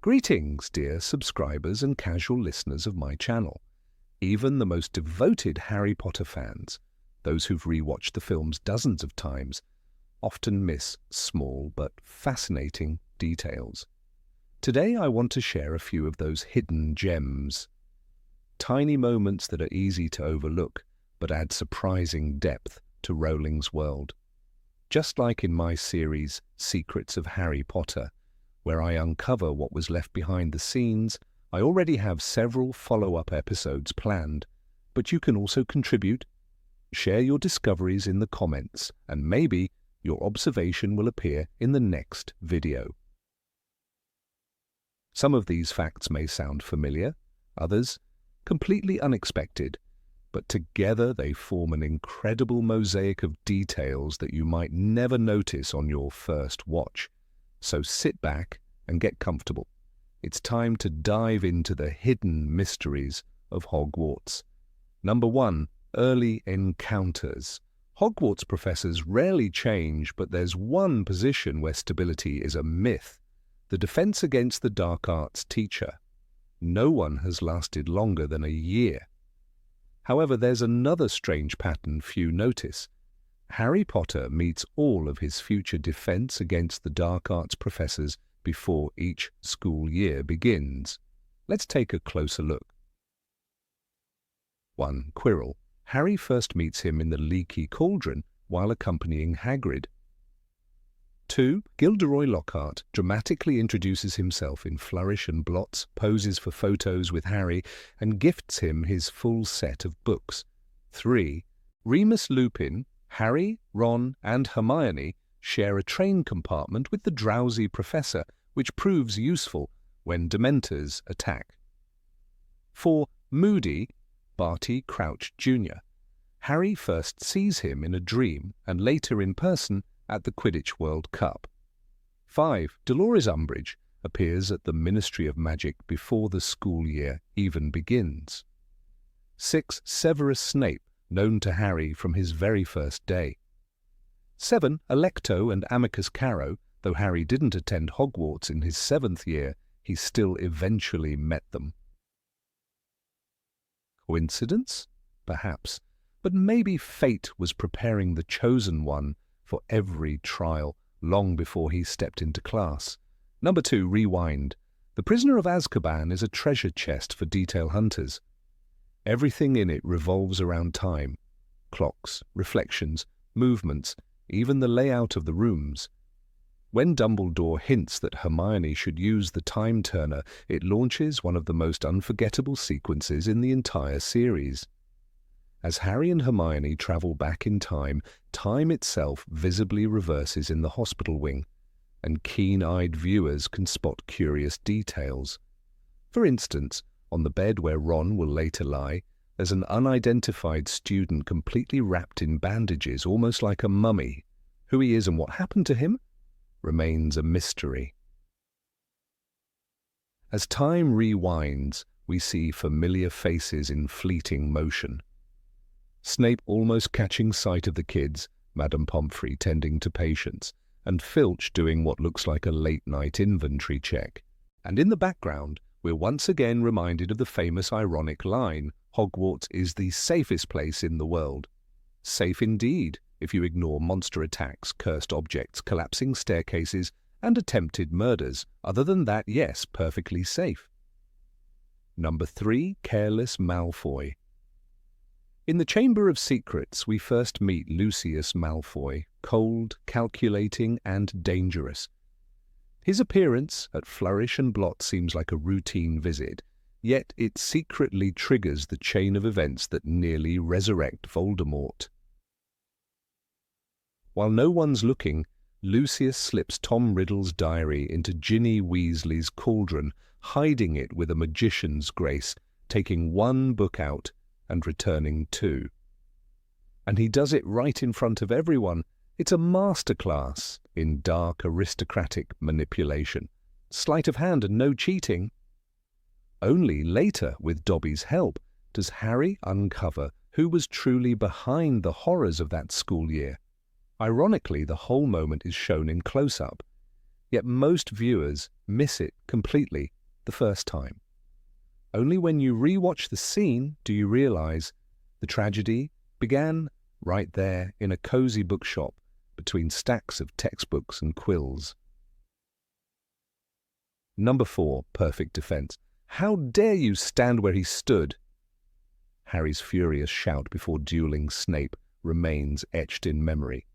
Greetings, dear subscribers and casual listeners of my channel. Even the most devoted Harry Potter fans, those who've rewatched the films dozens of times, often miss small but fascinating details. Today I want to share a few of those hidden gems. Tiny moments that are easy to overlook but add surprising depth to Rowling's world. Just like in my series Secrets of Harry Potter, where I uncover what was left behind the scenes, I already have several follow-up episodes planned, but you can also contribute. Share your discoveries in the comments, and maybe your observation will appear in the next video. Some of these facts may sound familiar, others completely unexpected, but together they form an incredible mosaic of details that you might never notice on your first watch. So sit back and get comfortable. It's time to dive into the hidden mysteries of Hogwarts. Number 1. Early encounters. Hogwarts professors rarely change, but there's one position where stability is a myth: the defense against the dark arts teacher. No one has lasted longer than a year. However, there's another strange pattern few notice. Harry Potter meets all of his future defense against the dark arts professors before each school year begins. Let's take a closer look. 1. Quirrell. Harry first meets him in the leaky cauldron while accompanying Hagrid. 2. Gilderoy Lockhart dramatically introduces himself in flourish and blots, poses for photos with Harry, and gifts him his full set of books. 3. Remus Lupin. Harry, Ron, and Hermione share a train compartment with the drowsy professor, which proves useful when Dementors attack. 4. Moody. Barty Crouch Jr. Harry first sees him in a dream and later in person at the Quidditch World Cup. 5. Dolores Umbridge appears at the Ministry of Magic before the school year even begins. 6. Severus Snape, known to Harry from his very first day. 7. Alecto and Amicus Carrow. Though Harry didn't attend Hogwarts in his 7th year, he still eventually met them. Coincidence? Perhaps. But maybe fate was preparing the chosen one for every trial long before he stepped into class. Number 2. Rewind. The Prisoner of Azkaban is a treasure chest for detail hunters. Everything in it revolves around time. Clocks, reflections, movements, even the layout of the rooms. When Dumbledore hints that Hermione should use the time turner, it launches one of the most unforgettable sequences in the entire series. As Harry and Hermione travel back in time, time itself visibly reverses in the hospital wing, and keen-eyed viewers can spot curious details. For instance, on the bed where Ron will later lie, there's an unidentified student completely wrapped in bandages, almost like a mummy. Who he is and what happened to him remains a mystery. As time rewinds, we see familiar faces in fleeting motion. Snape almost catching sight of the kids, Madame Pomfrey tending to patients, and Filch doing what looks like a late-night inventory check. And in the background, we're once again reminded of the famous ironic line, "Hogwarts is the safest place in the world." Safe indeed, if you ignore monster attacks, cursed objects, collapsing staircases, and attempted murders. Other than that, yes, perfectly safe. Number 3. Careless Malfoy. In the Chamber of Secrets, we first meet Lucius Malfoy, cold, calculating, and dangerous. His appearance at Flourish and Blot seems like a routine visit, yet it secretly triggers the chain of events that nearly resurrect Voldemort. While no one's looking, Lucius slips Tom Riddle's diary into Ginny Weasley's cauldron, hiding it with a magician's grace, taking one book out and returning 2. And he does it right in front of everyone. It's a masterclass in dark aristocratic manipulation. Sleight of hand and no cheating. Only later, with Dobby's help, does Harry uncover who was truly behind the horrors of that school year. Ironically, the whole moment is shown in close-up. yet most viewers miss it completely the first time. Only when you rewatch the scene do you realize the tragedy began right there in a cozy bookshop between stacks of textbooks and quills. Number 4, perfect defense. How dare you stand where he stood? Harry's furious shout before dueling Snape remains etched in memory.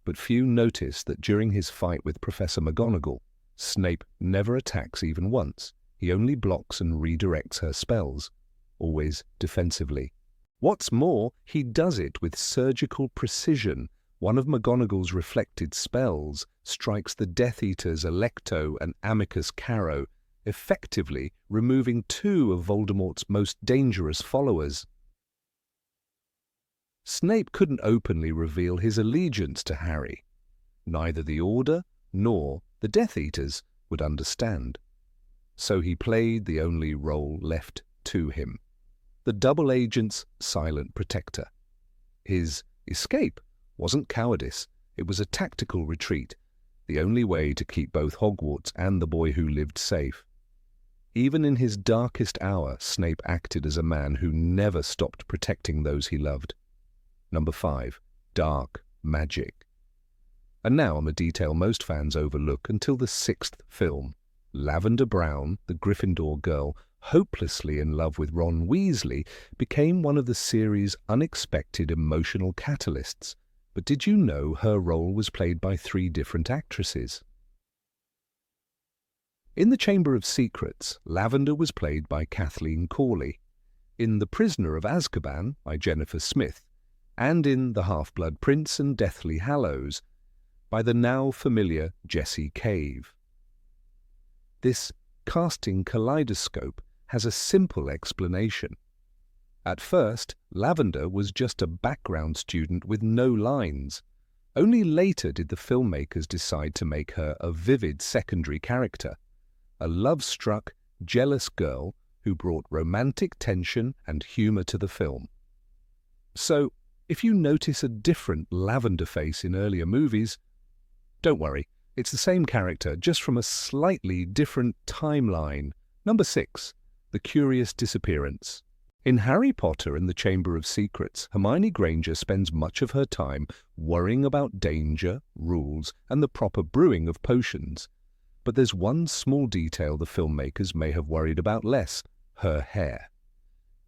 But few notice that during his fight with Professor McGonagall, Snape never attacks even once. He only blocks and redirects her spells, always defensively. What's more, he does it with surgical precision. One of McGonagall's reflected spells strikes the Death Eaters Alecto and Amicus Caro, effectively removing 2 of Voldemort's most dangerous followers. Snape couldn't openly reveal his allegiance to Harry. Neither the Order nor the Death Eaters would understand. So he played the only role left to him, the double agent's silent protector. His escape wasn't cowardice, it was a tactical retreat, the only way to keep both Hogwarts and the boy who lived safe. Even in his darkest hour, Snape acted as a man who never stopped protecting those he loved. Number 5, dark magic. And now on a detail most fans overlook until the 6th film. Lavender Brown, the Gryffindor girl, hopelessly in love with Ron Weasley, became one of the series' unexpected emotional catalysts. But did you know her role was played by 3 different actresses? In The Chamber of Secrets, Lavender was played by Kathleen Corley. In The Prisoner of Azkaban, by Jennifer Smith. And in The Half-Blood Prince and Deathly Hallows, by the now familiar Jessie Cave. This casting kaleidoscope has a simple explanation. At first, Lavender was just a background student with no lines. Only later did the filmmakers decide to make her a vivid secondary character, a love-struck, jealous girl who brought romantic tension and humor to the film. So, if you notice a different Lavender face in earlier movies, don't worry, it's the same character, just from a slightly different timeline. Number 6, the curious disappearance. In Harry Potter and the Chamber of Secrets, Hermione Granger spends much of her time worrying about danger, rules, and the proper brewing of potions. But there's one small detail the filmmakers may have worried about less: her hair.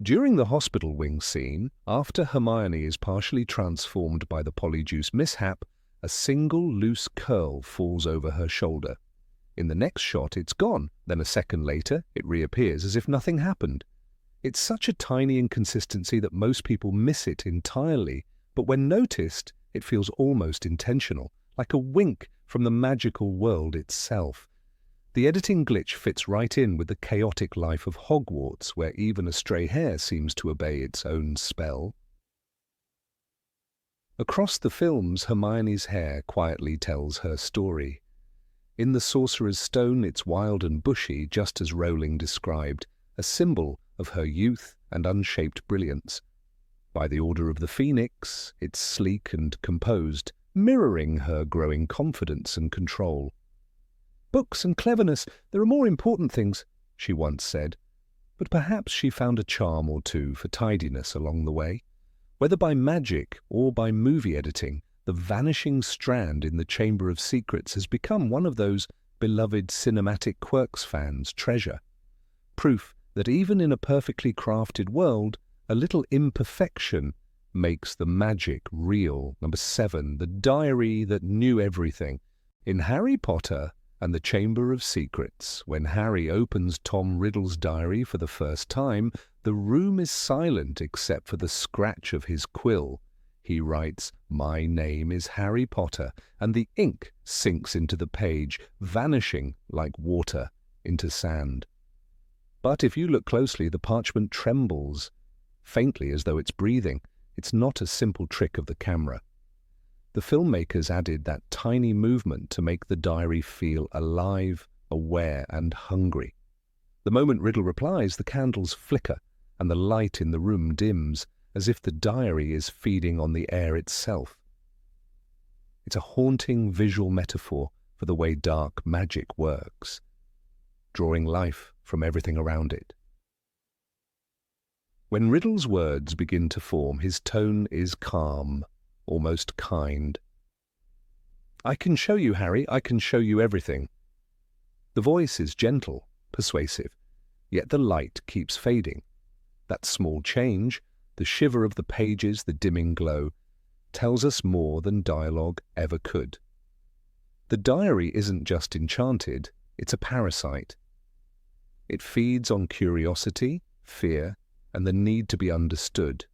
During the hospital wing scene, after Hermione is partially transformed by the Polyjuice mishap, a single loose curl falls over her shoulder. In the next shot, it's gone. Then a second later, it reappears as if nothing happened. It's such a tiny inconsistency that most people miss it entirely, but when noticed, it feels almost intentional, like a wink from the magical world itself. The editing glitch fits right in with the chaotic life of Hogwarts, where even a stray hair seems to obey its own spell. Across the films, Hermione's hair quietly tells her story. In The Sorcerer's Stone, it's wild and bushy, just as Rowling described, a symbol of her youth and unshaped brilliance. By the Order of the Phoenix, it's sleek and composed, mirroring her growing confidence and control. "Books and cleverness, there are more important things," she once said. But perhaps she found a charm or two for tidiness along the way. Whether by magic or by movie editing, the vanishing strand in the Chamber of Secrets has become one of those beloved cinematic quirks fans treasure. Proof that even in a perfectly crafted world, a little imperfection makes the magic real. Number 7, the diary that knew everything. In Harry Potter and the Chamber of Secrets, when Harry opens Tom Riddle's diary for the first time, the room is silent except for the scratch of his quill. He writes, "My name is Harry Potter," and the ink sinks into the page, vanishing like water into sand. But if you look closely, the parchment trembles, faintly as though it's breathing. It's not a simple trick of the camera. The filmmakers added that tiny movement to make the diary feel alive, aware, and hungry. The moment Riddle replies, the candles flicker, and the light in the room dims, as if the diary is feeding on the air itself. It's a haunting visual metaphor for the way dark magic works, drawing life from everything around it. When Riddle's words begin to form, his tone is calm, almost kind. "I can show you, Harry, I can show you everything." The voice is gentle, persuasive, yet the light keeps fading. That small change, the shiver of the pages, the dimming glow, tells us more than dialogue ever could. The diary isn't just enchanted, it's a parasite. It feeds on curiosity, fear, and the need to be understood.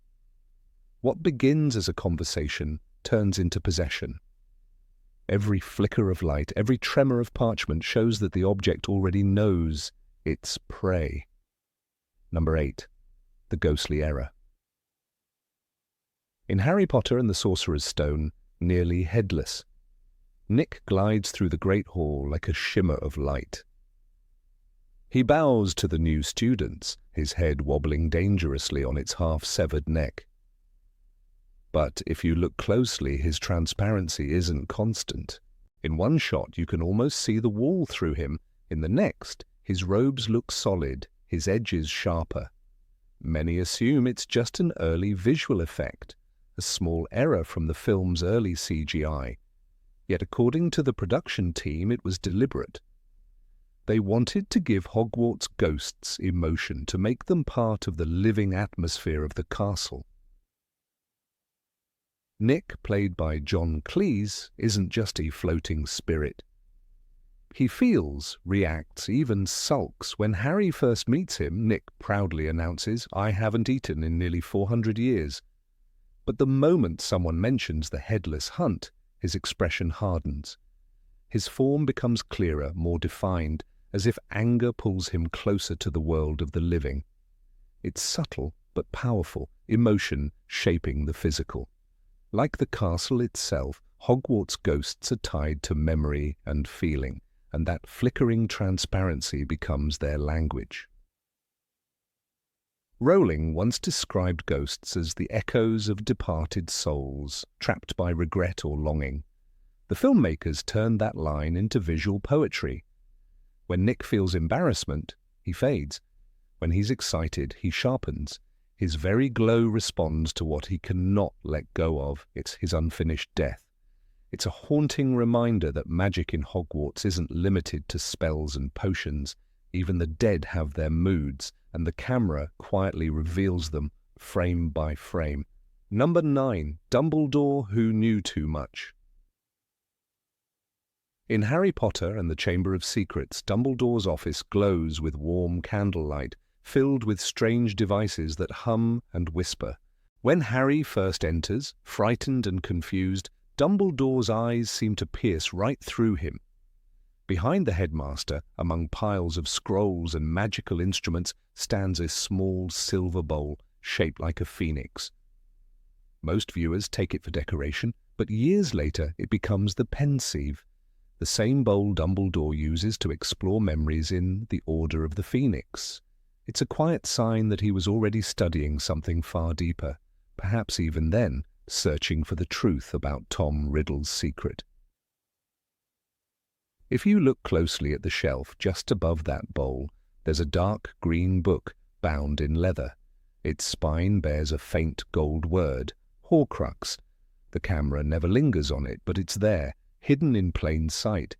What begins as a conversation turns into possession. Every flicker of light, every tremor of parchment shows that the object already knows its prey. Number 8. The ghostly error. In Harry Potter and the Sorcerer's Stone, nearly headless, Nick glides through the Great Hall like a shimmer of light. He bows to the new students, his head wobbling dangerously on its half-severed neck. But if you look closely, his transparency isn't constant. In one shot, you can almost see the wall through him. In the next, his robes look solid, his edges sharper. Many assume it's just an early visual effect, a small error from the film's early CGI. Yet according to the production team, it was deliberate. They wanted to give Hogwarts ghosts emotion, to make them part of the living atmosphere of the castle. Nick, played by John Cleese, isn't just a floating spirit. He feels, reacts, even sulks. When Harry first meets him, Nick proudly announces, "I haven't eaten in nearly 400 years." But the moment someone mentions the headless hunt, his expression hardens. His form becomes clearer, more defined, as if anger pulls him closer to the world of the living. It's subtle but powerful, emotion shaping the physical. Like the castle itself, Hogwarts ghosts are tied to memory and feeling, and that flickering transparency becomes their language. Rowling once described ghosts as the echoes of departed souls, trapped by regret or longing. The filmmakers turned that line into visual poetry. When Nick feels embarrassment, he fades. When he's excited, he sharpens. His very glow responds to what he cannot let go of. It's his unfinished death. It's a haunting reminder that magic in Hogwarts isn't limited to spells and potions. Even the dead have their moods, and the camera quietly reveals them, frame by frame. Number 9. Dumbledore Who Knew Too Much. In Harry Potter and the Chamber of Secrets, Dumbledore's office glows with warm candlelight, filled with strange devices that hum and whisper. When Harry first enters, frightened and confused, Dumbledore's eyes seem to pierce right through him. Behind the headmaster, among piles of scrolls and magical instruments, stands a small silver bowl shaped like a phoenix. Most viewers take it for decoration, but years later it becomes the pensieve, the same bowl Dumbledore uses to explore memories in The Order of the Phoenix. It's a quiet sign that he was already studying something far deeper, perhaps even then searching for the truth about Tom Riddle's secret. If you look closely at the shelf just above that bowl, there's a dark green book bound in leather. Its spine bears a faint gold word, Horcrux. The camera never lingers on it, but it's there, hidden in plain sight.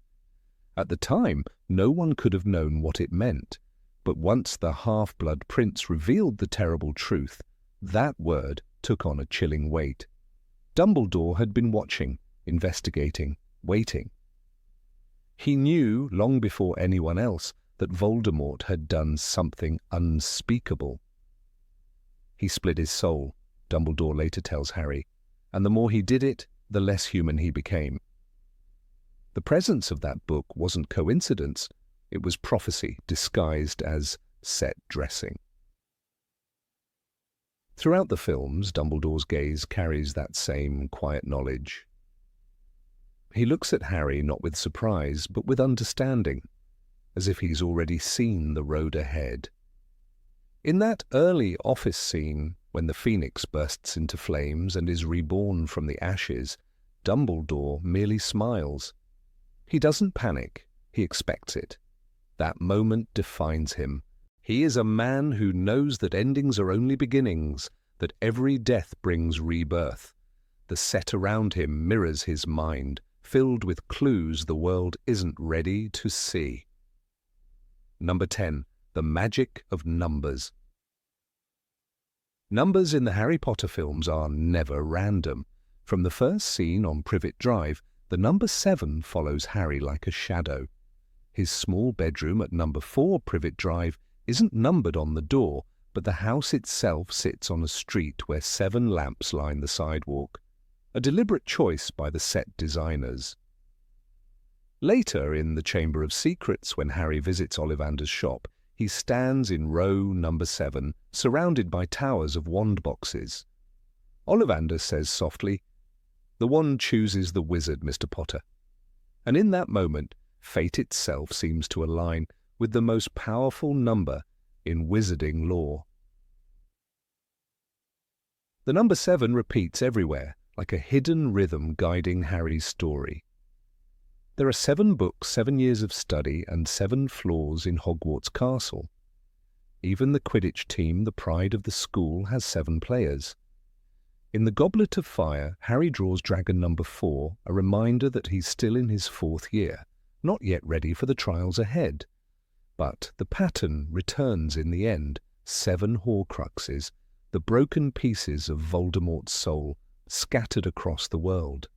At the time, no one could have known what it meant, but once the Half-Blood Prince revealed the terrible truth, that word took on a chilling weight. Dumbledore had been watching, investigating, waiting. He knew, long before anyone else, that Voldemort had done something unspeakable. He split his soul, Dumbledore later tells Harry, and the more he did it, the less human he became. The presence of that book wasn't coincidence, it was prophecy disguised as set dressing. Throughout the films, Dumbledore's gaze carries that same quiet knowledge. He looks at Harry not with surprise, but with understanding, as if he's already seen the road ahead. In that early office scene, when the Phoenix bursts into flames and is reborn from the ashes, Dumbledore merely smiles. He doesn't panic, he expects it. That moment defines him. He is a man who knows that endings are only beginnings, that every death brings rebirth. The set around him mirrors his mind, filled with clues the world isn't ready to see. Number 10. The magic of numbers. Numbers in the Harry Potter films are never random. From the first scene on Privet Drive, the number 7 follows Harry like a shadow. His small bedroom at number 4 Privet Drive isn't numbered on the door, but the house itself sits on a street where 7 lamps line the sidewalk. A deliberate choice by the set designers. Later, in the Chamber of Secrets, when Harry visits Ollivander's shop, he stands in row number 7, surrounded by towers of wand boxes. Ollivander says softly, "The wand chooses the wizard, Mr. Potter." And in that moment, fate itself seems to align with the most powerful number in wizarding lore. The number 7 repeats everywhere, like a hidden rhythm guiding Harry's story. There are 7 books, 7 years of study, and 7 floors in Hogwarts Castle. Even the Quidditch team, the pride of the school, has 7 players. In the Goblet of Fire, Harry draws dragon number 4, a reminder that he's still in his 4th year, not yet ready for the trials ahead. But the pattern returns in the end, 7 Horcruxes, the broken pieces of Voldemort's soul, scattered across the world.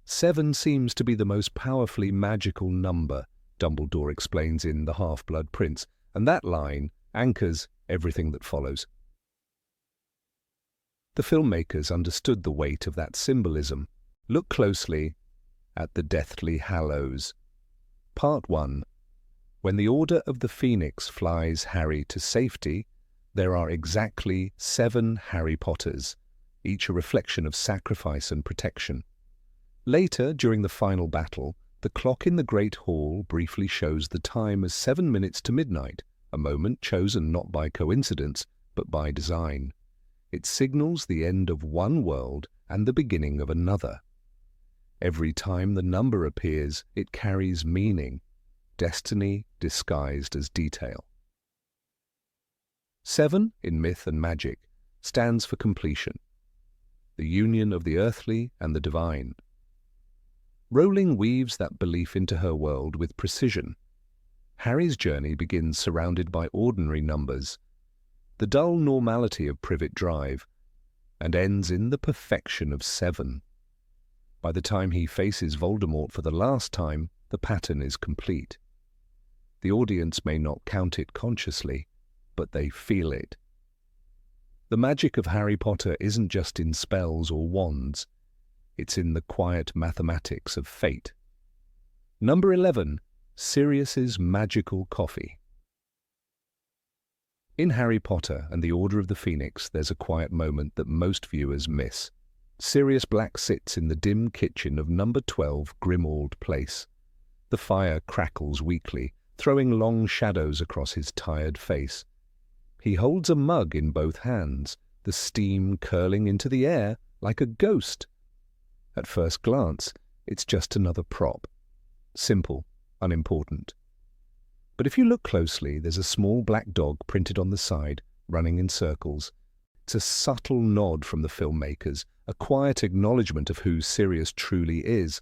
7 seems to be the most powerfully magical number, Dumbledore explains in The Half-Blood Prince, and that line anchors everything that follows. The filmmakers understood the weight of that symbolism. Look closely at the Deathly Hallows. Part 1. When the Order of the Phoenix flies Harry to safety, there are exactly 7 Harry Potters, each a reflection of sacrifice and protection. Later, during the final battle, the clock in the Great Hall briefly shows the time as 7 minutes to midnight, a moment chosen not by coincidence, but by design. It signals the end of one world and the beginning of another. Every time the number appears, it carries meaning, destiny disguised as detail. 7, in myth and magic, stands for completion, the union of the earthly and the divine. Rowling weaves that belief into her world with precision. Harry's journey begins surrounded by ordinary numbers, the dull normality of Privet Drive, and ends in the perfection of 7. By the time he faces Voldemort for the last time, the pattern is complete. The audience may not count it consciously, but they feel it. The magic of Harry Potter isn't just in spells or wands. It's in the quiet mathematics of fate. Number 11. Sirius's Magical Coffee. In Harry Potter and the Order of the Phoenix, there's a quiet moment that most viewers miss. Sirius Black sits in the dim kitchen of number 12 Grimmauld Place. The fire crackles weakly, throwing long shadows across his tired face. He holds a mug in both hands, the steam curling into the air like a ghost. At first glance, it's just another prop. Simple, unimportant. But if you look closely, there's a small black dog printed on the side, running in circles. It's a subtle nod from the filmmakers, a quiet acknowledgement of who Sirius truly is,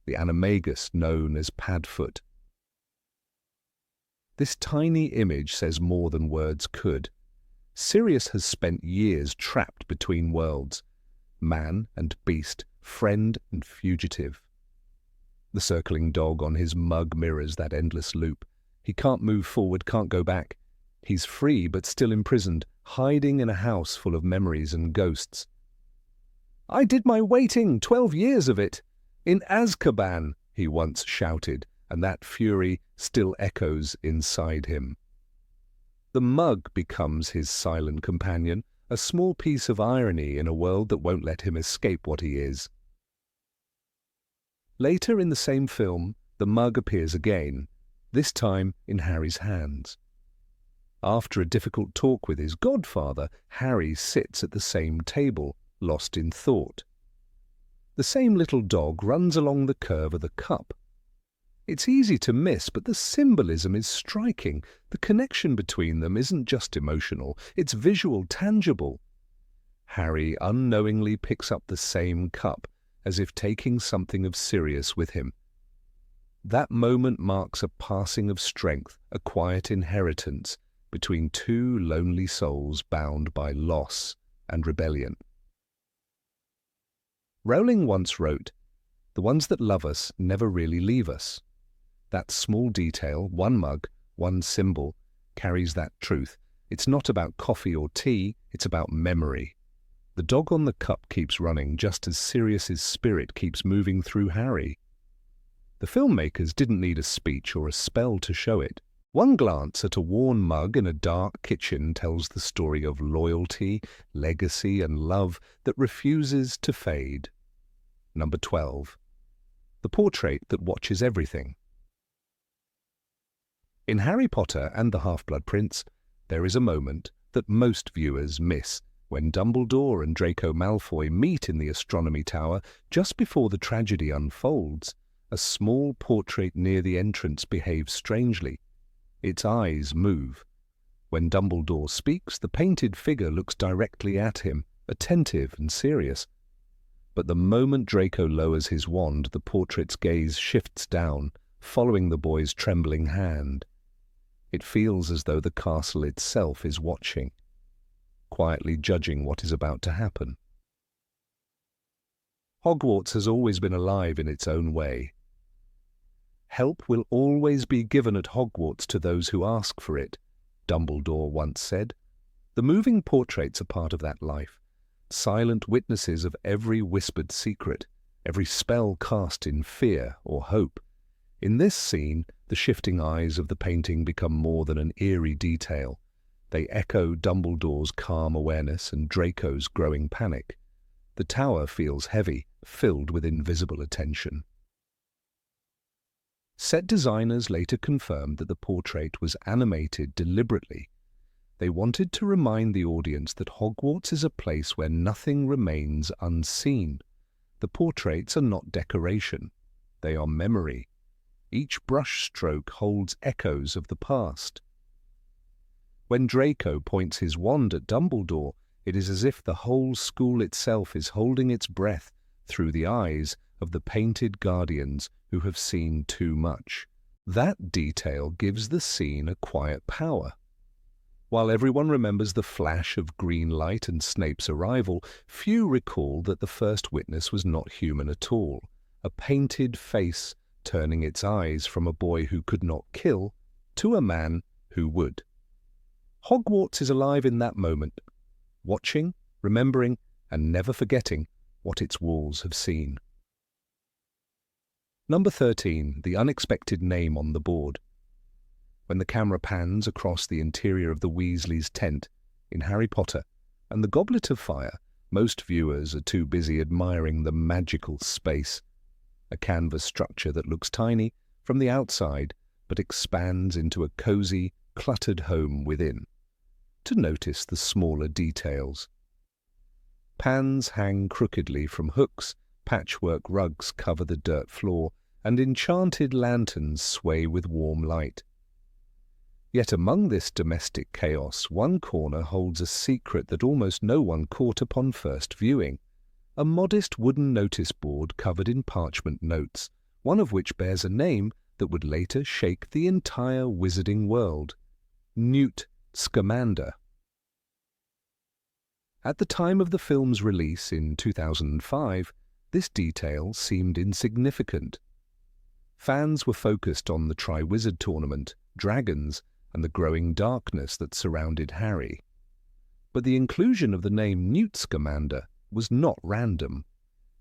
the animagus known as Padfoot. This tiny image says more than words could. Sirius has spent years trapped between worlds, man and beast, friend and fugitive. The circling dog on his mug mirrors that endless loop. He can't move forward, can't go back. He's free but still imprisoned, hiding in a house full of memories and ghosts. "I did my waiting, 12 years of it, in Azkaban," he once shouted, and that fury still echoes inside him. The mug becomes his silent companion, a small piece of irony in a world that won't let him escape what he is. Later in the same film, the mug appears again, this time in Harry's hands. After a difficult talk with his godfather, Harry sits at the same table, lost in thought. The same little dog runs along the curve of the cup. It's easy to miss, but the symbolism is striking. The connection between them isn't just emotional, it's visual, tangible. Harry unknowingly picks up the same cup, as if taking something of Sirius with him. That moment marks a passing of strength, a quiet inheritance between two lonely souls bound by loss and rebellion. Rowling once wrote, "The ones that love us never really leave us." That small detail, one mug, one symbol, carries that truth. It's not about coffee or tea, it's about memory. The dog on the cup keeps running just as Sirius's spirit keeps moving through Harry. The filmmakers didn't need a speech or a spell to show it. One glance at a worn mug in a dark kitchen tells the story of loyalty, legacy, and love that refuses to fade. Number 12. The portrait that watches everything. In Harry Potter and the Half-Blood Prince, there is a moment that most viewers miss when Dumbledore and Draco Malfoy meet in the astronomy tower just before the tragedy unfolds. A small portrait near the entrance behaves strangely. Its eyes move. When Dumbledore speaks, the painted figure looks directly at him, attentive and serious. But the moment Draco lowers his wand, the portrait's gaze shifts down, following the boy's trembling hand. It feels as though the castle itself is watching, quietly judging what is about to happen. Hogwarts has always been alive in its own way. "Help will always be given at Hogwarts to those who ask for it," Dumbledore once said. The moving portraits are part of that life, silent witnesses of every whispered secret, every spell cast in fear or hope. In this scene, the shifting eyes of the painting become more than an eerie detail. They echo Dumbledore's calm awareness and Draco's growing panic. The tower feels heavy, filled with invisible attention. Set designers later confirmed that the portrait was animated deliberately. They wanted to remind the audience that Hogwarts is a place where nothing remains unseen. The portraits are not decoration. They are memory. Each brushstroke holds echoes of the past. When Draco points his wand at Dumbledore, it is as if the whole school itself is holding its breath through the eyes of the painted guardians who have seen too much. That detail gives the scene a quiet power. While everyone remembers the flash of green light and Snape's arrival, few recall that the first witness was not human at all. A painted face turning its eyes from a boy who could not kill to a man who would. Hogwarts is alive in that moment, watching, remembering, and never forgetting what its walls have seen. Number 13. The unexpected name on the board. When the camera pans across the interior of the Weasleys' tent in Harry Potter and the Goblet of Fire, most viewers are too busy admiring the magical space, a canvas structure that looks tiny from the outside but expands into a cozy, cluttered home within, to notice the smaller details. Pans hang crookedly from hooks, patchwork rugs cover the dirt floor, and enchanted lanterns sway with warm light. Yet among this domestic chaos, one corner holds a secret that almost no one caught upon first viewing. A modest wooden notice board covered in parchment notes, one of which bears a name that would later shake the entire wizarding world: Newt Scamander. At the time of the film's release in 2005, this detail seemed insignificant. Fans were focused on the Triwizard Tournament, dragons, and the growing darkness that surrounded Harry. But the inclusion of the name Newt Scamander was not random.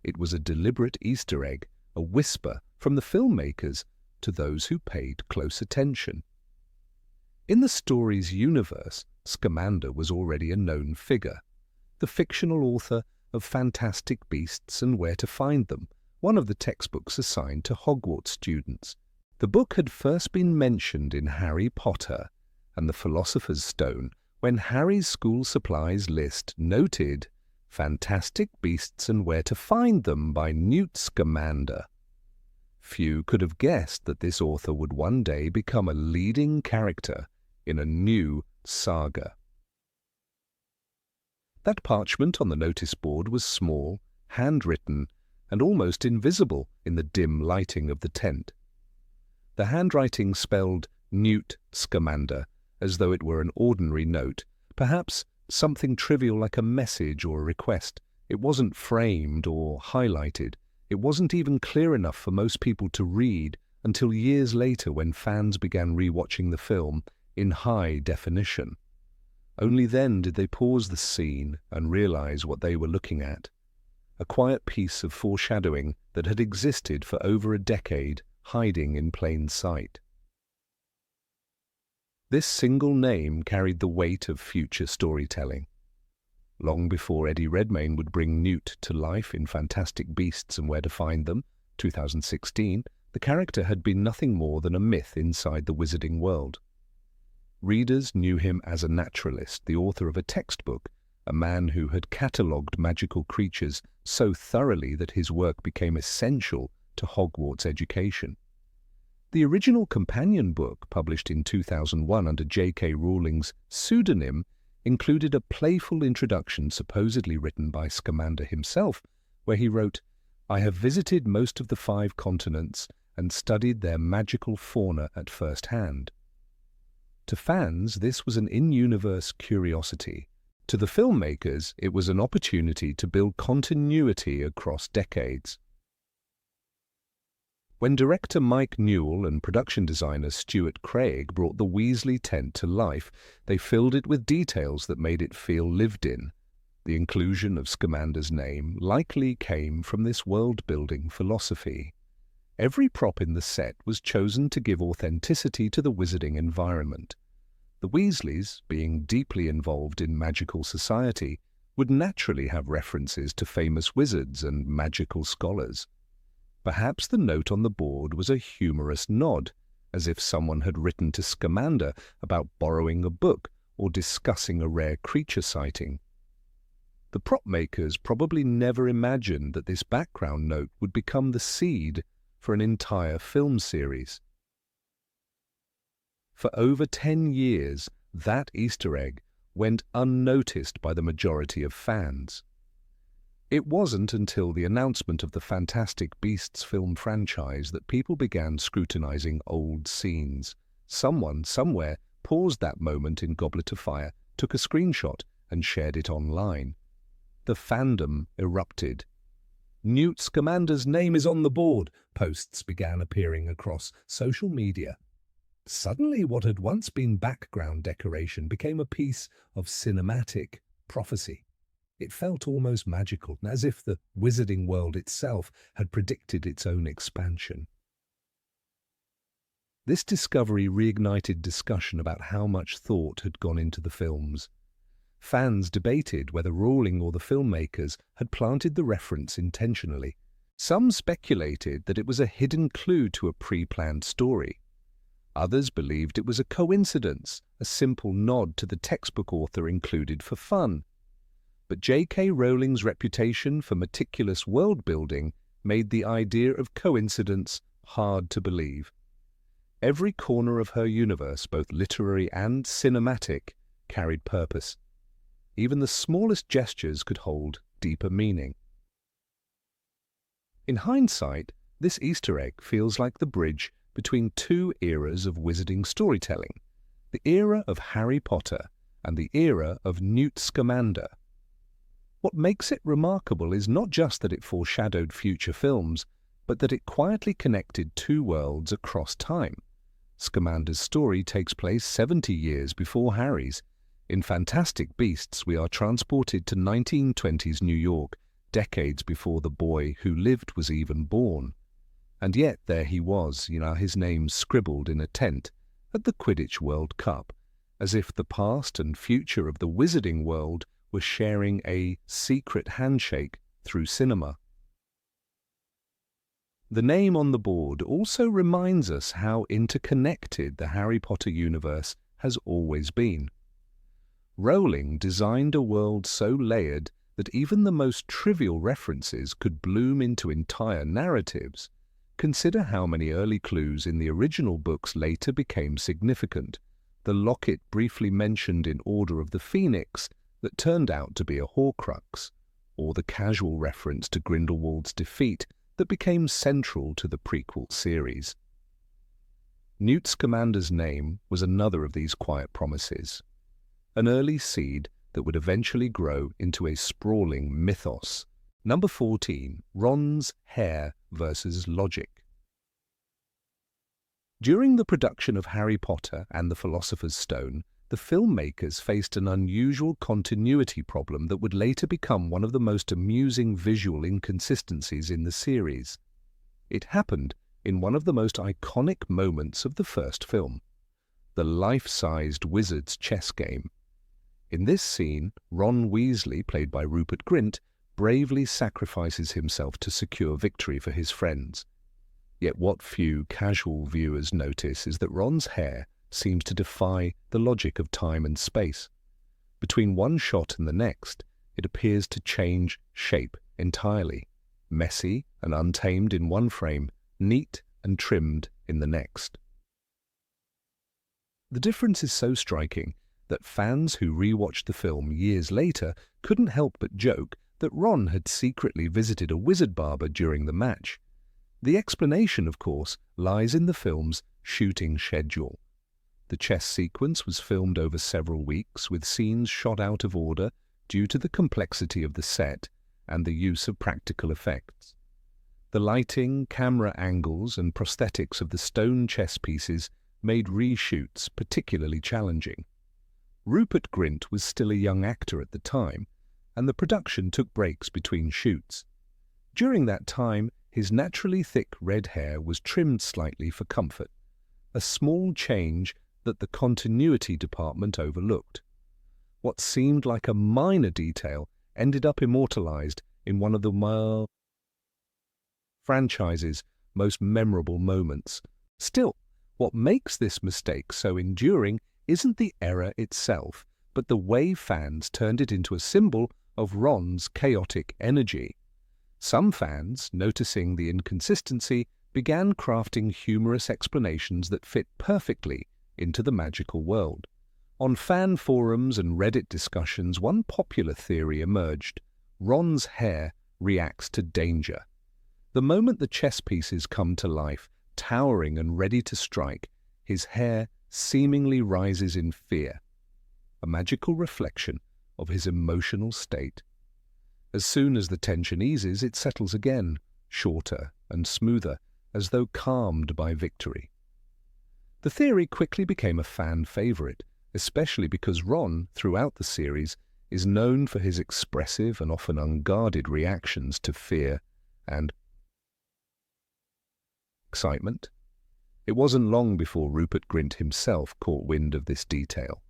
It was a deliberate Easter egg, a whisper from the filmmakers to those who paid close attention. In the story's universe, Scamander was already a known figure, the fictional author of Fantastic Beasts and Where to Find Them, one of the textbooks assigned to Hogwarts students. The book had first been mentioned in Harry Potter and the Philosopher's Stone when Harry's school supplies list noted Fantastic Beasts and Where to Find Them by Newt Scamander. Few could have guessed that this author would one day become a leading character in a new saga. That parchment on the notice board was small, handwritten, and almost invisible in the dim lighting of the tent. The handwriting spelled Newt Scamander, as though it were an ordinary note, perhaps something trivial like a message or a request. It wasn't framed or highlighted. It wasn't even clear enough for most people to read until years later when fans began rewatching the film in high definition. Only then did they pause the scene and realize what they were looking at. A quiet piece of foreshadowing that had existed for over a decade, hiding in plain sight. This single name carried the weight of future storytelling. Long before Eddie Redmayne would bring Newt to life in Fantastic Beasts and Where to Find Them, 2016, the character had been nothing more than a myth inside the wizarding world. Readers knew him as a naturalist, the author of a textbook, a man who had catalogued magical creatures so thoroughly that his work became essential to Hogwarts education. The original companion book, published in 2001 under J.K. Rowling's pseudonym, included a playful introduction supposedly written by Scamander himself, where he wrote, "I have visited most of the 5 continents and studied their magical fauna at first hand." To fans, this was an in-universe curiosity. To the filmmakers, it was an opportunity to build continuity across decades. When director Mike Newell and production designer Stuart Craig brought the Weasley tent to life, they filled it with details that made it feel lived in. The inclusion of Scamander's name likely came from this world-building philosophy. Every prop in the set was chosen to give authenticity to the wizarding environment. The Weasleys, being deeply involved in magical society, would naturally have references to famous wizards and magical scholars. Perhaps the note on the board was a humorous nod, as if someone had written to Scamander about borrowing a book or discussing a rare creature sighting. The prop makers probably never imagined that this background note would become the seed for an entire film series. For over 10 years, that Easter egg went unnoticed by the majority of fans. It wasn't until the announcement of the Fantastic Beasts film franchise that people began scrutinizing old scenes. Someone, somewhere, paused that moment in Goblet of Fire, took a screenshot, and shared it online. The fandom erupted. "Newt Scamander's name is on the board," posts began appearing across social media. Suddenly, what had once been background decoration became a piece of cinematic prophecy. It felt almost magical, as if the wizarding world itself had predicted its own expansion. This discovery reignited discussion about how much thought had gone into the films. Fans debated whether Rowling or the filmmakers had planted the reference intentionally. Some speculated that it was a hidden clue to a pre-planned story. Others believed it was a coincidence, a simple nod to the textbook author included for fun. But J.K. Rowling's reputation for meticulous world-building made the idea of coincidence hard to believe. Every corner of her universe, both literary and cinematic, carried purpose. Even the smallest gestures could hold deeper meaning. In hindsight, this Easter egg feels like the bridge between 2 eras of wizarding storytelling, the era of Harry Potter and the era of Newt Scamander. What makes it remarkable is not just that it foreshadowed future films, but that it quietly connected 2 worlds across time. Scamander's story takes place 70 years before Harry's. In Fantastic Beasts, we are transported to 1920s New York, decades before the boy who lived was even born. And yet there he was, his name scribbled in a tent at the Quidditch World Cup, as if the past and future of the wizarding world were sharing a secret handshake through cinema. The name on the board also reminds us how interconnected the Harry Potter universe has always been. Rowling designed a world so layered that even the most trivial references could bloom into entire narratives, consider how many early clues in the original books later became significant. The locket briefly mentioned in Order of the Phoenix that turned out to be a Horcrux, or the casual reference to Grindelwald's defeat that became central to the prequel series. Newt Scamander's name was another of these quiet promises, an early seed that would eventually grow into a sprawling mythos. Number 14. Ron's hair versus logic. During the production of Harry Potter and the Philosopher's Stone, the filmmakers faced an unusual continuity problem that would later become one of the most amusing visual inconsistencies in the series. It happened in one of the most iconic moments of the first film, the life-sized wizard's chess game. In this scene, Ron Weasley, played by Rupert Grint, bravely sacrifices himself to secure victory for his friends. Yet what few casual viewers notice is that Ron's hair seems to defy the logic of time and space. Between one shot and the next, it appears to change shape entirely, messy and untamed in one frame, neat and trimmed in the next. The difference is so striking that fans who rewatched the film years later couldn't help but joke that Ron had secretly visited a wizard barber during the match. The explanation, of course, lies in the film's shooting schedule. The chess sequence was filmed over several weeks, with scenes shot out of order due to the complexity of the set and the use of practical effects. The lighting, camera angles, and prosthetics of the stone chess pieces made reshoots particularly challenging. Rupert Grint was still a young actor at the time, and the production took breaks between shoots. During that time, his naturally thick red hair was trimmed slightly for comfort, a small change that the continuity department overlooked. What seemed like a minor detail ended up immortalized in one of the franchise's most memorable moments. Still, what makes this mistake so enduring isn't the error itself, but the way fans turned it into a symbol of Ron's chaotic energy. Some fans, noticing the inconsistency, began crafting humorous explanations that fit perfectly into the magical world. On fan forums and Reddit discussions, one popular theory emerged: Ron's hair reacts to danger. The moment the chess pieces come to life, towering and ready to strike, his hair seemingly rises in fear, a magical reflection of his emotional state. As soon as the tension eases, it settles again, shorter and smoother, as though calmed by victory. The theory quickly became a fan favorite, especially because Ron, throughout the series, is known for his expressive and often unguarded reactions to fear and excitement. It wasn't long before Rupert Grint himself caught wind of this detail.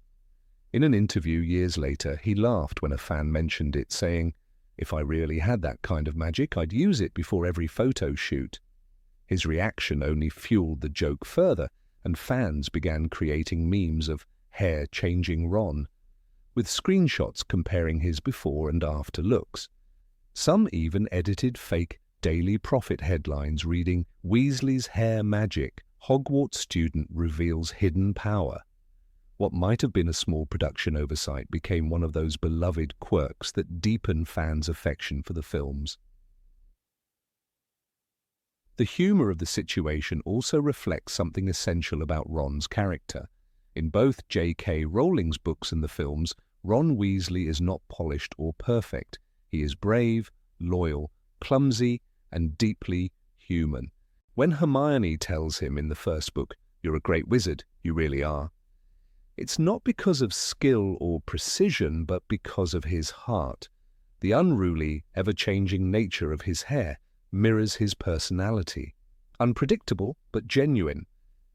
In an interview years later, he laughed when a fan mentioned it, saying, "If I really had that kind of magic, I'd use it before every photo shoot." His reaction only fueled the joke further, and fans began creating memes of hair-changing Ron, with screenshots comparing his before and after looks. Some even edited fake Daily Prophet headlines reading, "Weasley's hair magic, Hogwarts student reveals hidden power." What might have been a small production oversight became one of those beloved quirks that deepen fans' affection for the films. The humor of the situation also reflects something essential about Ron's character. In both J.K. Rowling's books and the films, Ron Weasley is not polished or perfect. He is brave, loyal, clumsy, and deeply human. When Hermione tells him in the first book, "You're a great wizard, you really are," it's not because of skill or precision, but because of his heart. The unruly, ever-changing nature of his hair mirrors his personality. Unpredictable, but genuine.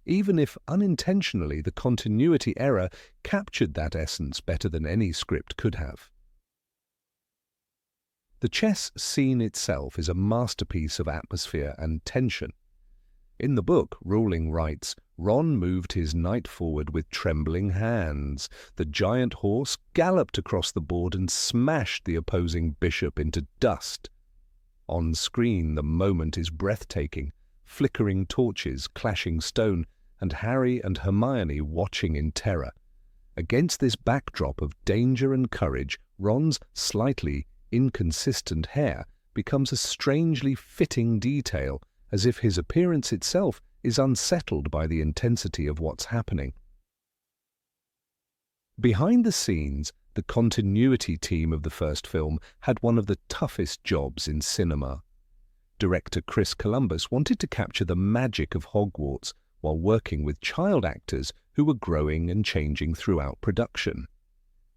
Even if unintentionally, the continuity error captured that essence better than any script could have. The chess scene itself is a masterpiece of atmosphere and tension. In the book, Rowling writes, Ron moved his knight forward with trembling hands. The giant horse galloped across the board and smashed the opposing bishop into dust. On screen, the moment is breathtaking. Flickering torches, clashing stone, and Harry and Hermione watching in terror. Against this backdrop of danger and courage, Ron's slightly inconsistent hair becomes a strangely fitting detail, as if his appearance itself is unsettled by the intensity of what's happening. Behind the scenes, the continuity team of the first film had one of the toughest jobs in cinema. Director Chris Columbus wanted to capture the magic of Hogwarts while working with child actors who were growing and changing throughout production.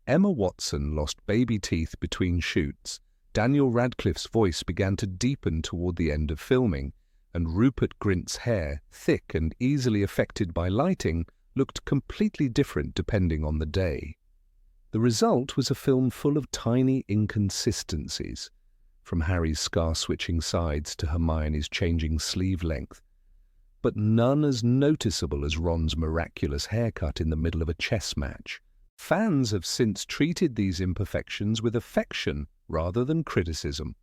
Emma Watson lost baby teeth between shoots, Daniel Radcliffe's voice began to deepen toward the end of filming, and Rupert Grint's hair, thick and easily affected by lighting, looked completely different depending on the day. The result was a film full of tiny inconsistencies, from Harry's scar switching sides to Hermione's changing sleeve length, but none as noticeable as Ron's miraculous haircut in the middle of a chess match. Fans have since treated these imperfections with affection rather than criticism.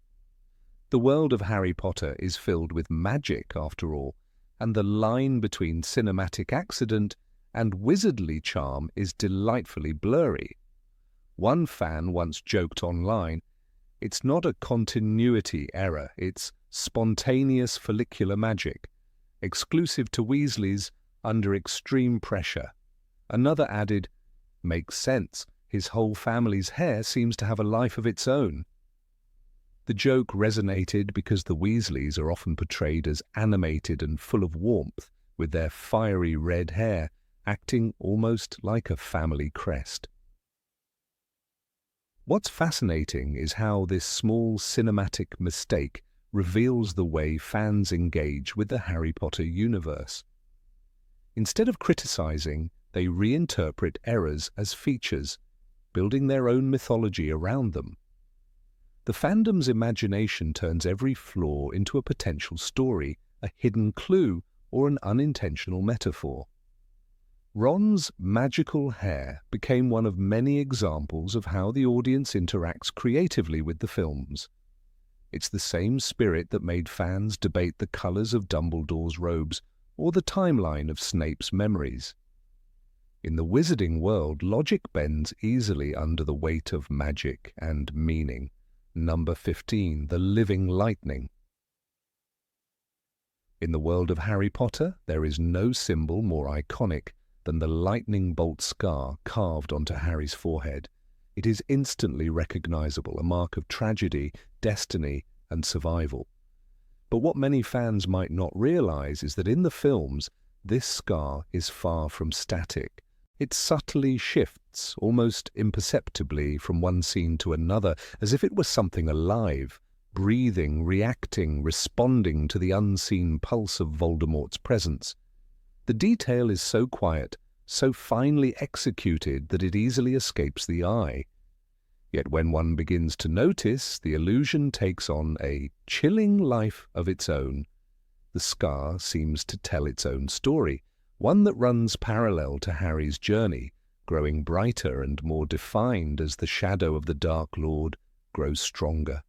The world of Harry Potter is filled with magic, after all, and the line between cinematic accident and wizardly charm is delightfully blurry. One fan once joked online, "It's not a continuity error, it's spontaneous follicular magic, exclusive to Weasleys under extreme pressure." Another added, "Makes sense, his whole family's hair seems to have a life of its own." The joke resonated because the Weasleys are often portrayed as animated and full of warmth, with their fiery red hair acting almost like a family crest. What's fascinating is how this small cinematic mistake reveals the way fans engage with the Harry Potter universe. Instead of criticizing, they reinterpret errors as features, building their own mythology around them. The fandom's imagination turns every flaw into a potential story, a hidden clue, or an unintentional metaphor. Ron's magical hair became one of many examples of how the audience interacts creatively with the films. It's the same spirit that made fans debate the colors of Dumbledore's robes or the timeline of Snape's memories. In the wizarding world, logic bends easily under the weight of magic and meaning. Number 15, the living lightning. In the world of Harry Potter, there is no symbol more iconic than the lightning bolt scar carved onto Harry's forehead. It is instantly recognizable, a mark of tragedy, destiny, and survival. But what many fans might not realize is that in the films, this scar is far from static. It subtly shifts, almost imperceptibly, from one scene to another, as if it were something alive, breathing, reacting, responding to the unseen pulse of Voldemort's presence. The detail is so quiet, so finely executed that it easily escapes the eye. Yet when one begins to notice, the illusion takes on a chilling life of its own. The scar seems to tell its own story, one that runs parallel to Harry's journey, growing brighter and more defined as the shadow of the Dark Lord grows stronger.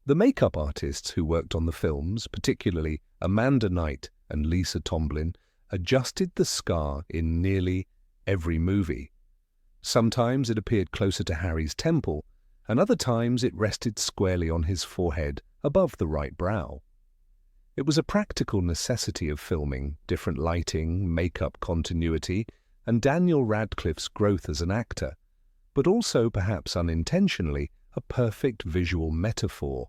The makeup artists who worked on the films, particularly Amanda Knight and Lisa Tomlin, adjusted the scar in nearly every movie. Sometimes it appeared closer to Harry's temple, and other times it rested squarely on his forehead, above the right brow. It was a practical necessity of filming, different lighting, makeup continuity, and Daniel Radcliffe's growth as an actor, but also, perhaps unintentionally, a perfect visual metaphor.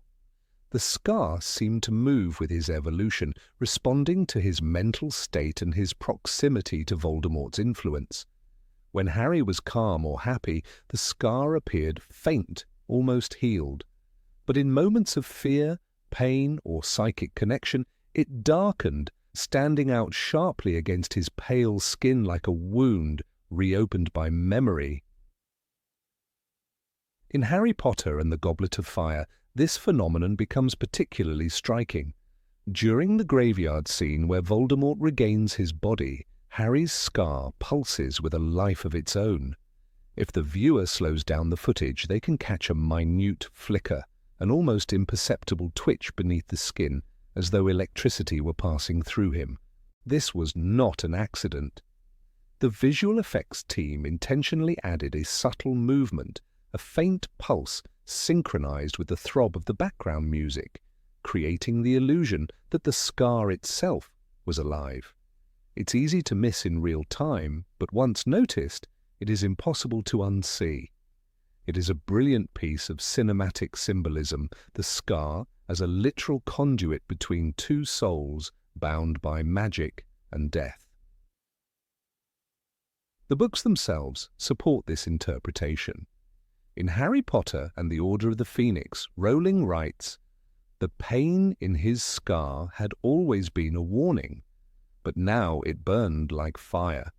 The scar seemed to move with his evolution, responding to his mental state and his proximity to Voldemort's influence. When Harry was calm or happy, the scar appeared faint, almost healed. But in moments of fear, pain, or psychic connection, it darkened, standing out sharply against his pale skin like a wound reopened by memory. In Harry Potter and the Goblet of Fire, this phenomenon becomes particularly striking. During the graveyard scene where Voldemort regains his body, Harry's scar pulses with a life of its own. If the viewer slows down the footage, they can catch a minute flicker, an almost imperceptible twitch beneath the skin, as though electricity were passing through him. This was not an accident. The visual effects team intentionally added a subtle movement, a faint pulse synchronized with the throb of the background music, creating the illusion that the scar itself was alive. It's easy to miss in real time, but once noticed, it is impossible to unsee. It is a brilliant piece of cinematic symbolism, the scar as a literal conduit between two souls bound by magic and death. The books themselves support this interpretation. In Harry Potter and the Order of the Phoenix, Rowling writes, "The pain in his scar had always been a warning, but now it burned like fire."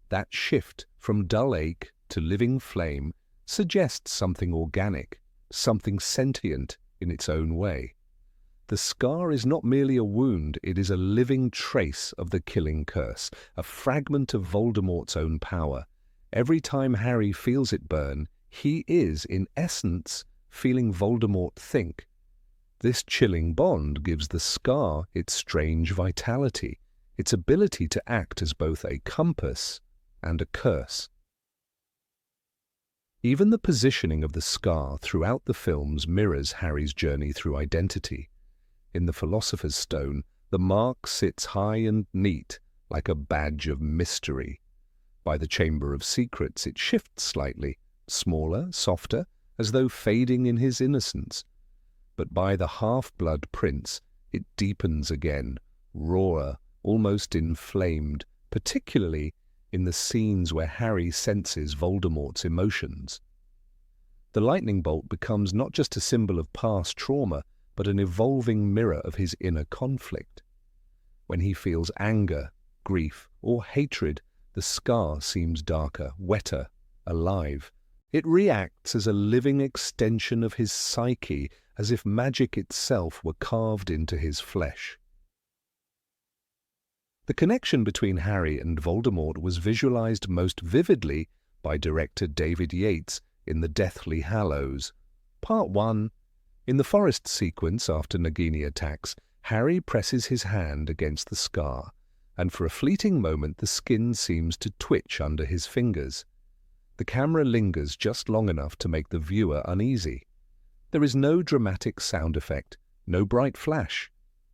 That shift from dull ache to living flame suggests something organic, something sentient in its own way. The scar is not merely a wound, it is a living trace of the killing curse, a fragment of Voldemort's own power. Every time Harry feels it burn, he is, in essence, feeling Voldemort think. This chilling bond gives the scar its strange vitality, its ability to act as both a compass and a curse. Even the positioning of the scar throughout the films mirrors Harry's journey through identity. In the Philosopher's Stone, the mark sits high and neat, like a badge of mystery. By the Chamber of Secrets, it shifts slightly, smaller, softer, as though fading in his innocence. But by the Half-Blood Prince, it deepens again, rawer, almost inflamed, particularly in the scenes where Harry senses Voldemort's emotions. The lightning bolt becomes not just a symbol of past trauma, but an evolving mirror of his inner conflict. When he feels anger, grief, or hatred, the scar seems darker, wetter, alive. It reacts as a living extension of his psyche, as if magic itself were carved into his flesh. The connection between Harry and Voldemort was visualized most vividly by director David Yates in The Deathly Hallows. Part 1. In the forest sequence after Nagini attacks, Harry presses his hand against the scar, and for a fleeting moment the skin seems to twitch under his fingers. The camera lingers just long enough to make the viewer uneasy. There is no dramatic sound effect, no bright flash,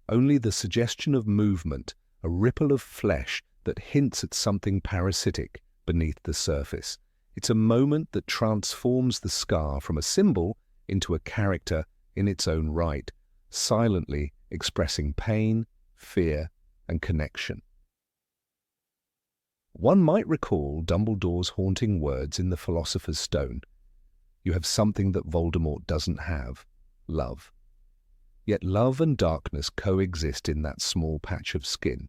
only the suggestion of movement, a ripple of flesh that hints at something parasitic beneath the surface. It's a moment that transforms the scar from a symbol into a character in its own right, silently expressing pain, fear, and connection. One might recall Dumbledore's haunting words in The Philosopher's Stone. You have something that Voldemort doesn't have, love. Yet love and darkness coexist in that small patch of skin.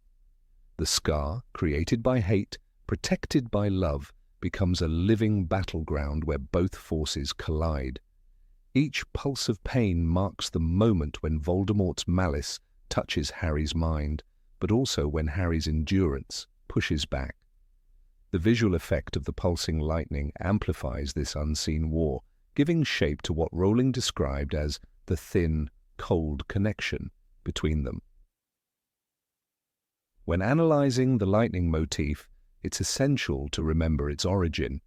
The scar, created by hate, protected by love, becomes a living battleground where both forces collide. Each pulse of pain marks the moment when Voldemort's malice touches Harry's mind, but also when Harry's endurance pushes back. The visual effect of the pulsing lightning amplifies this unseen war, giving shape to what Rowling described as the thin, cold connection between them. When analyzing the lightning motif, it's essential to remember its origin.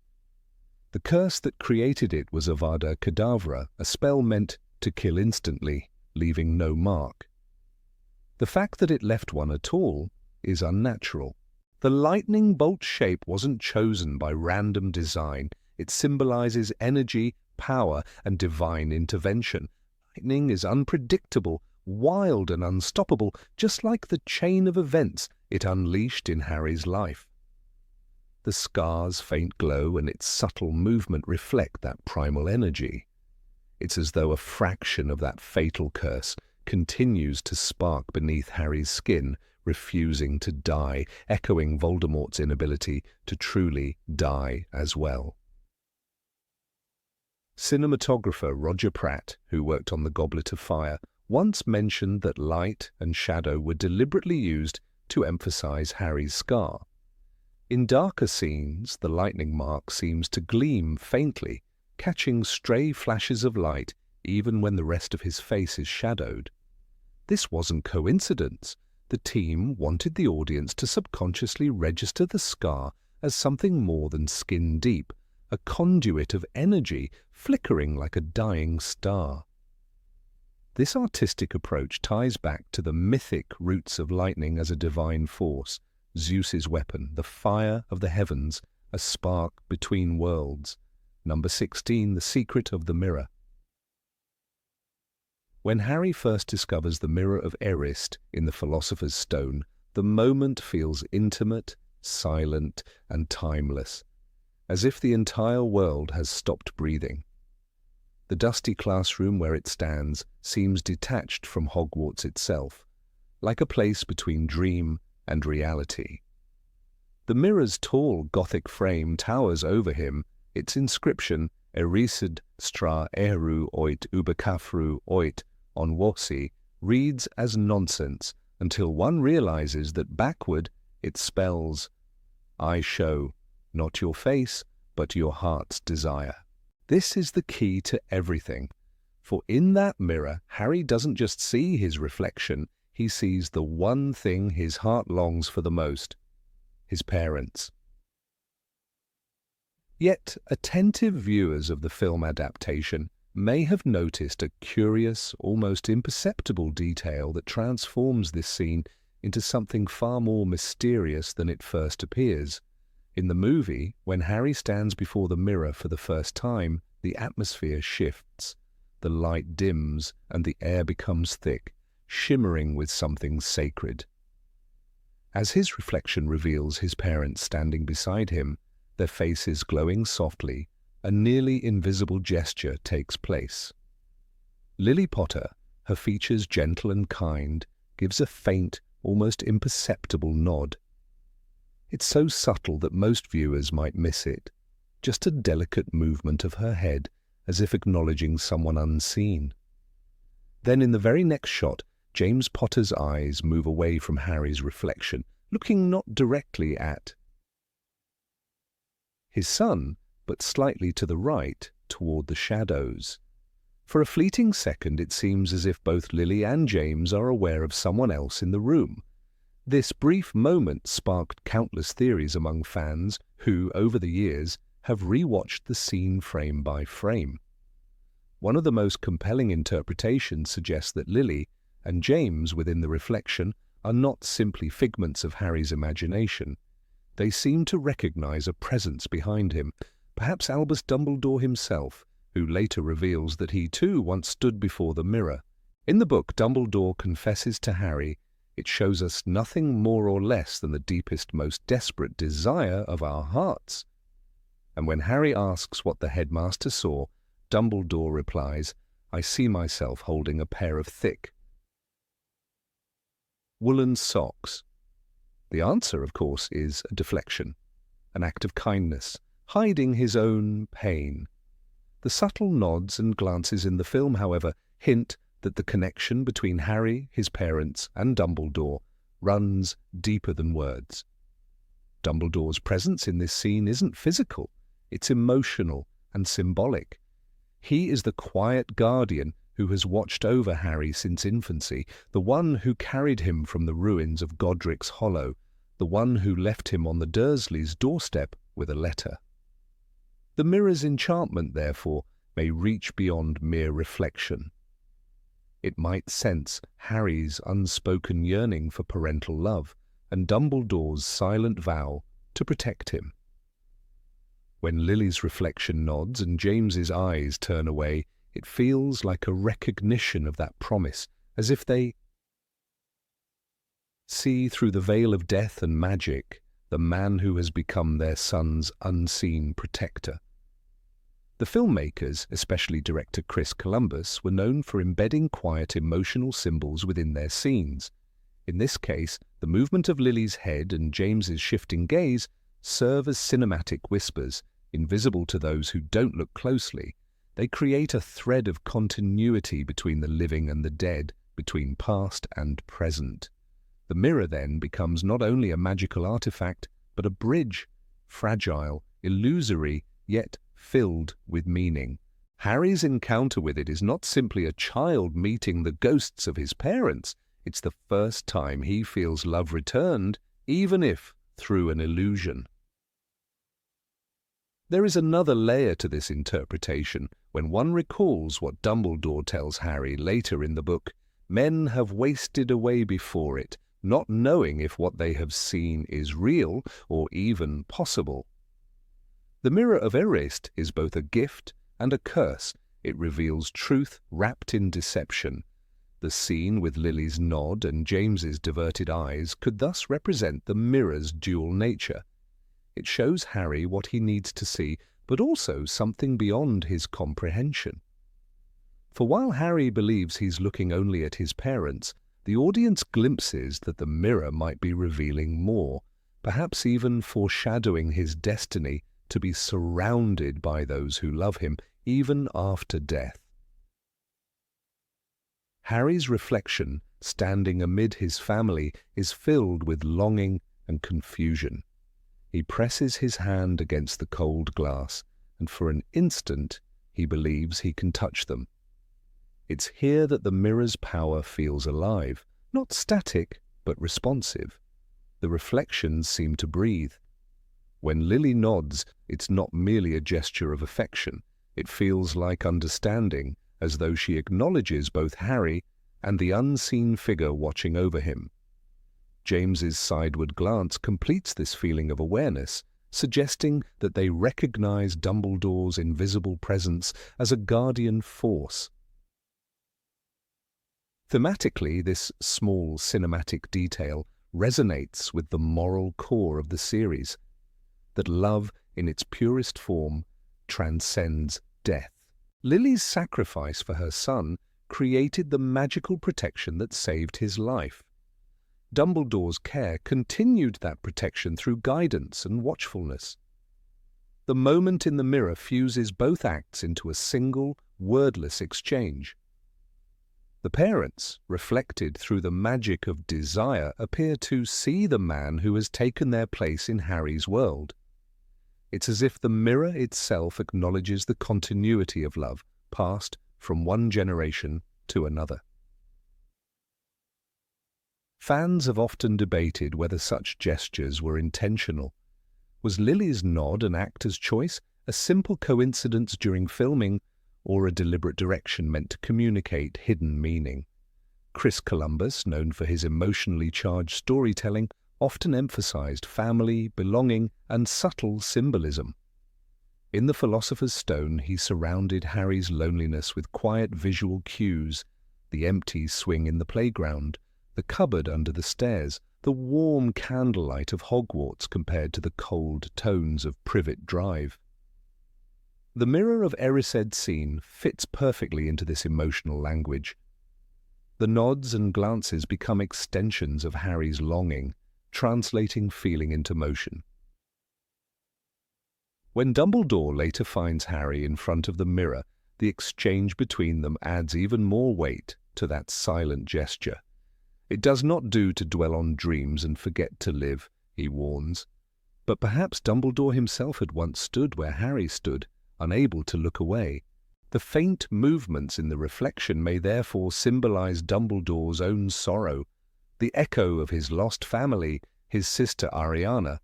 The curse that created it was Avada Kedavra, a spell meant to kill instantly, leaving no mark. The fact that it left one at all is unnatural. The lightning bolt shape wasn't chosen by random design. It symbolizes energy, power, and divine intervention. Lightning is unpredictable, wild and unstoppable, just like the chain of events it unleashed in Harry's life. The scar's faint glow and its subtle movement reflect that primal energy. It's as though a fraction of that fatal curse continues to spark beneath Harry's skin, refusing to die, echoing Voldemort's inability to truly die as well. Cinematographer Roger Pratt, who worked on The Goblet of Fire, once mentioned that light and shadow were deliberately used to emphasize Harry's scar. In darker scenes, the lightning mark seems to gleam faintly, catching stray flashes of light even when the rest of his face is shadowed. This wasn't coincidence. The team wanted the audience to subconsciously register the scar as something more than skin deep, a conduit of energy flickering like a dying star. This artistic approach ties back to the mythic roots of lightning as a divine force, Zeus's weapon, the fire of the heavens, a spark between worlds. Number 16, The Secret of the Mirror. When Harry first discovers the Mirror of Erised in the Philosopher's Stone, the moment feels intimate, silent, and timeless, as if the entire world has stopped breathing. The dusty classroom where it stands seems detached from Hogwarts itself, like a place between dream and reality. The mirror's tall Gothic frame towers over him, its inscription, Erised stra eru oit ubecafru oit on Wossi, reads as nonsense until one realizes that backward it spells, I show, not your face, but your heart's desire. This is the key to everything, for in that mirror, Harry doesn't just see his reflection, he sees the one thing his heart longs for the most, his parents. Yet, attentive viewers of the film adaptation may have noticed a curious, almost imperceptible detail that transforms this scene into something far more mysterious than it first appears. In the movie, when Harry stands before the mirror for the first time, the atmosphere shifts, the light dims, and the air becomes thick, shimmering with something sacred. As his reflection reveals his parents standing beside him, their faces glowing softly, a nearly invisible gesture takes place. Lily Potter, her features gentle and kind, gives a faint, almost imperceptible nod. It's so subtle that most viewers might miss it, just a delicate movement of her head, as if acknowledging someone unseen. Then in the very next shot, James Potter's eyes move away from Harry's reflection, looking not directly at his son, but slightly to the right, toward the shadows. For a fleeting second, it seems as if both Lily and James are aware of someone else in the room. This brief moment sparked countless theories among fans who, over the years, have rewatched the scene frame by frame. One of the most compelling interpretations suggests that Lily and James within the reflection are not simply figments of Harry's imagination. They seem to recognize a presence behind him, perhaps Albus Dumbledore himself, who later reveals that he too once stood before the mirror. In the book, Dumbledore confesses to Harry, it shows us nothing more or less than the deepest, most desperate desire of our hearts. And when Harry asks what the headmaster saw, Dumbledore replies, I see myself holding a pair of thick woolen socks. The answer, of course, is a deflection, an act of kindness, hiding his own pain. The subtle nods and glances in the film, however, hint that the connection between Harry, his parents, and Dumbledore runs deeper than words. Dumbledore's presence in this scene isn't physical, it's emotional and symbolic. He is the quiet guardian who has watched over Harry since infancy, the one who carried him from the ruins of Godric's Hollow, the one who left him on the Dursleys' doorstep with a letter. The mirror's enchantment, therefore, may reach beyond mere reflection. It might sense Harry's unspoken yearning for parental love and Dumbledore's silent vow to protect him. When Lily's reflection nods and James's eyes turn away, it feels like a recognition of that promise, as if they see through the veil of death and magic the man who has become their son's unseen protector. The filmmakers, especially director Chris Columbus, were known for embedding quiet emotional symbols within their scenes. In this case, the movement of Lily's head and James's shifting gaze serve as cinematic whispers, invisible to those who don't look closely. They create a thread of continuity between the living and the dead, between past and present. The mirror then becomes not only a magical artifact, but a bridge, fragile, illusory, yet filled with meaning. Harry's encounter with it is not simply a child meeting the ghosts of his parents. It's the first time he feels love returned, even if through an illusion. There is another layer to this interpretation when one recalls what Dumbledore tells Harry later in the book. Men have wasted away before it, not knowing if what they have seen is real or even possible. The Mirror of Erised is both a gift and a curse. It reveals truth wrapped in deception. The scene with Lily's nod and James's diverted eyes could thus represent the mirror's dual nature. It shows Harry what he needs to see, but also something beyond his comprehension. For while Harry believes he's looking only at his parents, the audience glimpses that the mirror might be revealing more, perhaps even foreshadowing his destiny to be surrounded by those who love him, even after death. Harry's reflection, standing amid his family, is filled with longing and confusion. He presses his hand against the cold glass, and for an instant he believes he can touch them. It's here that the mirror's power feels alive, not static, but responsive. The reflections seem to breathe. When Lily nods, it's not merely a gesture of affection. It feels like understanding, as though she acknowledges both Harry and the unseen figure watching over him. James's sideward glance completes this feeling of awareness, suggesting that they recognize Dumbledore's invisible presence as a guardian force. Thematically, this small cinematic detail resonates with the moral core of the series, that love, in its purest form, transcends death. Lily's sacrifice for her son created the magical protection that saved his life. Dumbledore's care continued that protection through guidance and watchfulness. The moment in the mirror fuses both acts into a single, wordless exchange. The parents, reflected through the magic of desire, appear to see the man who has taken their place in Harry's world. It's as if the mirror itself acknowledges the continuity of love, passed from one generation to another. Fans have often debated whether such gestures were intentional. Was Lily's nod an actor's choice, a simple coincidence during filming, or a deliberate direction meant to communicate hidden meaning? Chris Columbus, known for his emotionally charged storytelling, often emphasized family, belonging, and subtle symbolism. In The Philosopher's Stone, he surrounded Harry's loneliness with quiet visual cues: the empty swing in the playground, the cupboard under the stairs, the warm candlelight of Hogwarts compared to the cold tones of Privet Drive. The Mirror of Erised scene fits perfectly into this emotional language. The nods and glances become extensions of Harry's longing, translating feeling into motion. When Dumbledore later finds Harry in front of the mirror, the exchange between them adds even more weight to that silent gesture. It does not do to dwell on dreams and forget to live, he warns. But perhaps Dumbledore himself had once stood where Harry stood, unable to look away. The faint movements in the reflection may therefore symbolize Dumbledore's own sorrow, the echo of his lost family, his sister Ariana,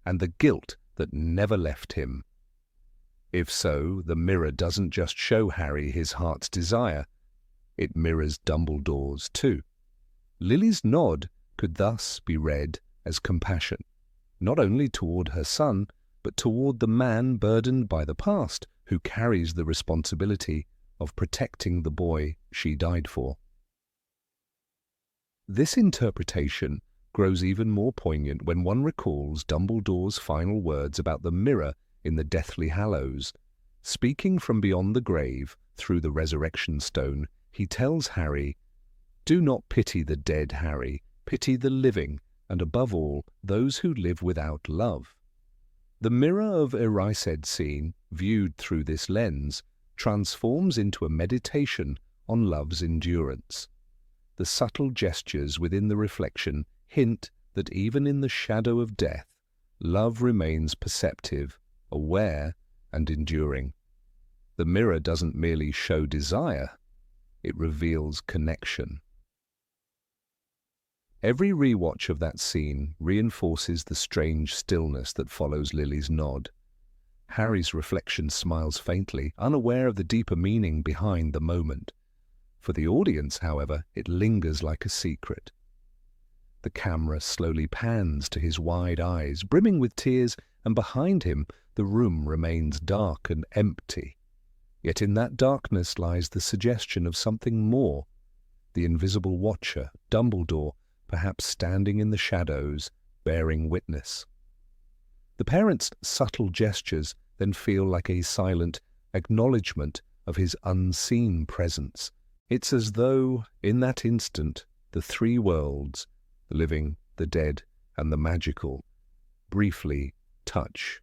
and the guilt that never left him. If so, the mirror doesn't just show Harry his heart's desire, it mirrors Dumbledore's too. Lily's nod could thus be read as compassion, not only toward her son, but toward the man burdened by the past who carries the responsibility of protecting the boy she died for. This interpretation grows even more poignant when one recalls Dumbledore's final words about the mirror in the Deathly Hallows. Speaking from beyond the grave, through the resurrection stone, he tells Harry, "Do not pity the dead, Harry. Pity the living, and above all, those who live without love." The Mirror of Erised scene, viewed through this lens, transforms into a meditation on love's endurance. the subtle gestures within the reflection hint that even in the shadow of death, love remains perceptive, aware, and enduring. The mirror doesn't merely show desire, it reveals connection. Every rewatch of that scene reinforces the strange stillness that follows Lily's nod. Harry's reflection smiles faintly, unaware of the deeper meaning behind the moment. For the audience, however, it lingers like a secret. The camera slowly pans to his wide eyes, brimming with tears, and behind him the room remains dark and empty. Yet in that darkness lies the suggestion of something more. The invisible watcher, Dumbledore, perhaps standing in the shadows, bearing witness. The parents' subtle gestures then feel like a silent acknowledgement of his unseen presence. It's as though, in that instant, the three worlds, the living, the dead, and the magical, briefly touch.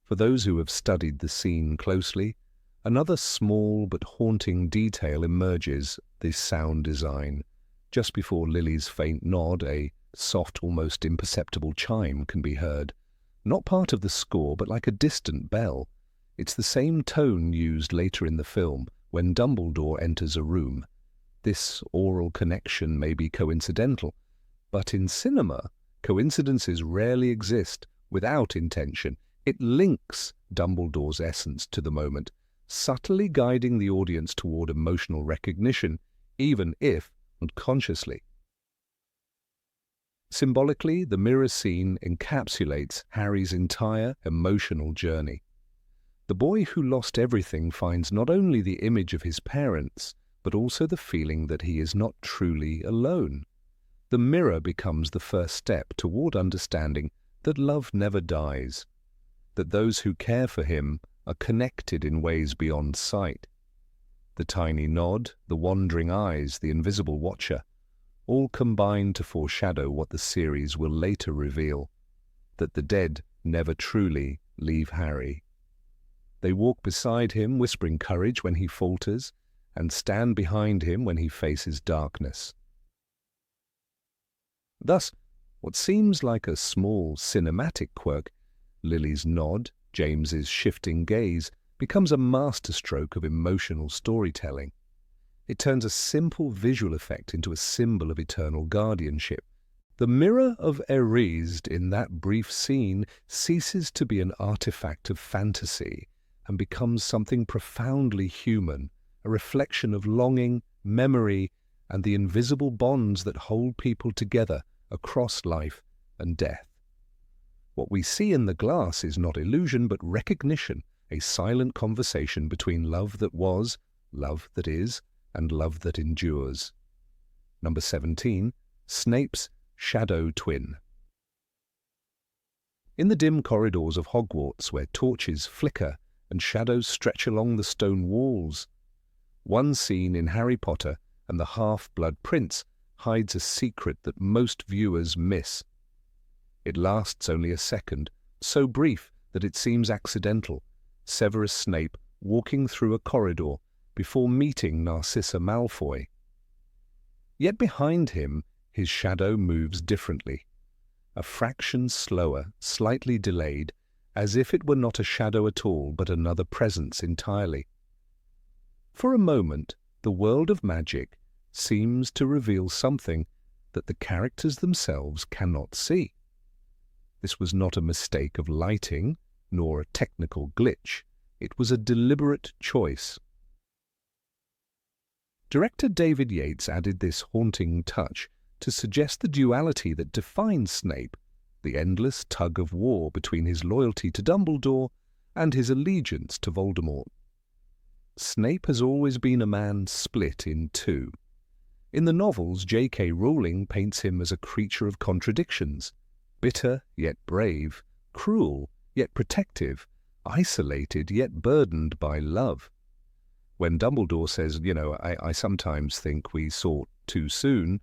For those who have studied the scene closely, another small but haunting detail emerges: the sound design. Just before Lily's faint nod, a soft, almost imperceptible chime can be heard. Not part of the score, but like a distant bell. It's the same tone used later in the film, when Dumbledore enters a room. This oral connection may be coincidental, but in cinema, coincidences rarely exist without intention. It links Dumbledore's essence to the moment, subtly guiding the audience toward emotional recognition, even if unconsciously. Symbolically, the mirror scene encapsulates Harry's entire emotional journey. The boy who lost everything finds not only the image of his parents, but also the feeling that he is not truly alone. The mirror becomes the first step toward understanding that love never dies, that those who care for him are connected in ways beyond sight. The tiny nod, the wandering eyes, the invisible watcher, all combine to foreshadow what the series will later reveal, that the dead never truly leave Harry. They walk beside him, whispering courage when he falters, and stand behind him when he faces darkness. Thus, what seems like a small cinematic quirk, Lily's nod, James's shifting gaze, becomes a masterstroke of emotional storytelling. It turns a simple visual effect into a symbol of eternal guardianship. The Mirror of Erised in that brief scene ceases to be an artifact of fantasy and becomes something profoundly human, a reflection of longing, memory, and the invisible bonds that hold people together across life and death. What we see in the glass is not illusion but recognition, a silent conversation between love that was, love that is, and love that endures. Number 17, Snape's shadow twin. In the dim corridors of Hogwarts, where torches flicker and shadows stretch along the stone walls, one scene in Harry Potter and the Half-Blood Prince hides a secret that most viewers miss. It lasts only a second, so brief that it seems accidental. Severus Snape walking through a corridor before meeting Narcissa Malfoy. Yet behind him, his shadow moves differently, a fraction slower, slightly delayed, as if it were not a shadow at all but another presence entirely. For a moment, the world of magic seems to reveal something that the characters themselves cannot see. This was not a mistake of lighting, nor a technical glitch. It was a deliberate choice. Director David Yates added this haunting touch to suggest the duality that defines Snape, the endless tug-of-war between his loyalty to Dumbledore and his allegiance to Voldemort. Snape has always been a man split in two. In the novels, J.K. Rowling paints him as a creature of contradictions, bitter yet brave, cruel yet protective, isolated yet burdened by love. When Dumbledore says, I sometimes think we sought too soon,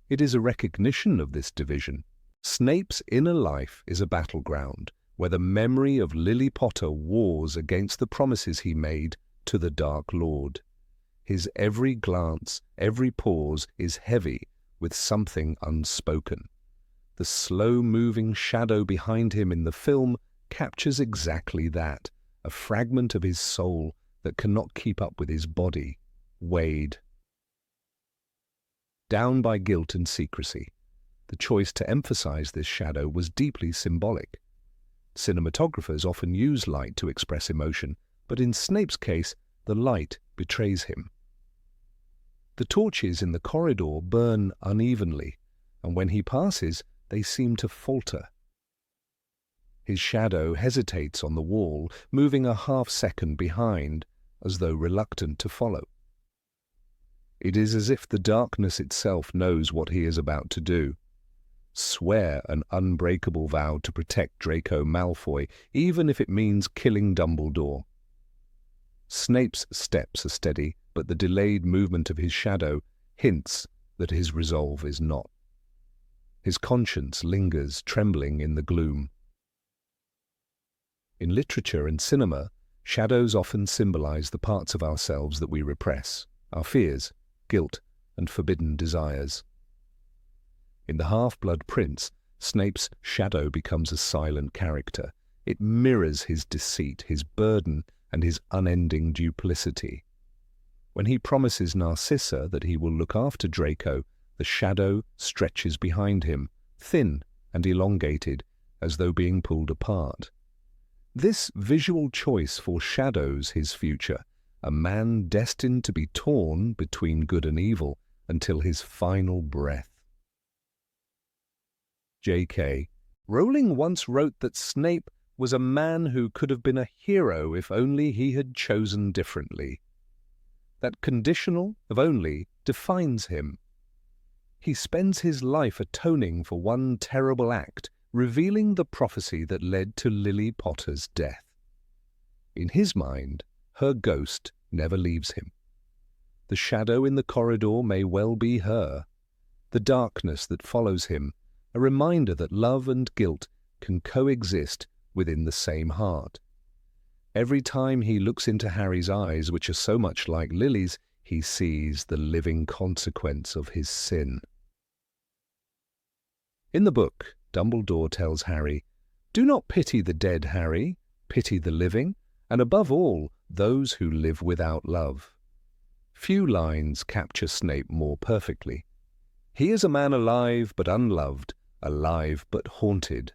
it is a recognition of this division. Snape's inner life is a battleground where the memory of Lily Potter wars against the promises he made to the Dark Lord. His every glance, every pause is heavy with something unspoken. The slow-moving shadow behind him in the film captures exactly that, a fragment of his soul that cannot keep up with his body, weighed down by guilt and secrecy. The choice to emphasize this shadow was deeply symbolic. Cinematographers often use light to express emotion, but in Snape's case, the light betrays him. The torches in the corridor burn unevenly, and when he passes, they seem to falter. His shadow hesitates on the wall, moving a half-second behind, as though reluctant to follow. It is as if the darkness itself knows what he is about to do. Swear an unbreakable vow to protect Draco Malfoy, even if it means killing Dumbledore. Snape's steps are steady, but the delayed movement of his shadow hints that his resolve is not. His conscience lingers, trembling in the gloom. In literature and cinema, shadows often symbolize the parts of ourselves that we repress, our fears, guilt, and forbidden desires. In The Half-Blood Prince, Snape's shadow becomes a silent character. It mirrors his deceit, his burden, and his unending duplicity. When he promises Narcissa that he will look after Draco, the shadow stretches behind him, thin and elongated, as though being pulled apart. This visual choice foreshadows his future, a man destined to be torn between good and evil until his final breath. J.K. Rowling once wrote that Snape was a man who could have been a hero if only he had chosen differently. That conditional of only defines him. He spends his life atoning for one terrible act, revealing the prophecy that led to Lily Potter's death. In his mind, her ghost never leaves him. The shadow in the corridor may well be her. The darkness that follows him, a reminder that love and guilt can coexist within the same heart. Every time he looks into Harry's eyes, which are so much like Lily's, he sees the living consequence of his sin. In the book, Dumbledore tells Harry, "Do not pity the dead, Harry. Pity the living, and above all, those who live without love." Few lines capture Snape more perfectly. He is a man alive but unloved, alive but haunted.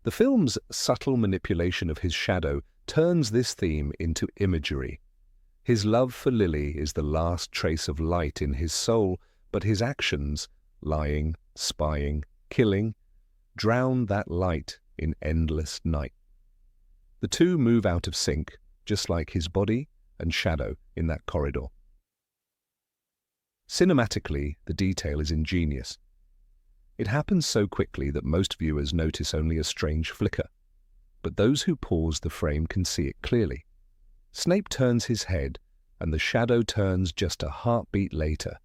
The film's subtle manipulation of his shadow turns this theme into imagery. His love for Lily is the last trace of light in his soul, but his actions, lying, spying, killing, drown that light in endless night. The two move out of sync, just like his body and shadow in that corridor. Cinematically, the detail is ingenious. It happens so quickly that most viewers notice only a strange flicker, but those who pause the frame can see it clearly. Snape turns his head, and the shadow turns just a heartbeat later.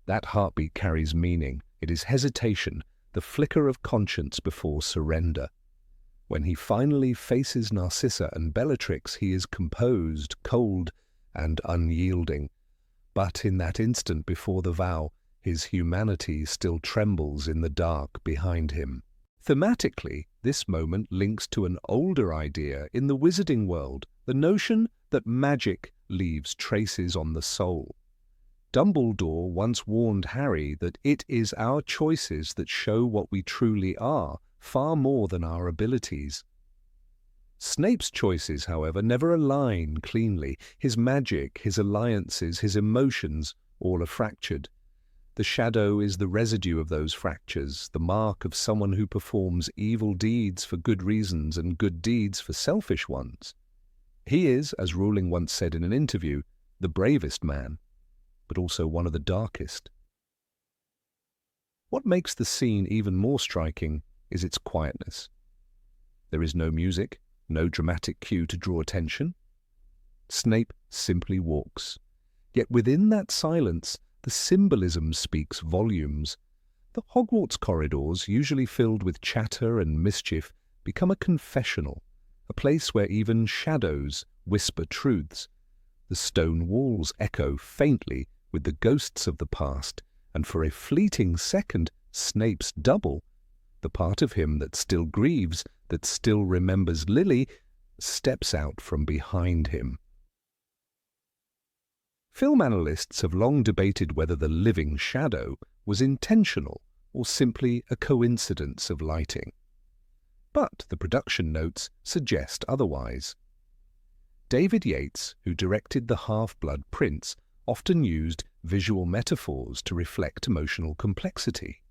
That heartbeat carries meaning. It is hesitation, the flicker of conscience before surrender. When he finally faces Narcissa and Bellatrix, he is composed, cold, and unyielding. But in that instant before the vow, his humanity still trembles in the dark behind him. Thematically, this moment links to an older idea in the wizarding world, the notion that magic leaves traces on the soul. Dumbledore once warned Harry that it is our choices that show what we truly are, far more than our abilities. Snape's choices, however, never align cleanly. His magic, his alliances, his emotions, all are fractured. The shadow is the residue of those fractures, the mark of someone who performs evil deeds for good reasons and good deeds for selfish ones. He is, as Rowling once said in an interview, the bravest man, but also one of the darkest. What makes the scene even more striking is its quietness. There is no music, no dramatic cue to draw attention. Snape simply walks. Yet within that silence, the symbolism speaks volumes. The Hogwarts corridors, usually filled with chatter and mischief, become a confessional, a place where even shadows whisper truths. The stone walls echo faintly with the ghosts of the past, and for a fleeting second, Snape's double, the part of him that still grieves, that still remembers Lily, steps out from behind him. Film analysts have long debated whether the living shadow was intentional or simply a coincidence of lighting. But the production notes suggest otherwise. David Yates, who directed The Half-Blood Prince, often used visual metaphors to reflect emotional complexity.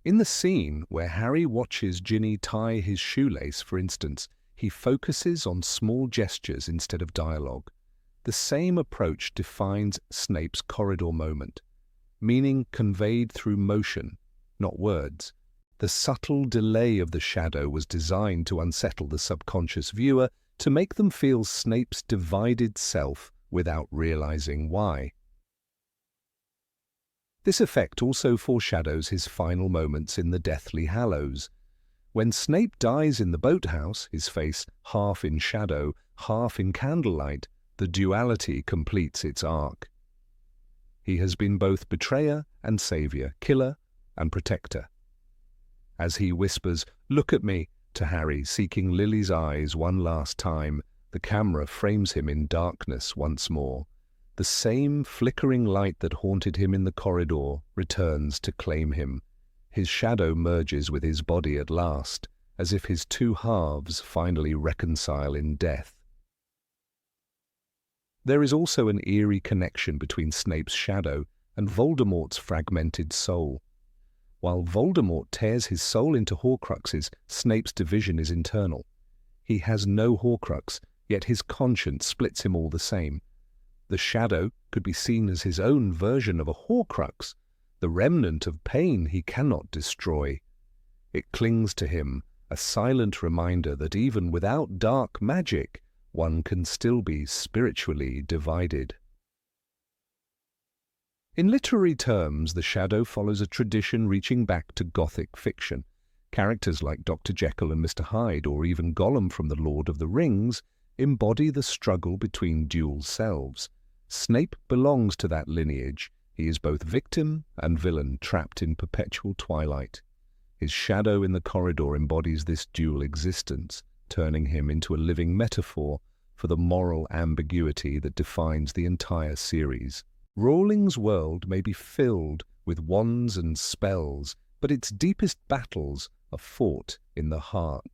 In the scene where Harry watches Ginny tie his shoelace, for instance, he focuses on small gestures instead of dialogue. The same approach defines Snape's corridor moment, meaning conveyed through motion, not words. The subtle delay of the shadow was designed to unsettle the subconscious viewer, to make them feel Snape's divided self without realizing why. This effect also foreshadows his final moments in the Deathly Hallows. When Snape dies in the boathouse, his face half in shadow, half in candlelight, the duality completes its arc. He has been both betrayer and savior, killer and protector. As he whispers, "Look at me," to Harry, seeking Lily's eyes one last time, the camera frames him in darkness once more. The same flickering light that haunted him in the corridor returns to claim him. His shadow merges with his body at last, as if his two halves finally reconcile in death. There is also an eerie connection between Snape's shadow and Voldemort's fragmented soul. While Voldemort tears his soul into Horcruxes, Snape's division is internal. He has no Horcrux, yet his conscience splits him all the same. The shadow could be seen as his own version of a Horcrux, the remnant of pain he cannot destroy. It clings to him, a silent reminder that even without dark magic, one can still be spiritually divided. In literary terms, the shadow follows a tradition reaching back to Gothic fiction. Characters like Dr. Jekyll and Mr. Hyde, or even Gollum from The Lord of the Rings, embody the struggle between dual selves. Snape belongs to that lineage. He is both victim and villain, trapped in perpetual twilight. His shadow in the corridor embodies this dual existence, turning him into a living metaphor for the moral ambiguity that defines the entire series. Rowling's world may be filled with wands and spells, but its deepest battles are fought in the heart.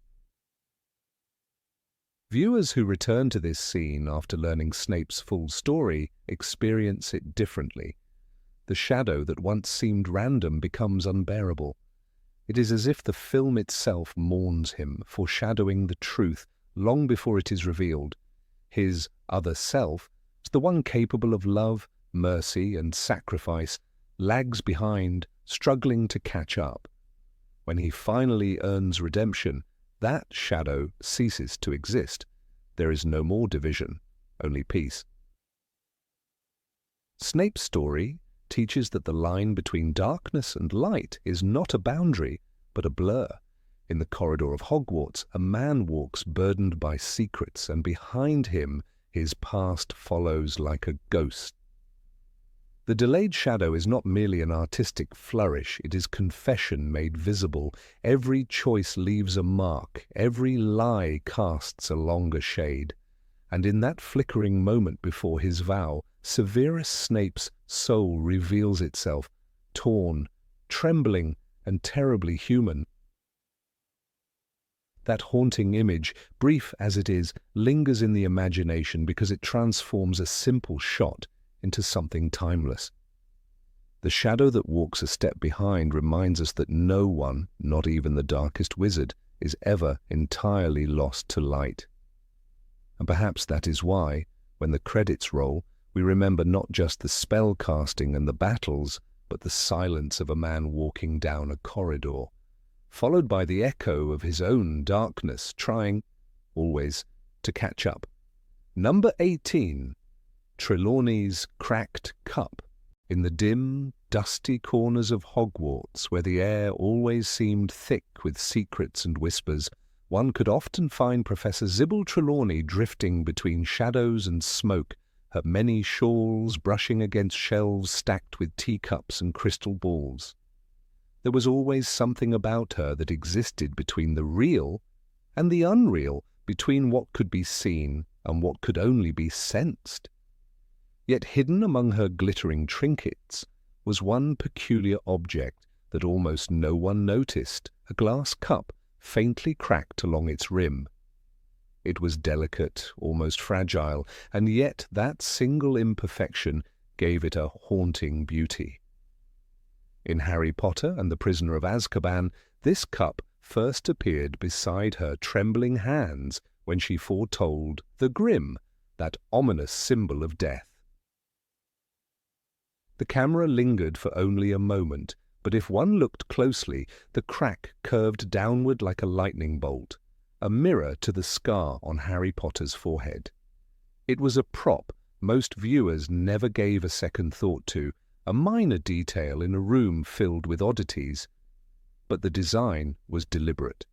Viewers who return to this scene after learning Snape's full story experience it differently. The shadow that once seemed random becomes unbearable. It is as if the film itself mourns him, foreshadowing the truth long before it is revealed. His other self, the one capable of love, mercy, and sacrifice, lags behind, struggling to catch up. When he finally earns redemption, that shadow ceases to exist. There is no more division, only peace. Snape's story teaches that the line between darkness and light is not a boundary, but a blur. In the corridor of Hogwarts, a man walks burdened by secrets, and behind him his past follows like a ghost. The delayed shadow is not merely an artistic flourish, it is confession made visible. Every choice leaves a mark, every lie casts a longer shade. And in that flickering moment before his vow, Severus Snape's soul reveals itself, torn, trembling, and terribly human. That haunting image, brief as it is, lingers in the imagination because it transforms a simple shot into something timeless. The shadow that walks a step behind reminds us that no one, not even the darkest wizard, is ever entirely lost to light. And perhaps that is why, when the credits roll, we remember not just the spell casting and the battles, but the silence of a man walking down a corridor, followed by the echo of his own darkness trying, always, to catch up. Number 18. Trelawney's Cracked Cup. In the dim, dusty corners of Hogwarts, where the air always seemed thick with secrets and whispers, one could often find Professor Sybil Trelawney drifting between shadows and smoke, her many shawls brushing against shelves stacked with teacups and crystal balls. There was always something about her that existed between the real and the unreal, between what could be seen and what could only be sensed. Yet hidden among her glittering trinkets was one peculiar object that almost no one noticed, a glass cup faintly cracked along its rim. It was delicate, almost fragile, and yet that single imperfection gave it a haunting beauty. In Harry Potter and the Prisoner of Azkaban, this cup first appeared beside her trembling hands when she foretold the Grim, that ominous symbol of death. The camera lingered for only a moment, but if one looked closely, the crack curved downward like a lightning bolt, a mirror to the scar on Harry Potter's forehead. It was a prop most viewers never gave a second thought to, a minor detail in a room filled with oddities, but the design was deliberate.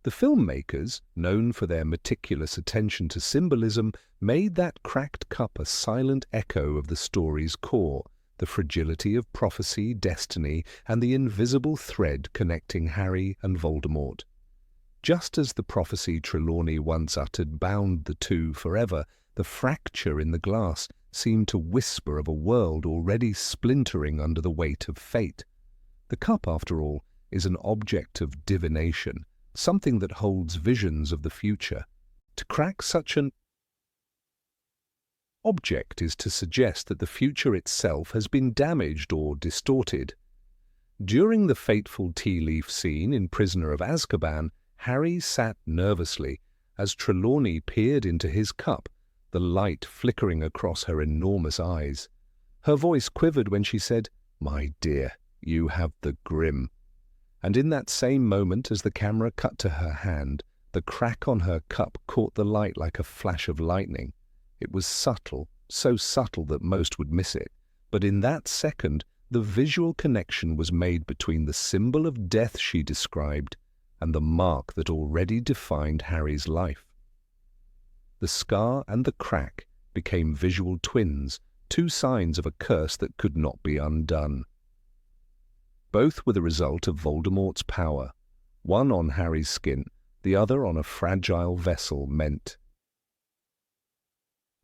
The filmmakers, known for their meticulous attention to symbolism, made that cracked cup a silent echo of the story's core, the fragility of prophecy, destiny, and the invisible thread connecting Harry and Voldemort. Just as the prophecy Trelawney once uttered bound the two forever, the fracture in the glass seemed to whisper of a world already splintering under the weight of fate. The cup, after all, is an object of divination, something that holds visions of the future. To crack such an object is to suggest that the future itself has been damaged or distorted. During the fateful tea leaf scene in Prisoner of Azkaban, Harry sat nervously as Trelawney peered into his cup, the light flickering across her enormous eyes. Her voice quivered when she said, "My dear, you have the Grim." And in that same moment, as the camera cut to her hand, the crack on her cup caught the light like a flash of lightning. It was subtle, so subtle that most would miss it, but in that second, the visual connection was made between the symbol of death she described and the mark that already defined Harry's life. The scar and the crack became visual twins, two signs of a curse that could not be undone. Both were the result of Voldemort's power, one on Harry's skin, the other on a fragile vessel meant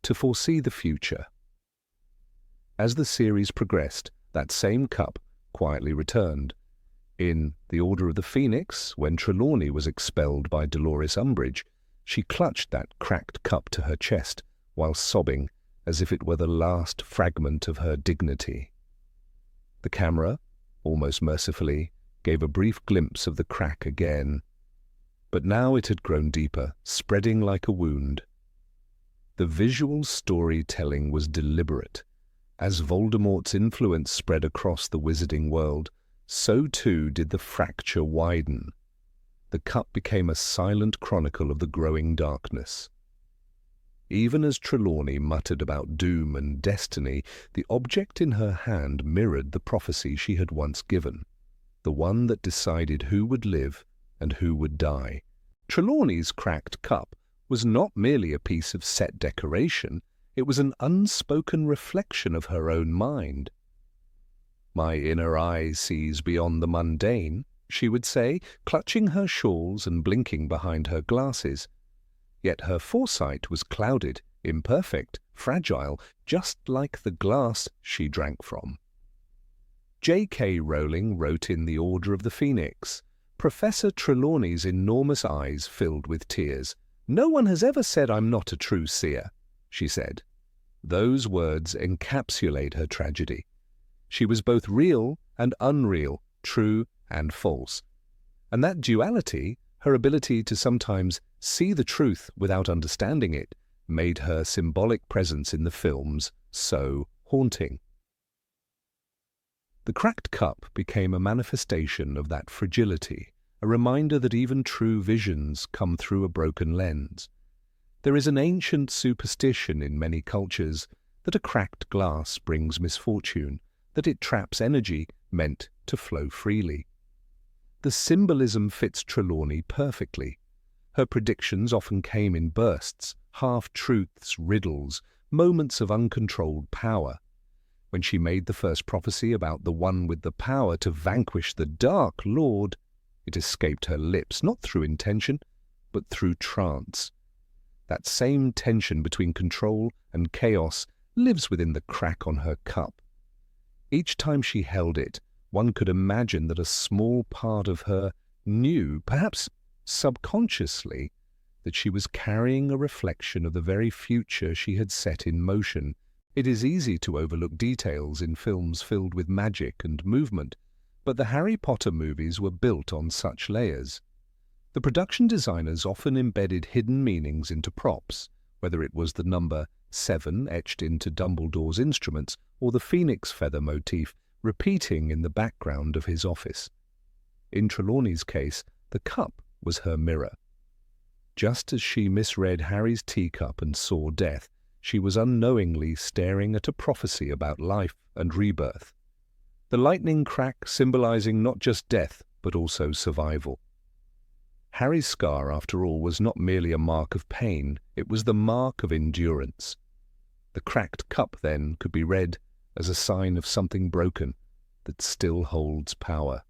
to foresee the future. As the series progressed, that same cup quietly returned. In The Order of the Phoenix, when Trelawney was expelled by Dolores Umbridge, she clutched that cracked cup to her chest while sobbing as if it were the last fragment of her dignity. The camera, almost mercifully, gave a brief glimpse of the crack again, but now it had grown deeper, spreading like a wound. The visual storytelling was deliberate. As Voldemort's influence spread across the wizarding world, so too did the fracture widen. The cup became a silent chronicle of the growing darkness. Even as Trelawney muttered about doom and destiny, the object in her hand mirrored the prophecy she had once given, the one that decided who would live and who would die. Trelawney's cracked cup was not merely a piece of set decoration, it was an unspoken reflection of her own mind. "My inner eye sees beyond the mundane," she would say, clutching her shawls and blinking behind her glasses. Yet her foresight was clouded, imperfect, fragile, just like the glass she drank from. J.K. Rowling wrote in The Order of the Phoenix, "Professor Trelawney's enormous eyes filled with tears. 'No one has ever said I'm not a true seer,' she said." Those words encapsulate her tragedy. She was both real and unreal, true and false. And that duality, her ability to sometimes see the truth without understanding it, made her symbolic presence in the films so haunting. The cracked cup became a manifestation of that fragility, a reminder that even true visions come through a broken lens. There is an ancient superstition in many cultures that a cracked glass brings misfortune, that it traps energy meant to flow freely. The symbolism fits Trelawney perfectly. Her predictions often came in bursts, half-truths, riddles, moments of uncontrolled power. When she made the first prophecy about the one with the power to vanquish the Dark Lord, it escaped her lips, not through intention, but through trance. That same tension between control and chaos lives within the crack on her cup. Each time she held it, one could imagine that a small part of her knew, perhaps subconsciously, that she was carrying a reflection of the very future she had set in motion. It is easy to overlook details in films filled with magic and movement, but the Harry Potter movies were built on such layers. The production designers often embedded hidden meanings into props, whether it was the number 7 etched into Dumbledore's instruments or the phoenix feather motif repeating in the background of his office. In Trelawney's case, the cup was her mirror. Just as she misread Harry's teacup and saw death, she was unknowingly staring at a prophecy about life and rebirth. The lightning crack symbolizing not just death, but also survival. Harry's scar, after all, was not merely a mark of pain, it was the mark of endurance. The cracked cup, then, could be read as a sign of something broken that still holds power.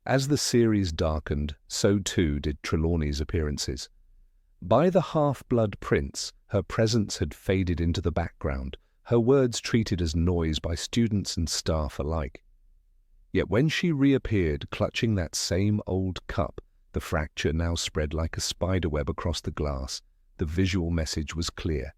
As the series darkened, so too did Trelawney's appearances. By the Half-Blood Prince, her presence had faded into the background, her words treated as noise by students and staff alike. Yet when she reappeared clutching that same old cup, the fracture now spread like a spiderweb across the glass. The visual message was clear.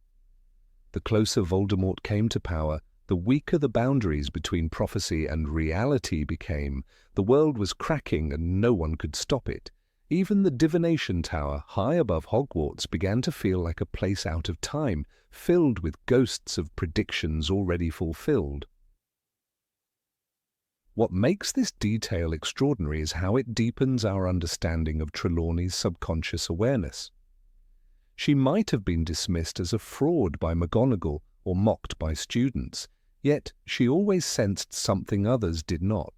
The closer Voldemort came to power, the weaker the boundaries between prophecy and reality became. The world was cracking and no one could stop it. Even the divination tower high above Hogwarts began to feel like a place out of time, filled with ghosts of predictions already fulfilled. What makes this detail extraordinary is how it deepens our understanding of Trelawney's subconscious awareness. She might have been dismissed as a fraud by McGonagall or mocked by students, yet she always sensed something others did not.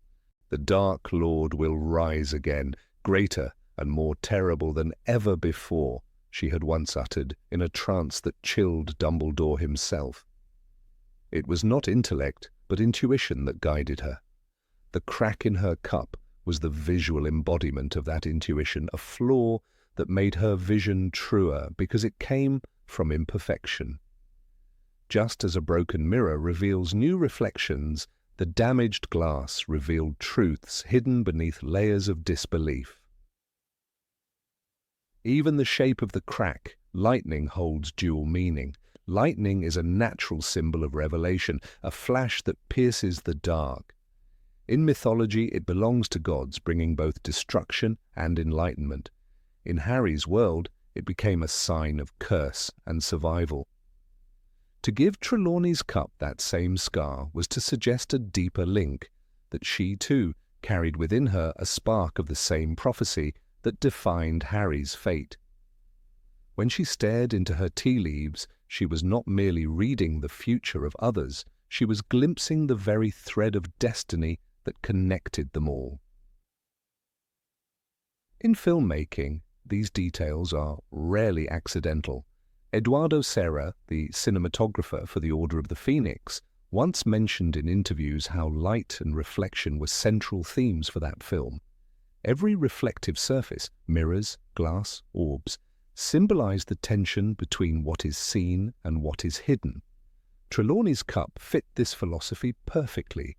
The Dark Lord will rise again, greater and more terrible than ever before, she had once uttered in a trance that chilled Dumbledore himself. It was not intellect, but intuition that guided her. The crack in her cup was the visual embodiment of that intuition, a flaw that made her vision truer because it came from imperfection. Just as a broken mirror reveals new reflections, the damaged glass revealed truths hidden beneath layers of disbelief. Even the shape of the crack, lightning, holds dual meaning. Lightning is a natural symbol of revelation, a flash that pierces the dark. In mythology, it belongs to gods, bringing both destruction and enlightenment. In Harry's world, it became a sign of curse and survival. To give Trelawney's cup that same scar was to suggest a deeper link, that she too carried within her a spark of the same prophecy that defined Harry's fate. When she stared into her tea leaves, she was not merely reading the future of others, she was glimpsing the very thread of destiny that connected them all. In filmmaking, these details are rarely accidental. Eduardo Serra, the cinematographer for The Order of the Phoenix, once mentioned in interviews how light and reflection were central themes for that film. Every reflective surface, mirrors, glass, orbs, symbolized the tension between what is seen and what is hidden. Trelawney's cup fit this philosophy perfectly.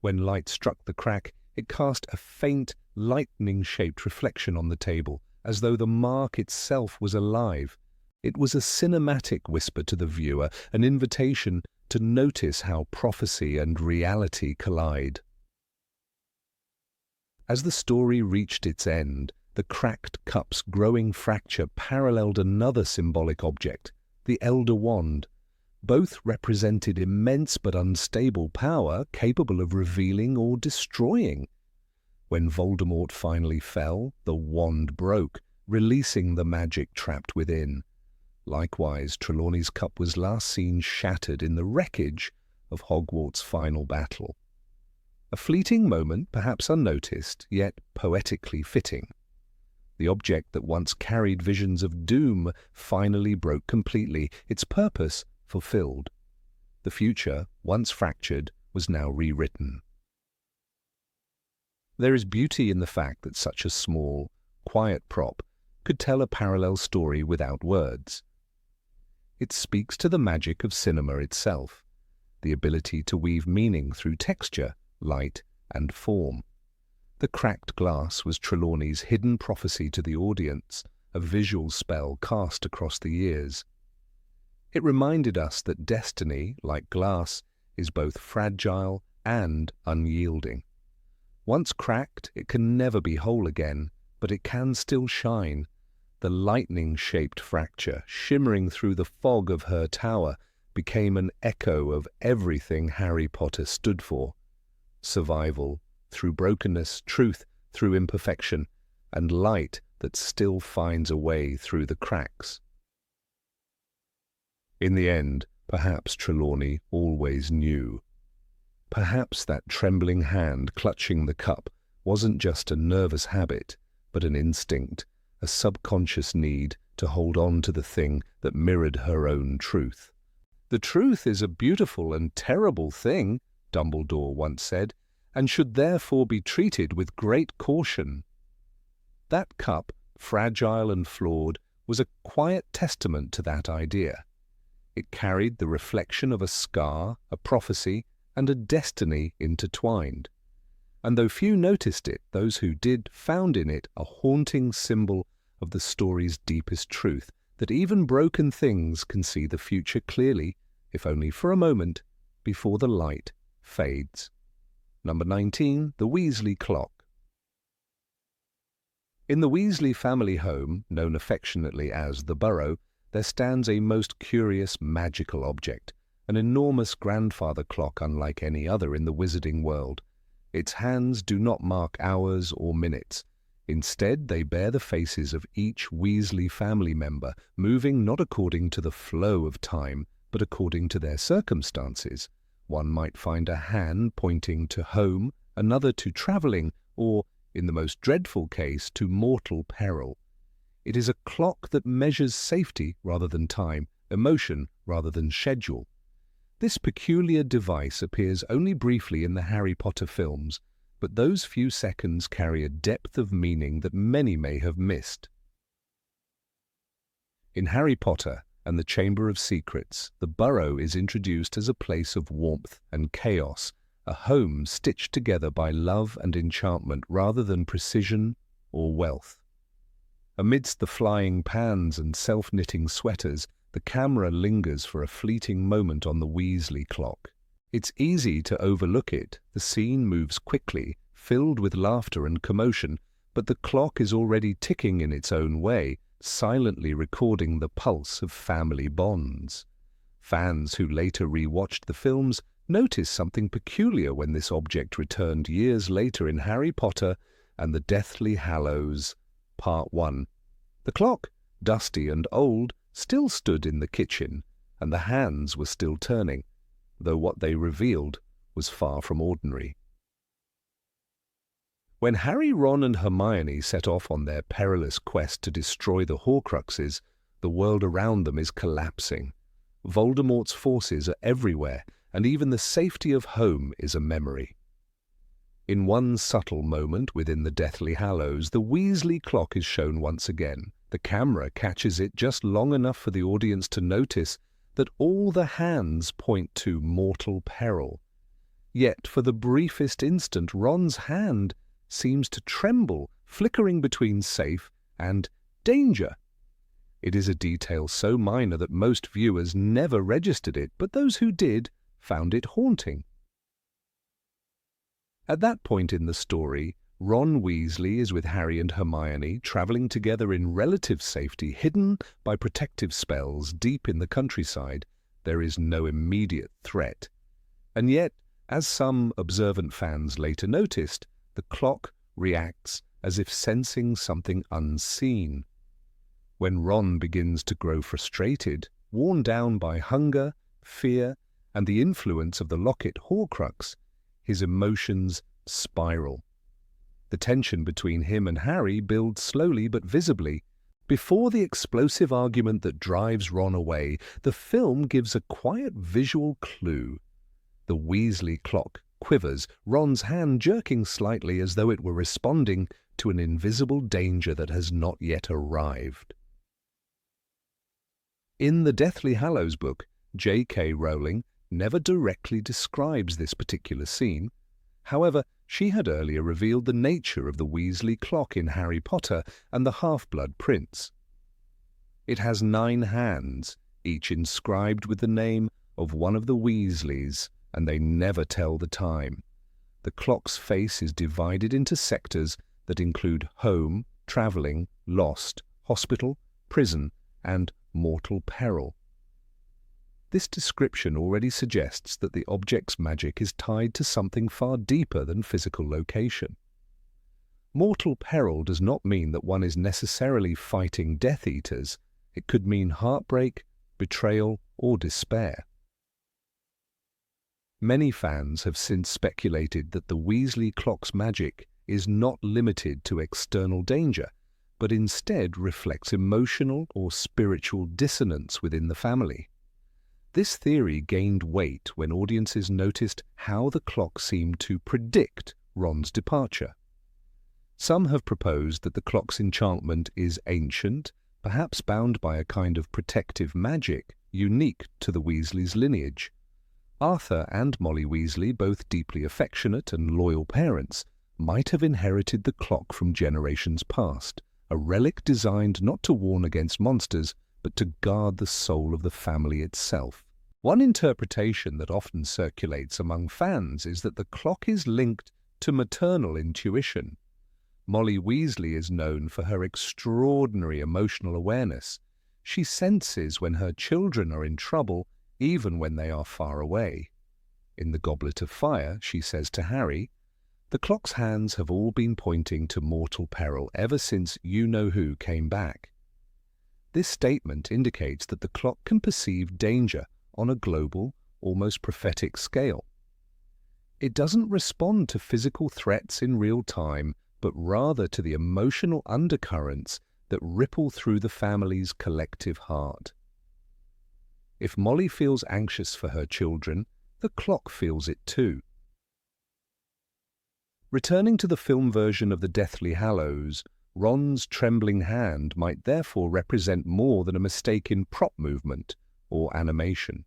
When light struck the crack, it cast a faint, lightning-shaped reflection on the table, as though the mark itself was alive. It was a cinematic whisper to the viewer, an invitation to notice how prophecy and reality collide. As the story reached its end, the cracked cup's growing fracture paralleled another symbolic object, the Elder Wand. Both represented immense but unstable power capable of revealing or destroying. When Voldemort finally fell, the wand broke, releasing the magic trapped within. Likewise, Trelawney's cup was last seen shattered in the wreckage of Hogwarts' final battle. A fleeting moment, perhaps unnoticed, yet poetically fitting. The object that once carried visions of doom finally broke completely, its purpose fulfilled. The future, once fractured, was now rewritten. There is beauty in the fact that such a small, quiet prop could tell a parallel story without words. It speaks to the magic of cinema itself, the ability to weave meaning through texture, light, and form. The cracked glass was Trelawney's hidden prophecy to the audience, a visual spell cast across the years. It reminded us that destiny, like glass, is both fragile and unyielding. Once cracked, it can never be whole again, but it can still shine. The lightning-shaped fracture, shimmering through the fog of her tower, became an echo of everything Harry Potter stood for. Survival, through brokenness, truth through imperfection, and light that still finds a way through the cracks. In the end, perhaps Trelawney always knew. Perhaps that trembling hand clutching the cup wasn't just a nervous habit, but an instinct, a subconscious need to hold on to the thing that mirrored her own truth. "The truth is a beautiful and terrible thing," Dumbledore once said, "and should therefore be treated with great caution." That cup, fragile and flawed, was a quiet testament to that idea. It carried the reflection of a scar, a prophecy, and a destiny intertwined. And though few noticed it, those who did found in it a haunting symbol of the story's deepest truth, that even broken things can see the future clearly, if only for a moment, before the light fades. Number 19, the Weasley Clock. In the Weasley family home, known affectionately as the Burrow, there stands a most curious magical object, an enormous grandfather clock unlike any other in the wizarding world. Its hands do not mark hours or minutes. Instead, they bear the faces of each Weasley family member, moving not according to the flow of time, but according to their circumstances. One might find a hand pointing to home, another to travelling, or, in the most dreadful case, to mortal peril. It is a clock that measures safety rather than time, emotion rather than schedule. This peculiar device appears only briefly in the Harry Potter films, but those few seconds carry a depth of meaning that many may have missed. In Harry Potter and the Chamber of Secrets, the Burrow is introduced as a place of warmth and chaos, a home stitched together by love and enchantment rather than precision or wealth. Amidst the flying pans and self-knitting sweaters, the camera lingers for a fleeting moment on the Weasley clock. It's easy to overlook it. The scene moves quickly, filled with laughter and commotion, but the clock is already ticking in its own way, silently recording the pulse of family bonds. Fans who later re-watched the films noticed something peculiar when this object returned years later in Harry Potter and the Deathly Hallows, Part 1. The clock, dusty and old, still stood in the kitchen, and the hands were still turning, though what they revealed was far from ordinary. When Harry, Ron and Hermione set off on their perilous quest to destroy the Horcruxes, the world around them is collapsing. Voldemort's forces are everywhere, and even the safety of home is a memory. In one subtle moment within the Deathly Hallows, the Weasley clock is shown once again. The camera catches it just long enough for the audience to notice that all the hands point to mortal peril. Yet, for the briefest instant, Ron's hand seems to tremble, flickering between safe and danger. It is a detail so minor that most viewers never registered it, but those who did found it haunting. At that point in the story, Ron Weasley is with Harry and Hermione, travelling together in relative safety, hidden by protective spells deep in the countryside. There is no immediate threat. And yet, as some observant fans later noticed, the clock reacts as if sensing something unseen. When Ron begins to grow frustrated, worn down by hunger, fear, and the influence of the locket Horcrux, his emotions spiral. The tension between him and Harry builds slowly but visibly. Before the explosive argument that drives Ron away, the film gives a quiet visual clue. The Weasley clock quivers, Ron's hand jerking slightly as though it were responding to an invisible danger that has not yet arrived. In the Deathly Hallows book, J.K. Rowling never directly describes this particular scene. However, she had earlier revealed the nature of the Weasley clock in Harry Potter and the Half-Blood Prince. It has 9 hands, each inscribed with the name of one of the Weasleys, and they never tell the time. The clock's face is divided into sectors that include home, travelling, lost, hospital, prison, and mortal peril. This description already suggests that the object's magic is tied to something far deeper than physical location. Mortal peril does not mean that one is necessarily fighting Death Eaters. It could mean heartbreak, betrayal, or despair. Many fans have since speculated that the Weasley clock's magic is not limited to external danger, but instead reflects emotional or spiritual dissonance within the family. This theory gained weight when audiences noticed how the clock seemed to predict Ron's departure. Some have proposed that the clock's enchantment is ancient, perhaps bound by a kind of protective magic unique to the Weasleys' lineage. Arthur and Molly Weasley, both deeply affectionate and loyal parents, might have inherited the clock from generations past, a relic designed not to warn against monsters, but to guard the soul of the family itself. One interpretation that often circulates among fans is that the clock is linked to maternal intuition. Molly Weasley is known for her extraordinary emotional awareness. She senses when her children are in trouble, even when they are far away. In The Goblet of Fire, she says to Harry, "The clock's hands have all been pointing to mortal peril ever since you-know-who came back." This statement indicates that the clock can perceive danger on a global, almost prophetic scale. It doesn't respond to physical threats in real time, but rather to the emotional undercurrents that ripple through the family's collective heart. If Molly feels anxious for her children, the clock feels it too. Returning to the film version of the Deathly Hallows, Ron's trembling hand might therefore represent more than a mistake in prop movement or animation.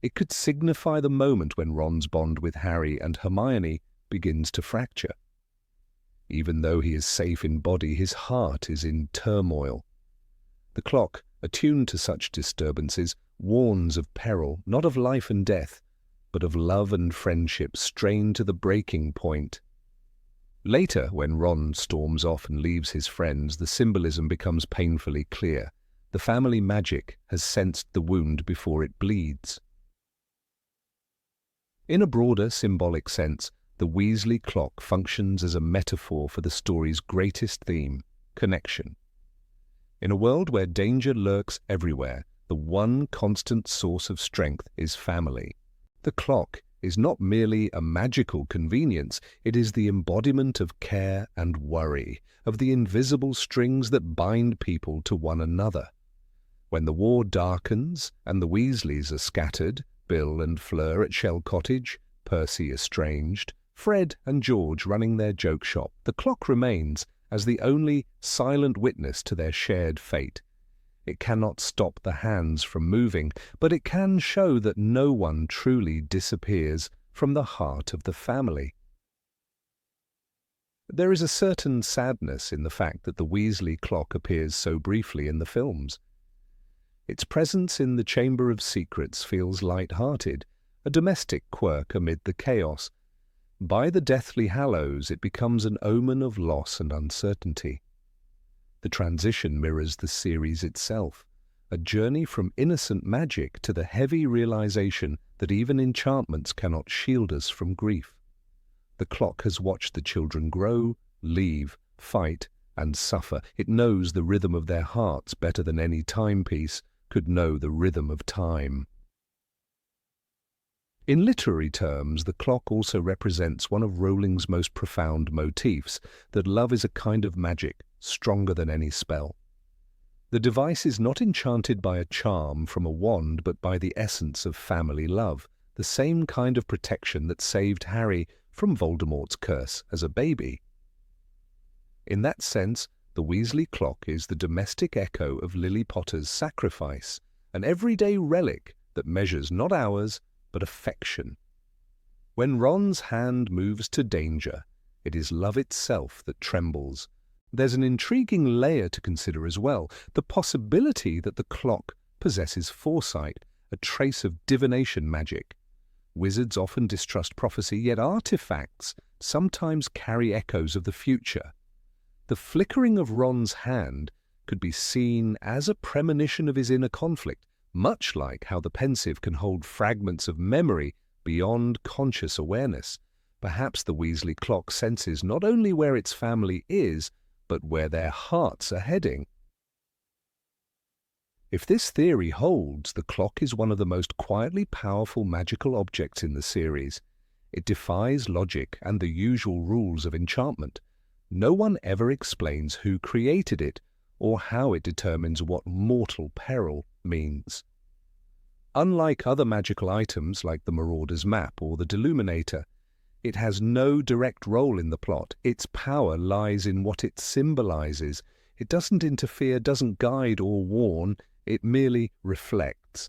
It could signify the moment when Ron's bond with Harry and Hermione begins to fracture. Even though he is safe in body, his heart is in turmoil. The clock, attuned to such disturbances, warns of peril, not of life and death, but of love and friendship strained to the breaking point. Later, when Ron storms off and leaves his friends, the symbolism becomes painfully clear. The family magic has sensed the wound before it bleeds. In a broader symbolic sense, the Weasley clock functions as a metaphor for the story's greatest theme, connection. In a world where danger lurks everywhere, the one constant source of strength is family. The clock is not merely a magical convenience, it is the embodiment of care and worry, of the invisible strings that bind people to one another. When the war darkens and the Weasleys are scattered, Bill and Fleur at Shell Cottage, Percy estranged, Fred and George running their joke shop, the clock remains as the only silent witness to their shared fate. It cannot stop the hands from moving, but it can show that no one truly disappears from the heart of the family. There is a certain sadness in the fact that the Weasley clock appears so briefly in the films. Its presence in the Chamber of Secrets feels light-hearted, a domestic quirk amid the chaos. By the Deathly Hallows, it becomes an omen of loss and uncertainty. The transition mirrors the series itself, a journey from innocent magic to the heavy realization that even enchantments cannot shield us from grief. The clock has watched the children grow, leave, fight, and suffer. It knows the rhythm of their hearts better than any timepiece could know the rhythm of time. In literary terms, the clock also represents one of Rowling's most profound motifs, that love is a kind of magic, stronger than any spell. The device is not enchanted by a charm from a wand, but by the essence of family love, the same kind of protection that saved Harry from Voldemort's curse as a baby. In that sense, the Weasley clock is the domestic echo of Lily Potter's sacrifice, an everyday relic that measures not hours, but affection. When Ron's hand moves to danger, it is love itself that trembles. There's an intriguing layer to consider as well, the possibility that the clock possesses foresight, a trace of divination magic. Wizards often distrust prophecy, yet artifacts sometimes carry echoes of the future. The flickering of Ron's hand could be seen as a premonition of his inner conflict, much like how the pensieve can hold fragments of memory beyond conscious awareness. Perhaps the Weasley clock senses not only where its family is, but where their hearts are heading. If this theory holds, the clock is one of the most quietly powerful magical objects in the series. It defies logic and the usual rules of enchantment. No one ever explains who created it or how it determines what mortal peril means. Unlike other magical items like the Marauder's Map or the Deluminator, it has no direct role in the plot. Its power lies in what it symbolizes. It doesn't interfere, doesn't guide or warn, it merely reflects.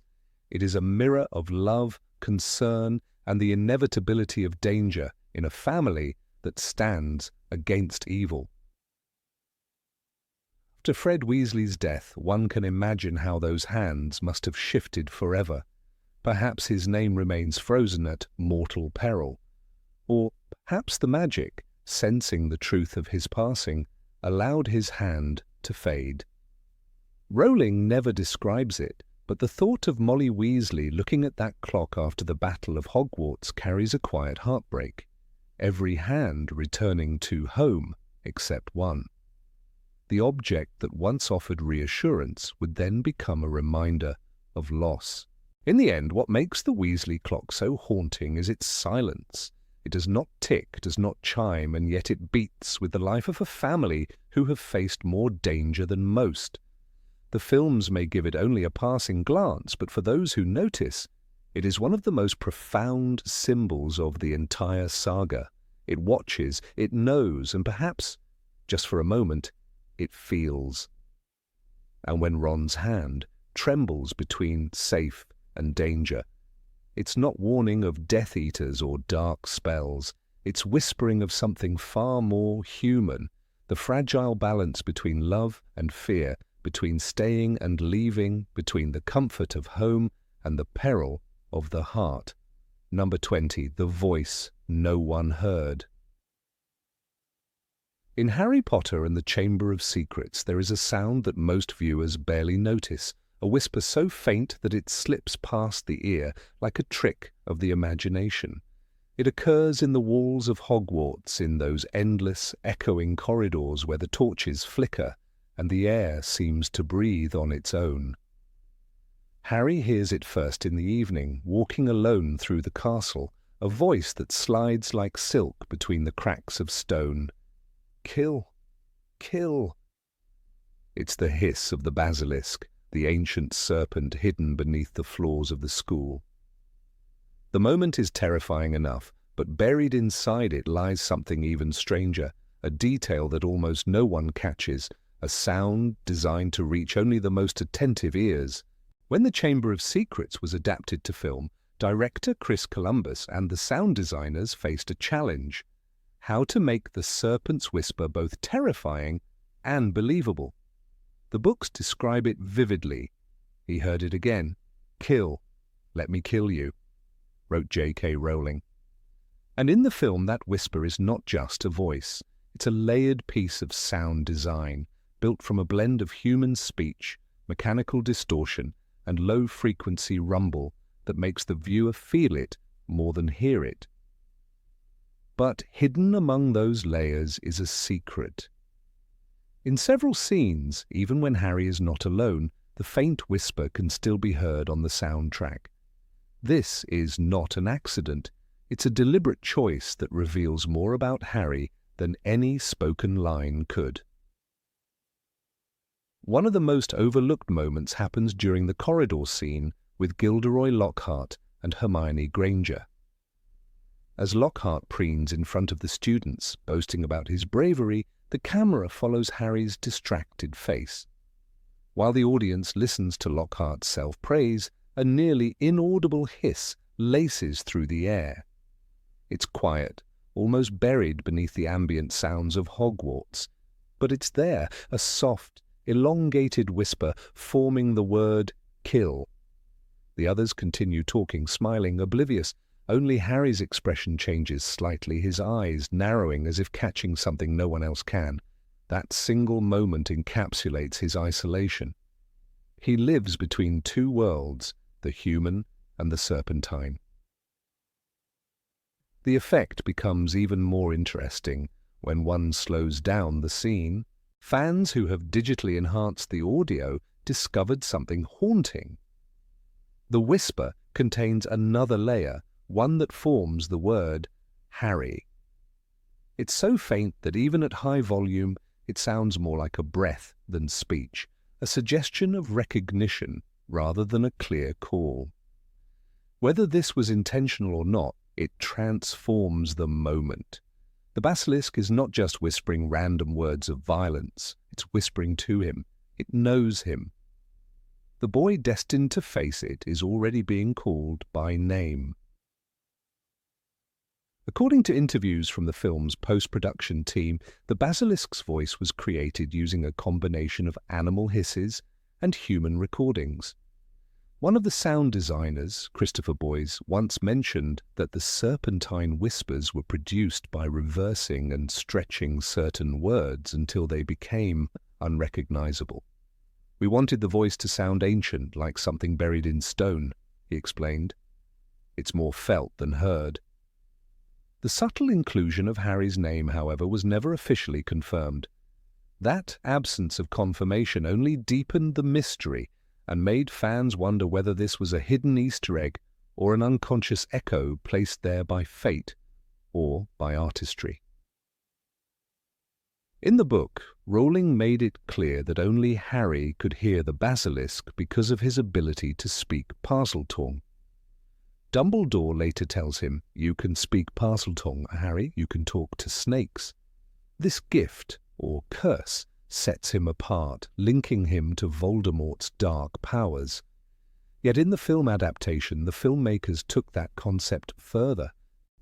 It is a mirror of love, concern, and the inevitability of danger in a family that stands against evil. After Fred Weasley's death, one can imagine how those hands must have shifted forever. Perhaps his name remains frozen at mortal peril. Or perhaps the magic, sensing the truth of his passing, allowed his hand to fade. Rowling never describes it, but the thought of Molly Weasley looking at that clock after the Battle of Hogwarts carries a quiet heartbreak. Every hand returning to home except one. The object that once offered reassurance would then become a reminder of loss. In the end, what makes the Weasley clock so haunting is its silence. It does not tick, does not chime, and yet it beats with the life of a family who have faced more danger than most. The films may give it only a passing glance, but for those who notice, it is one of the most profound symbols of the entire saga. It watches, it knows, and perhaps, just for a moment, it feels. And when Ron's hand trembles between safe and danger, it's not warning of Death Eaters or dark spells. It's whispering of something far more human, the fragile balance between love and fear, between staying and leaving, between the comfort of home and the peril of the heart. Number 20, the voice no one heard. In Harry Potter and the Chamber of Secrets, there is a sound that most viewers barely notice, a whisper so faint that it slips past the ear like a trick of the imagination. It occurs in the walls of Hogwarts, in those endless, echoing corridors where the torches flicker and the air seems to breathe on its own. Harry hears it first in the evening, walking alone through the castle, a voice that slides like silk between the cracks of stone. Kill! Kill! It's the hiss of the basilisk, the ancient serpent hidden beneath the floors of the school. The moment is terrifying enough, but buried inside it lies something even stranger, a detail that almost no one catches, a sound designed to reach only the most attentive ears. When The Chamber of Secrets was adapted to film, director Chris Columbus and the sound designers faced a challenge: how to make the serpent's whisper both terrifying and believable. The books describe it vividly. He heard it again. Kill. Let me kill you, wrote J.K. Rowling. And in the film, that whisper is not just a voice. It's a layered piece of sound design, built from a blend of human speech, mechanical distortion, and low-frequency rumble that makes the viewer feel it more than hear it. But hidden among those layers is a secret. In several scenes, even when Harry is not alone, the faint whisper can still be heard on the soundtrack. This is not an accident. It's a deliberate choice that reveals more about Harry than any spoken line could. One of the most overlooked moments happens during the corridor scene with Gilderoy Lockhart and Hermione Granger. As Lockhart preens in front of the students, boasting about his bravery, the camera follows Harry's distracted face. While the audience listens to Lockhart's self-praise, a nearly inaudible hiss laces through the air. It's quiet, almost buried beneath the ambient sounds of Hogwarts. But it's there, a soft, elongated whisper forming the word kill. The others continue talking, smiling, oblivious. Only Harry's expression changes slightly, his eyes narrowing as if catching something no one else can. That single moment encapsulates his isolation. He lives between two worlds, the human and the serpentine. The effect becomes even more interesting when one slows down the scene. Fans who have digitally enhanced the audio discovered something haunting. The whisper contains another layer, one that forms the word Harry. It's so faint that even at high volume, it sounds more like a breath than speech, a suggestion of recognition rather than a clear call. Whether this was intentional or not, it transforms the moment. The basilisk is not just whispering random words of violence, it's whispering to him. It knows him. The boy destined to face it is already being called by name. According to interviews from the film's post-production team, the basilisk's voice was created using a combination of animal hisses and human recordings. One of the sound designers, Christopher Boyes, once mentioned that the serpentine whispers were produced by reversing and stretching certain words until they became unrecognizable. "We wanted the voice to sound ancient, like something buried in stone," he explained. "It's more felt than heard." The subtle inclusion of Harry's name, however, was never officially confirmed. That absence of confirmation only deepened the mystery and made fans wonder whether this was a hidden Easter egg or an unconscious echo placed there by fate or by artistry. In the book, Rowling made it clear that only Harry could hear the basilisk because of his ability to speak Parseltongue. Dumbledore later tells him, "You can speak Parseltongue, Harry, you can talk to snakes." This gift, or curse, sets him apart, linking him to Voldemort's dark powers. Yet in the film adaptation, the filmmakers took that concept further.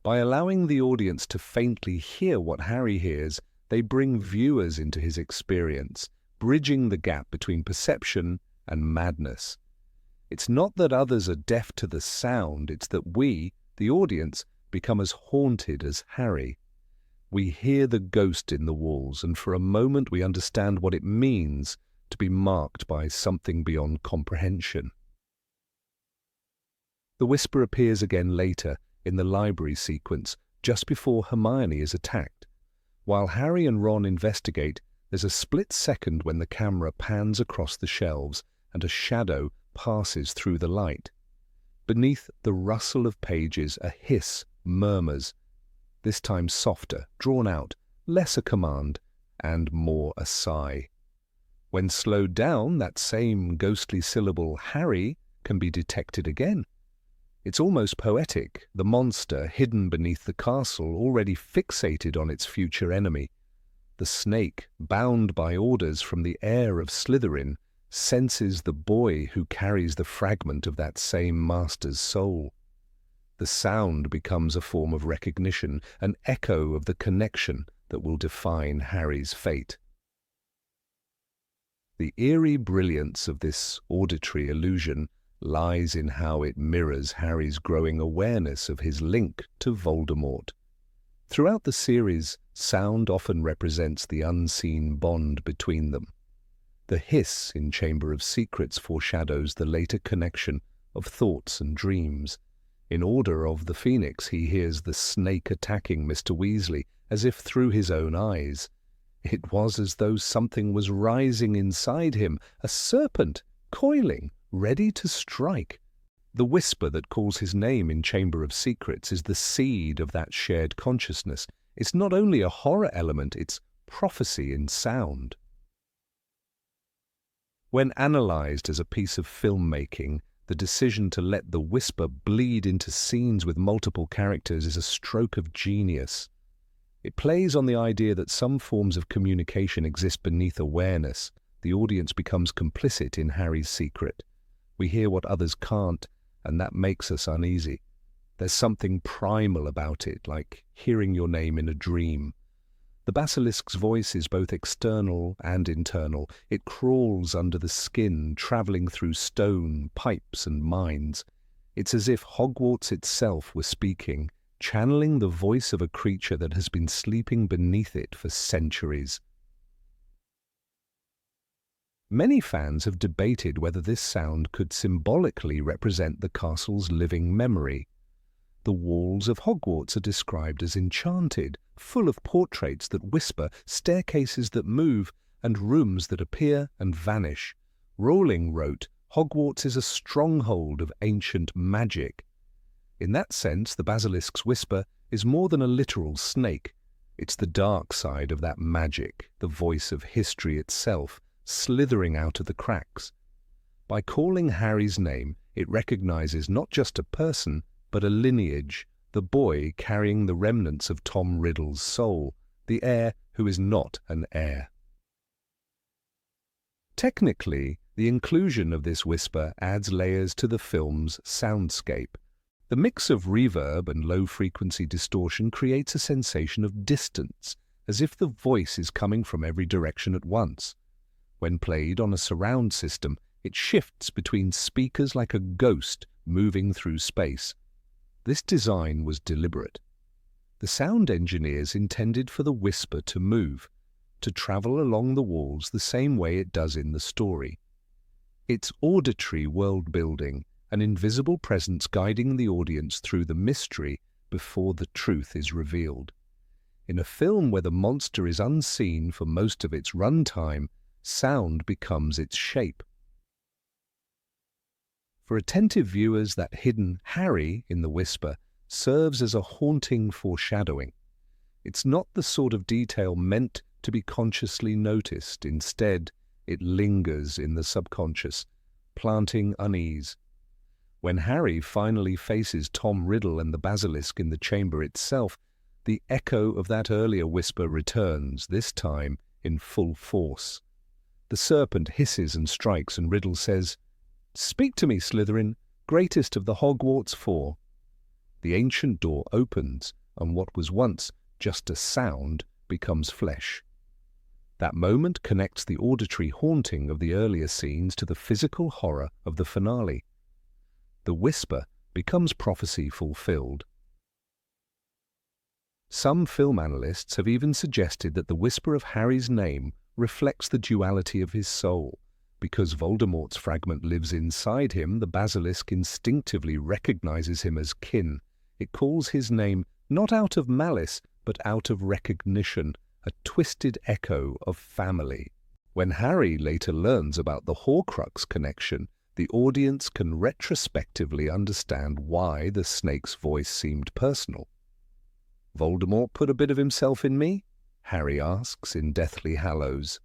By allowing the audience to faintly hear what Harry hears, they bring viewers into his experience, bridging the gap between perception and madness. It's not that others are deaf to the sound, it's that we, the audience, become as haunted as Harry. We hear the ghost in the walls, and for a moment we understand what it means to be marked by something beyond comprehension. The whisper appears again later in the library sequence, just before Hermione is attacked. While Harry and Ron investigate, there's a split second when the camera pans across the shelves and a shadow passes through the light. Beneath the rustle of pages, a hiss murmurs, this time softer, drawn out, less a command, and more a sigh. When slowed down, that same ghostly syllable, Harry, can be detected again. It's almost poetic, the monster hidden beneath the castle, already fixated on its future enemy. The snake, bound by orders from the heir of Slytherin, senses the boy who carries the fragment of that same master's soul. The sound becomes a form of recognition, an echo of the connection that will define Harry's fate. The eerie brilliance of this auditory illusion lies in how it mirrors Harry's growing awareness of his link to Voldemort. Throughout the series, sound often represents the unseen bond between them. The hiss in Chamber of Secrets foreshadows the later connection of thoughts and dreams. In Order of the Phoenix, he hears the snake attacking Mr. Weasley as if through his own eyes. It was as though something was rising inside him, a serpent, coiling, ready to strike. The whisper that calls his name in Chamber of Secrets is the seed of that shared consciousness. It's not only a horror element, it's prophecy in sound. When analysed as a piece of filmmaking, the decision to let the whisper bleed into scenes with multiple characters is a stroke of genius. It plays on the idea that some forms of communication exist beneath awareness. The audience becomes complicit in Harry's secret. We hear what others can't, and that makes us uneasy. There's something primal about it, like hearing your name in a dream. The basilisk's voice is both external and internal. It crawls under the skin, travelling through stone, pipes and minds. It's as if Hogwarts itself were speaking, channeling the voice of a creature that has been sleeping beneath it for centuries. Many fans have debated whether this sound could symbolically represent the castle's living memory. The walls of Hogwarts are described as enchanted, full of portraits that whisper, staircases that move, and rooms that appear and vanish. Rowling wrote, "Hogwarts is a stronghold of ancient magic." In that sense, the basilisk's whisper is more than a literal snake. It's the dark side of that magic, the voice of history itself, slithering out of the cracks. By calling Harry's name, it recognizes not just a person, but a lineage, the boy carrying the remnants of Tom Riddle's soul, the heir who is not an heir. Technically, the inclusion of this whisper adds layers to the film's soundscape. The mix of reverb and low-frequency distortion creates a sensation of distance, as if the voice is coming from every direction at once. When played on a surround system, it shifts between speakers like a ghost moving through space. This design was deliberate. The sound engineers intended for the whisper to move, to travel along the walls the same way it does in the story. It's auditory world-building, an invisible presence guiding the audience through the mystery before the truth is revealed. In a film where the monster is unseen for most of its runtime, sound becomes its shape. For attentive viewers, that hidden Harry in the whisper serves as a haunting foreshadowing. It's not the sort of detail meant to be consciously noticed. Instead, it lingers in the subconscious, planting unease. When Harry finally faces Tom Riddle and the basilisk in the chamber itself, the echo of that earlier whisper returns, this time in full force. The serpent hisses and strikes, and Riddle says, "Speak to me, Slytherin, greatest of the Hogwarts Four." The ancient door opens, and what was once just a sound becomes flesh. That moment connects the auditory haunting of the earlier scenes to the physical horror of the finale. The whisper becomes prophecy fulfilled. Some film analysts have even suggested that the whisper of Harry's name reflects the duality of his soul. Because Voldemort's fragment lives inside him, the basilisk instinctively recognizes him as kin. It calls his name not out of malice, but out of recognition, a twisted echo of family. When Harry later learns about the Horcrux connection, the audience can retrospectively understand why the snake's voice seemed personal. "Voldemort put a bit of himself in me?" Harry asks in Deathly Hallows.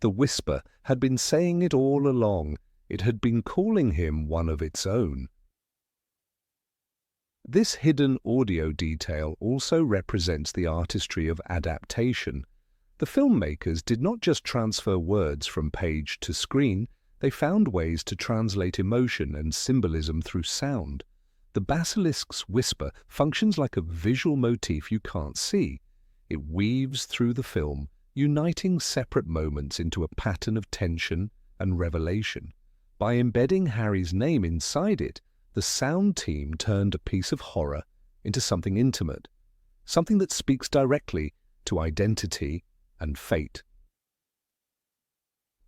The whisper had been saying it all along. It had been calling him one of its own. This hidden audio detail also represents the artistry of adaptation. The filmmakers did not just transfer words from page to screen, they found ways to translate emotion and symbolism through sound. The basilisk's whisper functions like a visual motif you can't see. It weaves through the film, uniting separate moments into a pattern of tension and revelation. By embedding Harry's name inside it, the sound team turned a piece of horror into something intimate, something that speaks directly to identity and fate.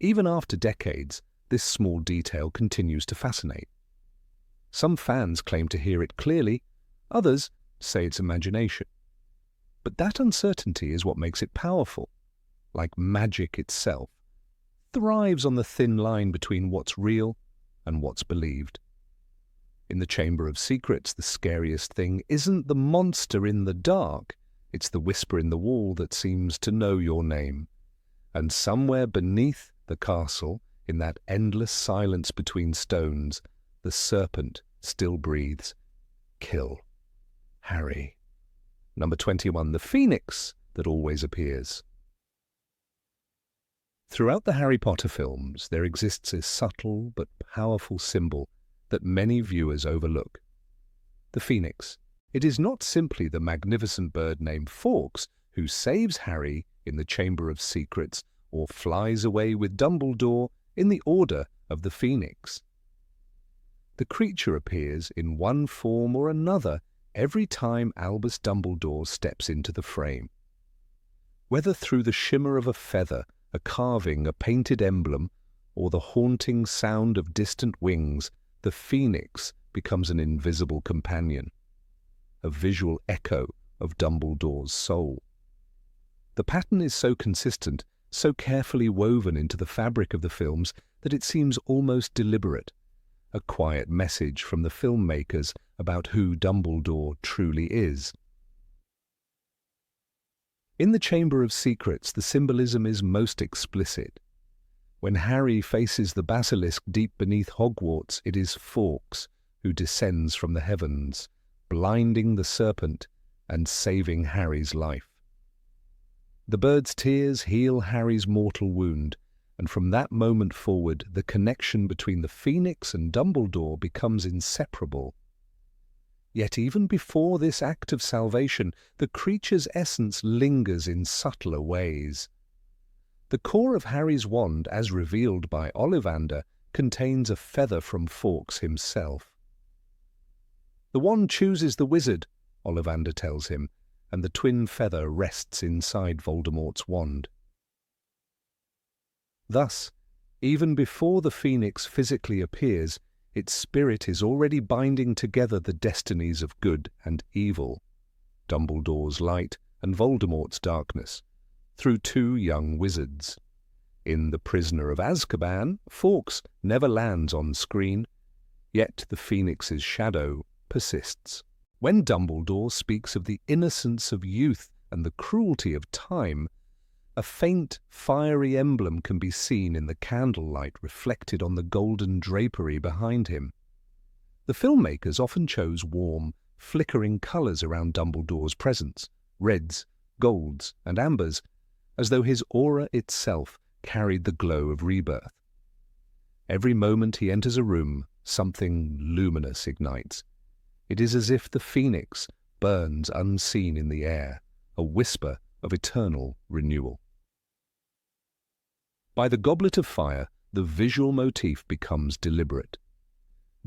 Even after decades, this small detail continues to fascinate. Some fans claim to hear it clearly, others say it's imagination. But that uncertainty is what makes it powerful. Like magic itself, thrives on the thin line between what's real and what's believed. In the Chamber of Secrets, the scariest thing isn't the monster in the dark, it's the whisper in the wall that seems to know your name. And somewhere beneath the castle, in that endless silence between stones, the serpent still breathes. Kill. Harry. Number 21, the phoenix that always appears. Throughout the Harry Potter films, there exists a subtle but powerful symbol that many viewers overlook. The phoenix. It is not simply the magnificent bird named Fawkes who saves Harry in the Chamber of Secrets or flies away with Dumbledore in the Order of the Phoenix. The creature appears in one form or another every time Albus Dumbledore steps into the frame. Whether through the shimmer of a feather, a carving, a painted emblem, or the haunting sound of distant wings, the phoenix becomes an invisible companion, a visual echo of Dumbledore's soul. The pattern is so consistent, so carefully woven into the fabric of the films that it seems almost deliberate, a quiet message from the filmmakers about who Dumbledore truly is. In the Chamber of Secrets, the symbolism is most explicit. When Harry faces the basilisk deep beneath Hogwarts, it is Fawkes who descends from the heavens, blinding the serpent and saving Harry's life. The bird's tears heal Harry's mortal wound, and from that moment forward, the connection between the Phoenix and Dumbledore becomes inseparable. Yet even before this act of salvation, the creature's essence lingers in subtler ways. The core of Harry's wand, as revealed by Ollivander, contains a feather from Fawkes himself. The wand chooses the wizard, Ollivander tells him, and the twin feather rests inside Voldemort's wand. Thus, even before the Phoenix physically appears, its spirit is already binding together the destinies of good and evil, Dumbledore's light and Voldemort's darkness, through two young wizards. In The Prisoner of Azkaban, Fawkes never lands on screen, yet the Phoenix's shadow persists. When Dumbledore speaks of the innocence of youth and the cruelty of time, a faint, fiery emblem can be seen in the candlelight reflected on the golden drapery behind him. The filmmakers often chose warm, flickering colours around Dumbledore's presence, reds, golds, and ambers, as though his aura itself carried the glow of rebirth. Every moment he enters a room, something luminous ignites. It is as if the phoenix burns unseen in the air, a whisper of eternal renewal. By the Goblet of Fire, the visual motif becomes deliberate.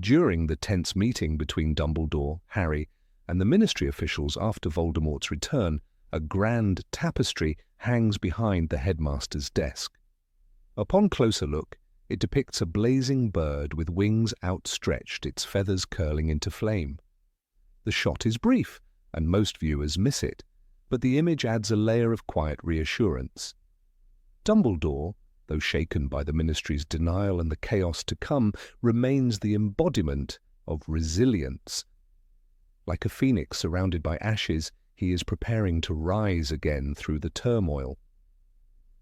During the tense meeting between Dumbledore, Harry, and the Ministry officials after Voldemort's return, a grand tapestry hangs behind the headmaster's desk. Upon closer look, it depicts a blazing bird with wings outstretched, its feathers curling into flame. The shot is brief, and most viewers miss it, but the image adds a layer of quiet reassurance. Dumbledore, though shaken by the Ministry's denial and the chaos to come, remains the embodiment of resilience. Like a phoenix surrounded by ashes, he is preparing to rise again through the turmoil.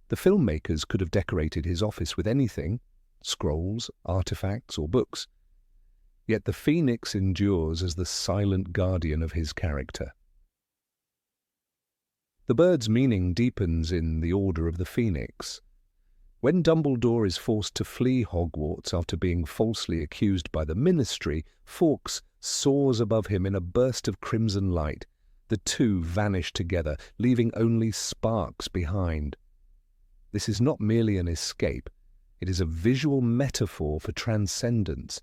The filmmakers could have decorated his office with anything, scrolls, artifacts, or books. Yet the phoenix endures as the silent guardian of his character. The bird's meaning deepens in The Order of the Phoenix. When Dumbledore is forced to flee Hogwarts after being falsely accused by the Ministry, Fawkes soars above him in a burst of crimson light. The two vanish together, leaving only sparks behind. This is not merely an escape. It is a visual metaphor for transcendence.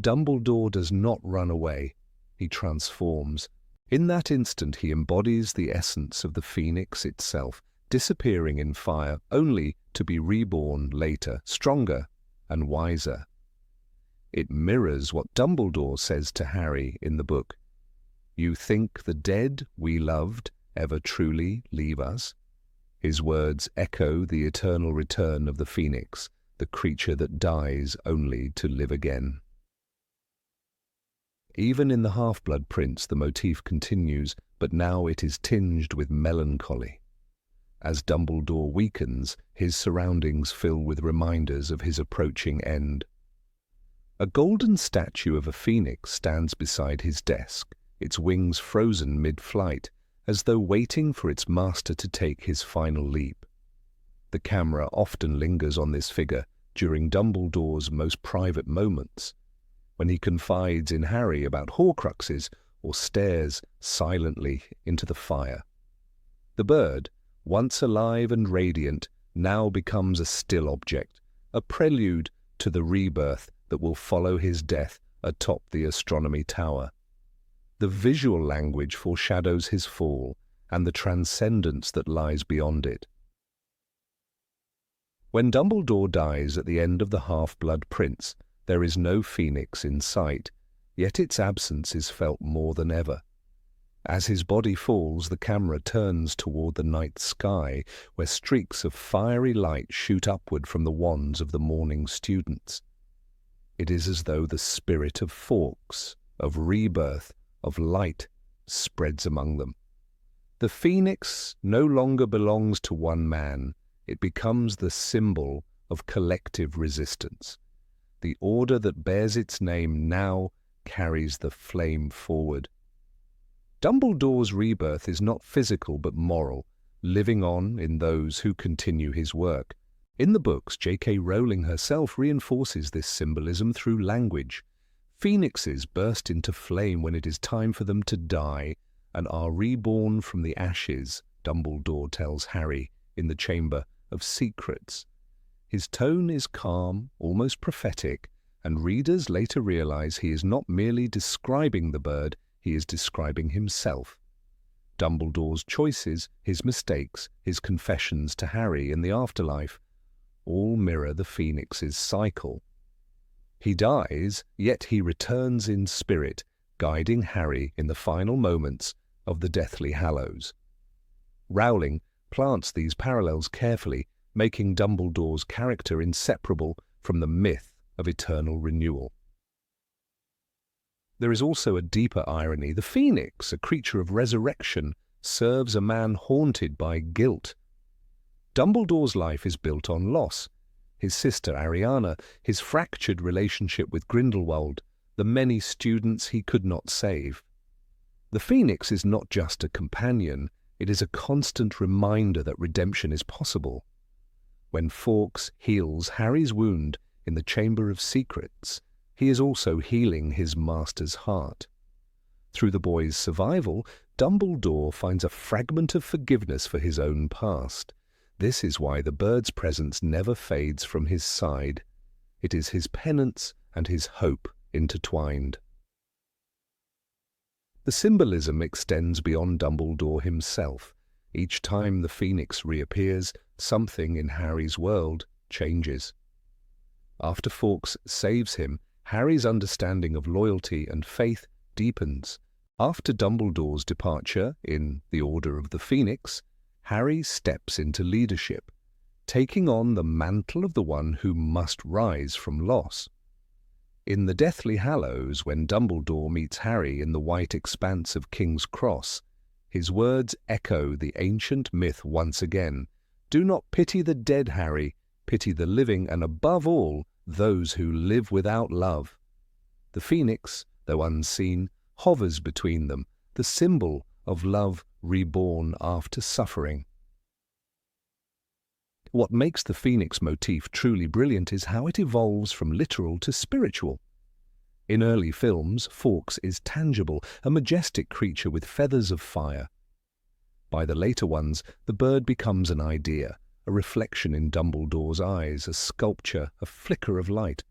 Dumbledore does not run away. He transforms. In that instant he embodies the essence of the phoenix itself, disappearing in fire only to be reborn later, stronger and wiser. It mirrors what Dumbledore says to Harry in the book. "You think the dead we loved ever truly leave us?" His words echo the eternal return of the phoenix, the creature that dies only to live again. Even in the Half-Blood Prince the motif continues, but now it is tinged with melancholy. As Dumbledore weakens, his surroundings fill with reminders of his approaching end. A golden statue of a phoenix stands beside his desk, its wings frozen mid-flight, as though waiting for its master to take his final leap. The camera often lingers on this figure during Dumbledore's most private moments, when he confides in Harry about Horcruxes or stares silently into the fire. The bird, once alive and radiant, now becomes a still object, a prelude to the rebirth that will follow his death atop the astronomy tower. The visual language foreshadows his fall and the transcendence that lies beyond it. When Dumbledore dies at the end of the Half-Blood Prince, there is no phoenix in sight, yet its absence is felt more than ever. As his body falls, the camera turns toward the night sky, where streaks of fiery light shoot upward from the wands of the mourning students. It is as though the spirit of Fawkes, of rebirth, of light, spreads among them. The phoenix no longer belongs to one man. It becomes the symbol of collective resistance. The order that bears its name now carries the flame forward. Dumbledore's rebirth is not physical but moral, living on in those who continue his work. In the books, J.K. Rowling herself reinforces this symbolism through language. Phoenixes burst into flame when it is time for them to die and are reborn from the ashes, Dumbledore tells Harry in the Chamber of Secrets. His tone is calm, almost prophetic, and readers later realize he is not merely describing the bird, he is describing himself. Dumbledore's choices, his mistakes, his confessions to Harry in the afterlife, all mirror the Phoenix's cycle. He dies, yet he returns in spirit, guiding Harry in the final moments of the Deathly Hallows. Rowling plants these parallels carefully, making Dumbledore's character inseparable from the myth of eternal renewal. There is also a deeper irony. The phoenix, a creature of resurrection, serves a man haunted by guilt. Dumbledore's life is built on loss. His sister Ariana, his fractured relationship with Grindelwald, the many students he could not save. The phoenix is not just a companion, it is a constant reminder that redemption is possible. When Fawkes heals Harry's wound in the Chamber of Secrets, he is also healing his master's heart. Through the boy's survival, Dumbledore finds a fragment of forgiveness for his own past. This is why the bird's presence never fades from his side. It is his penance and his hope intertwined. The symbolism extends beyond Dumbledore himself. Each time the phoenix reappears, something in Harry's world changes. After Fawkes saves him, Harry's understanding of loyalty and faith deepens. After Dumbledore's departure in The Order of the Phoenix, Harry steps into leadership, taking on the mantle of the one who must rise from loss. In the Deathly Hallows, when Dumbledore meets Harry in the white expanse of King's Cross, his words echo the ancient myth once again. Do not pity the dead, Harry, pity the living, and above all, those who live without love. The phoenix, though unseen, hovers between them, the symbol of love reborn after suffering. What makes the phoenix motif truly brilliant is how it evolves from literal to spiritual. In early films, Fawkes is tangible, a majestic creature with feathers of fire. By the later ones, the bird becomes an idea, a reflection in Dumbledore's eyes, a sculpture, a flicker of light.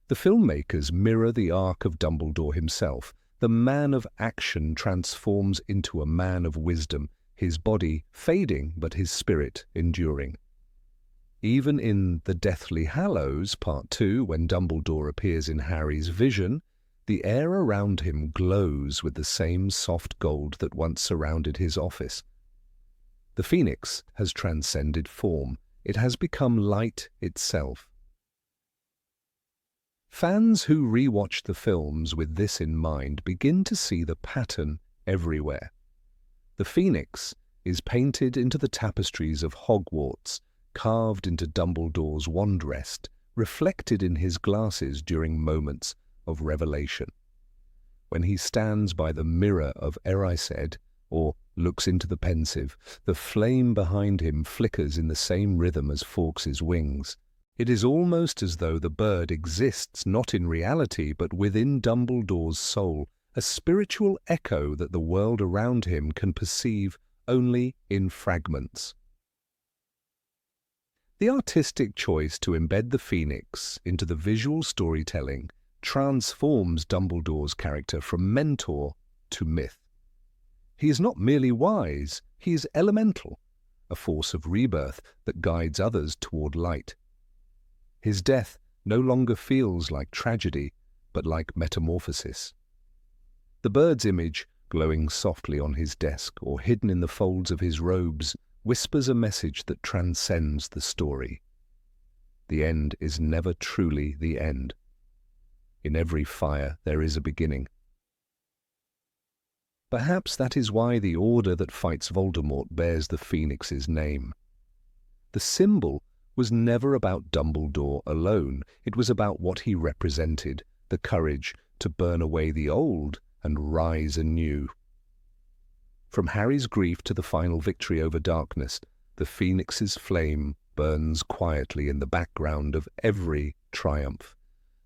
The filmmakers mirror the arc of Dumbledore himself. The man of action transforms into a man of wisdom, his body fading but his spirit enduring. Even in The Deathly Hallows, Part 2, when Dumbledore appears in Harry's vision, the air around him glows with the same soft gold that once surrounded his office. The phoenix has transcended form. It has become light itself. Fans who rewatch the films with this in mind begin to see the pattern everywhere. The Phoenix is painted into the tapestries of Hogwarts, carved into Dumbledore's wand rest, reflected in his glasses during moments of revelation. When he stands by the Mirror of Erised, or looks into the pensive, the flame behind him flickers in the same rhythm as Fawkes's wings. It is almost as though the bird exists not in reality but within Dumbledore's soul, a spiritual echo that the world around him can perceive only in fragments. The artistic choice to embed the Phoenix into the visual storytelling transforms Dumbledore's character from mentor to myth. He is not merely wise, he is elemental, a force of rebirth that guides others toward light. His death no longer feels like tragedy, but like metamorphosis. The bird's image, glowing softly on his desk or hidden in the folds of his robes, whispers a message that transcends the story. The end is never truly the end. In every fire there is a beginning. Perhaps that is why the order that fights Voldemort bears the Phoenix's name. The symbol was never about Dumbledore alone. It was about what he represented, the courage to burn away the old and rise anew. From Harry's grief to the final victory over darkness, the Phoenix's flame burns quietly in the background of every triumph.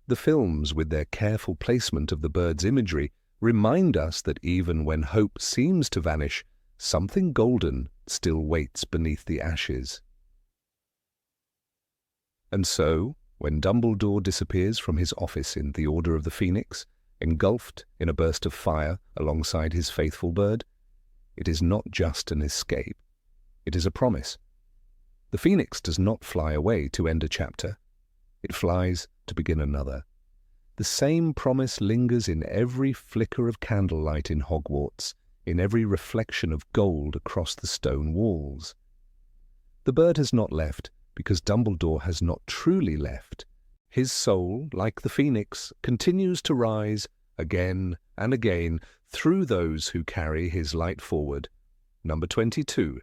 The films, with their careful placement of the bird's imagery, remind us that even when hope seems to vanish, something golden still waits beneath the ashes. And so, when Dumbledore disappears from his office in the Order of the Phoenix, engulfed in a burst of fire alongside his faithful bird, it is not just an escape. It is a promise. The Phoenix does not fly away to end a chapter. It flies to begin another. The same promise lingers in every flicker of candlelight in Hogwarts, in every reflection of gold across the stone walls. The bird has not left because Dumbledore has not truly left. His soul, like the Phoenix, continues to rise again and again through those who carry his light forward. Number 22.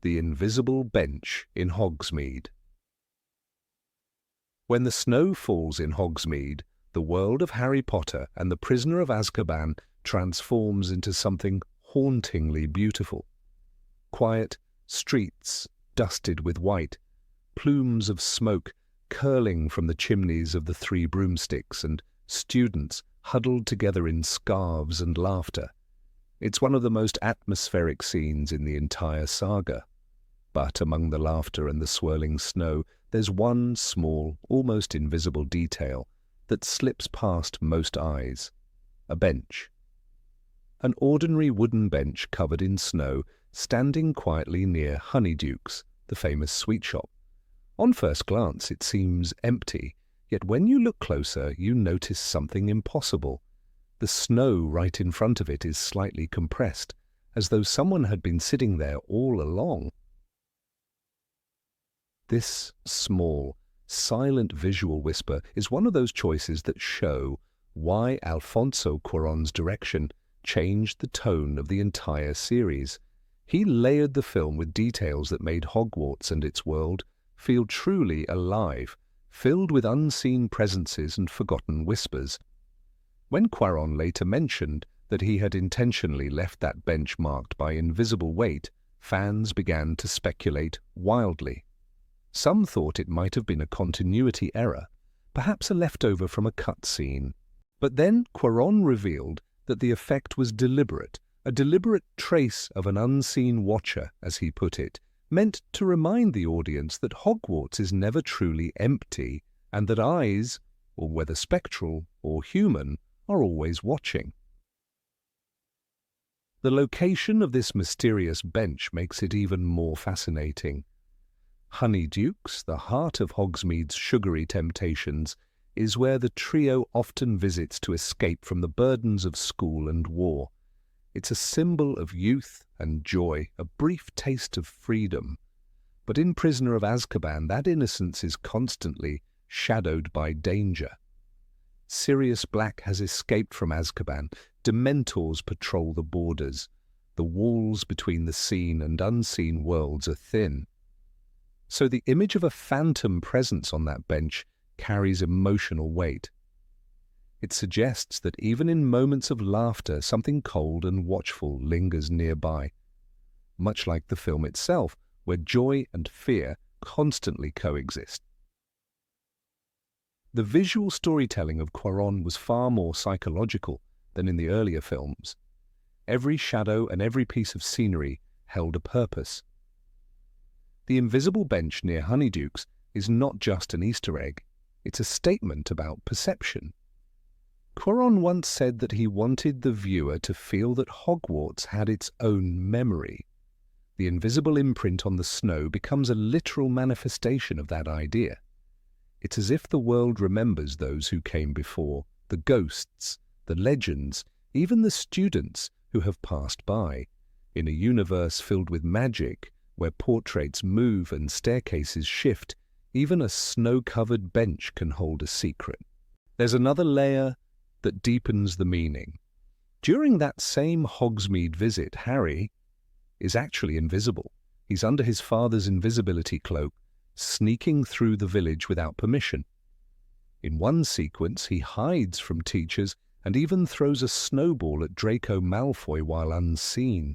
The Invisible Bench in Hogsmeade. When the snow falls in Hogsmeade, the world of Harry Potter and the Prisoner of Azkaban transforms into something hauntingly beautiful. Quiet streets dusted with white, plumes of smoke curling from the chimneys of the Three Broomsticks, and students huddled together in scarves and laughter. It's one of the most atmospheric scenes in the entire saga. But among the laughter and the swirling snow, there's one small, almost invisible detail that slips past most eyes: a bench. An ordinary wooden bench covered in snow, standing quietly near Honeydukes, the famous sweet shop. On first glance it seems empty, yet when you look closer you notice something impossible. The snow right in front of it is slightly compressed, as though someone had been sitting there all along. This small, silent visual whisper is one of those choices that show why Alfonso Cuarón's direction changed the tone of the entire series. He layered the film with details that made Hogwarts and its world feel truly alive, filled with unseen presences and forgotten whispers. When Cuarón later mentioned that he had intentionally left that bench marked by invisible weight, fans began to speculate wildly. Some thought it might have been a continuity error, perhaps a leftover from a cutscene. But then Cuarón revealed that the effect was deliberate, a deliberate trace of an unseen watcher, as he put it, meant to remind the audience that Hogwarts is never truly empty, and that eyes, or whether spectral or human, are always watching. The location of this mysterious bench makes it even more fascinating. Honeydukes, the heart of Hogsmeade's sugary temptations, is where the trio often visits to escape from the burdens of school and war. It's a symbol of youth and joy, a brief taste of freedom. But in Prisoner of Azkaban, that innocence is constantly shadowed by danger. Sirius Black has escaped from Azkaban. Dementors patrol the borders. The walls between the seen and unseen worlds are thin. So the image of a phantom presence on that bench carries emotional weight. It suggests that even in moments of laughter, something cold and watchful lingers nearby, much like the film itself, where joy and fear constantly coexist. The visual storytelling of Cuarón was far more psychological than in the earlier films. Every shadow and every piece of scenery held a purpose. The invisible bench near Honeydukes is not just an Easter egg, it's a statement about perception. Cuarón once said that he wanted the viewer to feel that Hogwarts had its own memory. The invisible imprint on the snow becomes a literal manifestation of that idea. It's as if the world remembers those who came before, the ghosts, the legends, even the students who have passed by. In a universe filled with magic, where portraits move and staircases shift, even a snow-covered bench can hold a secret. There's another layer that deepens the meaning. During that same Hogsmeade visit, Harry is actually invisible. He's under his father's invisibility cloak, sneaking through the village without permission. In one sequence, he hides from teachers and even throws a snowball at Draco Malfoy while unseen.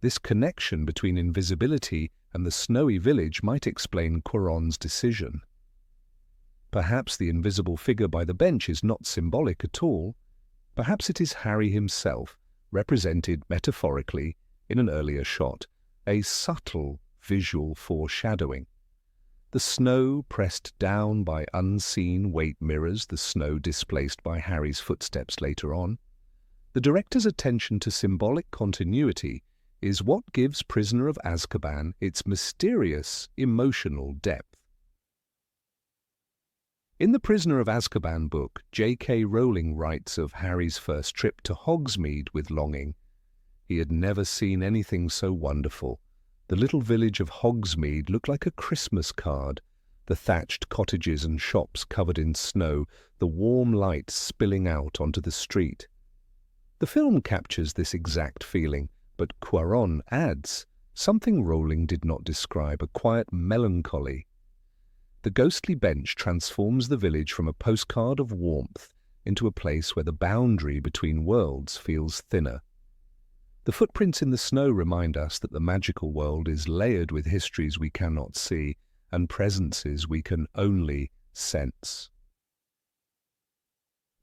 This connection between invisibility and the snowy village might explain Cuarón's decision. Perhaps the invisible figure by the bench is not symbolic at all. Perhaps it is Harry himself, represented metaphorically in an earlier shot, a subtle visual foreshadowing. The snow pressed down by unseen weight mirrors the snow displaced by Harry's footsteps later on. The director's attention to symbolic continuity is what gives Prisoner of Azkaban its mysterious emotional depth. In the Prisoner of Azkaban book, J.K. Rowling writes of Harry's first trip to Hogsmeade with longing. He had never seen anything so wonderful. The little village of Hogsmeade looked like a Christmas card, the thatched cottages and shops covered in snow, the warm light spilling out onto the street. The film captures this exact feeling, but Cuarón adds something Rowling did not describe, a quiet melancholy. The ghostly bench transforms the village from a postcard of warmth into a place where the boundary between worlds feels thinner. The footprints in the snow remind us that the magical world is layered with histories we cannot see and presences we can only sense.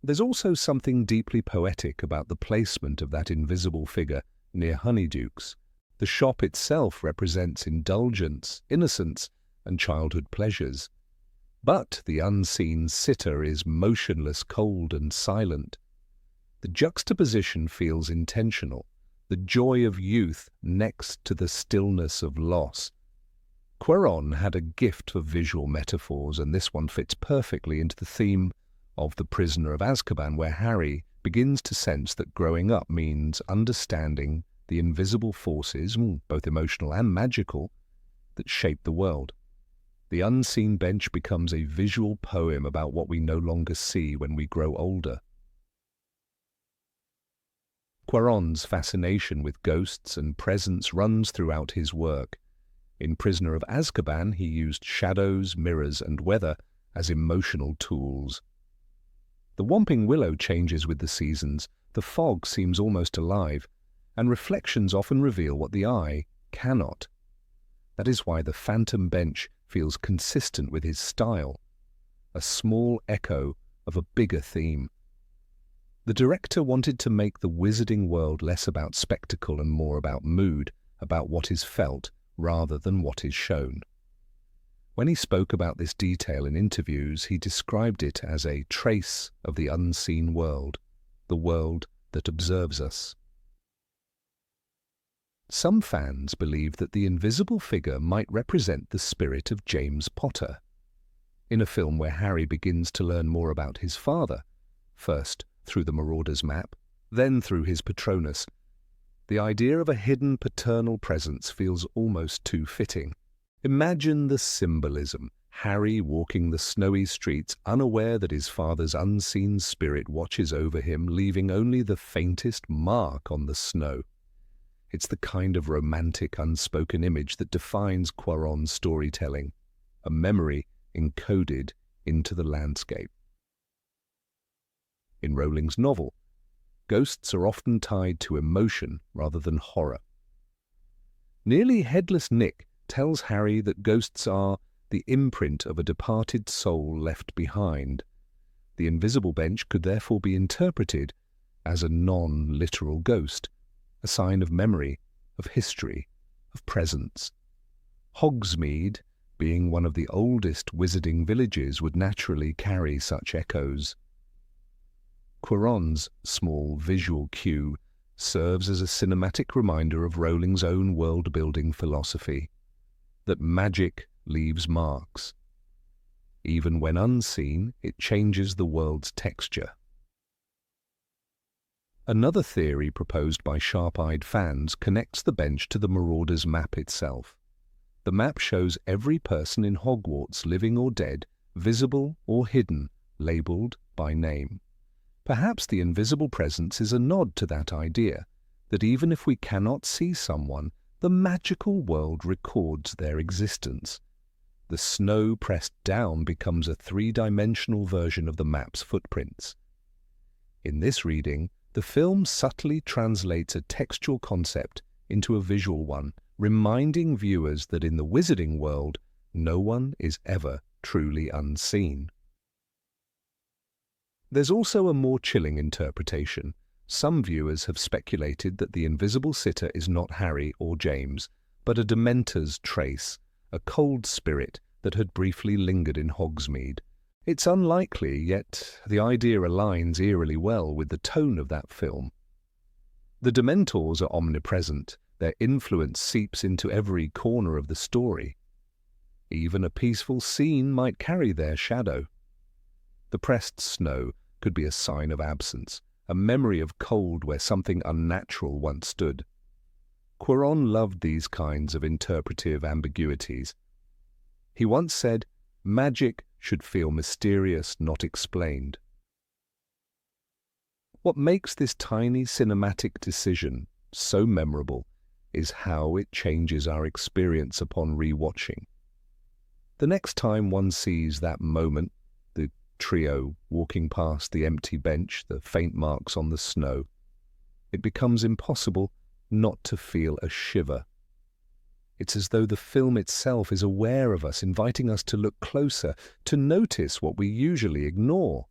There's also something deeply poetic about the placement of that invisible figure near Honeydukes. The shop itself represents indulgence, innocence, and childhood pleasures. But the unseen sitter is motionless, cold, and silent. The juxtaposition feels intentional, the joy of youth next to the stillness of loss. Cuarón had a gift for visual metaphors, and this one fits perfectly into the theme of The Prisoner of Azkaban, where Harry begins to sense that growing up means understanding the invisible forces, both emotional and magical, that shape the world. The unseen bench becomes a visual poem about what we no longer see when we grow older. Cuarón's fascination with ghosts and presence runs throughout his work. In Prisoner of Azkaban, he used shadows, mirrors, and weather as emotional tools. The Whomping Willow changes with the seasons, the fog seems almost alive, and reflections often reveal what the eye cannot. That is why the phantom bench feels consistent with his style, a small echo of a bigger theme. The director wanted to make the wizarding world less about spectacle and more about mood, about what is felt rather than what is shown. When he spoke about this detail in interviews, he described it as a trace of the unseen world, the world that observes us. Some fans believe that the invisible figure might represent the spirit of James Potter. In a film where Harry begins to learn more about his father, first through the Marauder's map, then through his Patronus, the idea of a hidden paternal presence feels almost too fitting. Imagine the symbolism. Harry walking the snowy streets, unaware that his father's unseen spirit watches over him, leaving only the faintest mark on the snow. It's the kind of romantic, unspoken image that defines Quaron's storytelling, a memory encoded into the landscape. In Rowling's novel, ghosts are often tied to emotion rather than horror. Nearly Headless Nick tells Harry that ghosts are the imprint of a departed soul left behind. The invisible bench could therefore be interpreted as a non-literal ghost, a sign of memory, of history, of presence. Hogsmeade, being one of the oldest wizarding villages, would naturally carry such echoes. Quaron's small visual cue serves as a cinematic reminder of Rowling's own world-building philosophy, that magic leaves marks. Even when unseen, it changes the world's texture. Another theory proposed by sharp-eyed fans connects the bench to the Marauder's map itself. The map shows every person in Hogwarts, living or dead, visible or hidden, labelled by name. Perhaps the invisible presence is a nod to that idea, that even if we cannot see someone, the magical world records their existence. The snow pressed down becomes a three-dimensional version of the map's footprints. In this reading, the film subtly translates a textual concept into a visual one, reminding viewers that in the wizarding world, no one is ever truly unseen. There's also a more chilling interpretation. Some viewers have speculated that the invisible sitter is not Harry or James, but a Dementor's trace, a cold spirit that had briefly lingered in Hogsmeade. It's unlikely, yet the idea aligns eerily well with the tone of that film. The Dementors are omnipresent. Their influence seeps into every corner of the story. Even a peaceful scene might carry their shadow. The pressed snow could be a sign of absence, a memory of cold where something unnatural once stood. Quaron loved these kinds of interpretive ambiguities. He once said, "Magic should feel mysterious, not explained." What makes this tiny cinematic decision so memorable is how it changes our experience upon re-watching. The next time one sees that moment, the trio walking past the empty bench, the faint marks on the snow, it becomes impossible not to feel a shiver. It's as though the film itself is aware of us, inviting us to look closer, to notice what we usually ignore.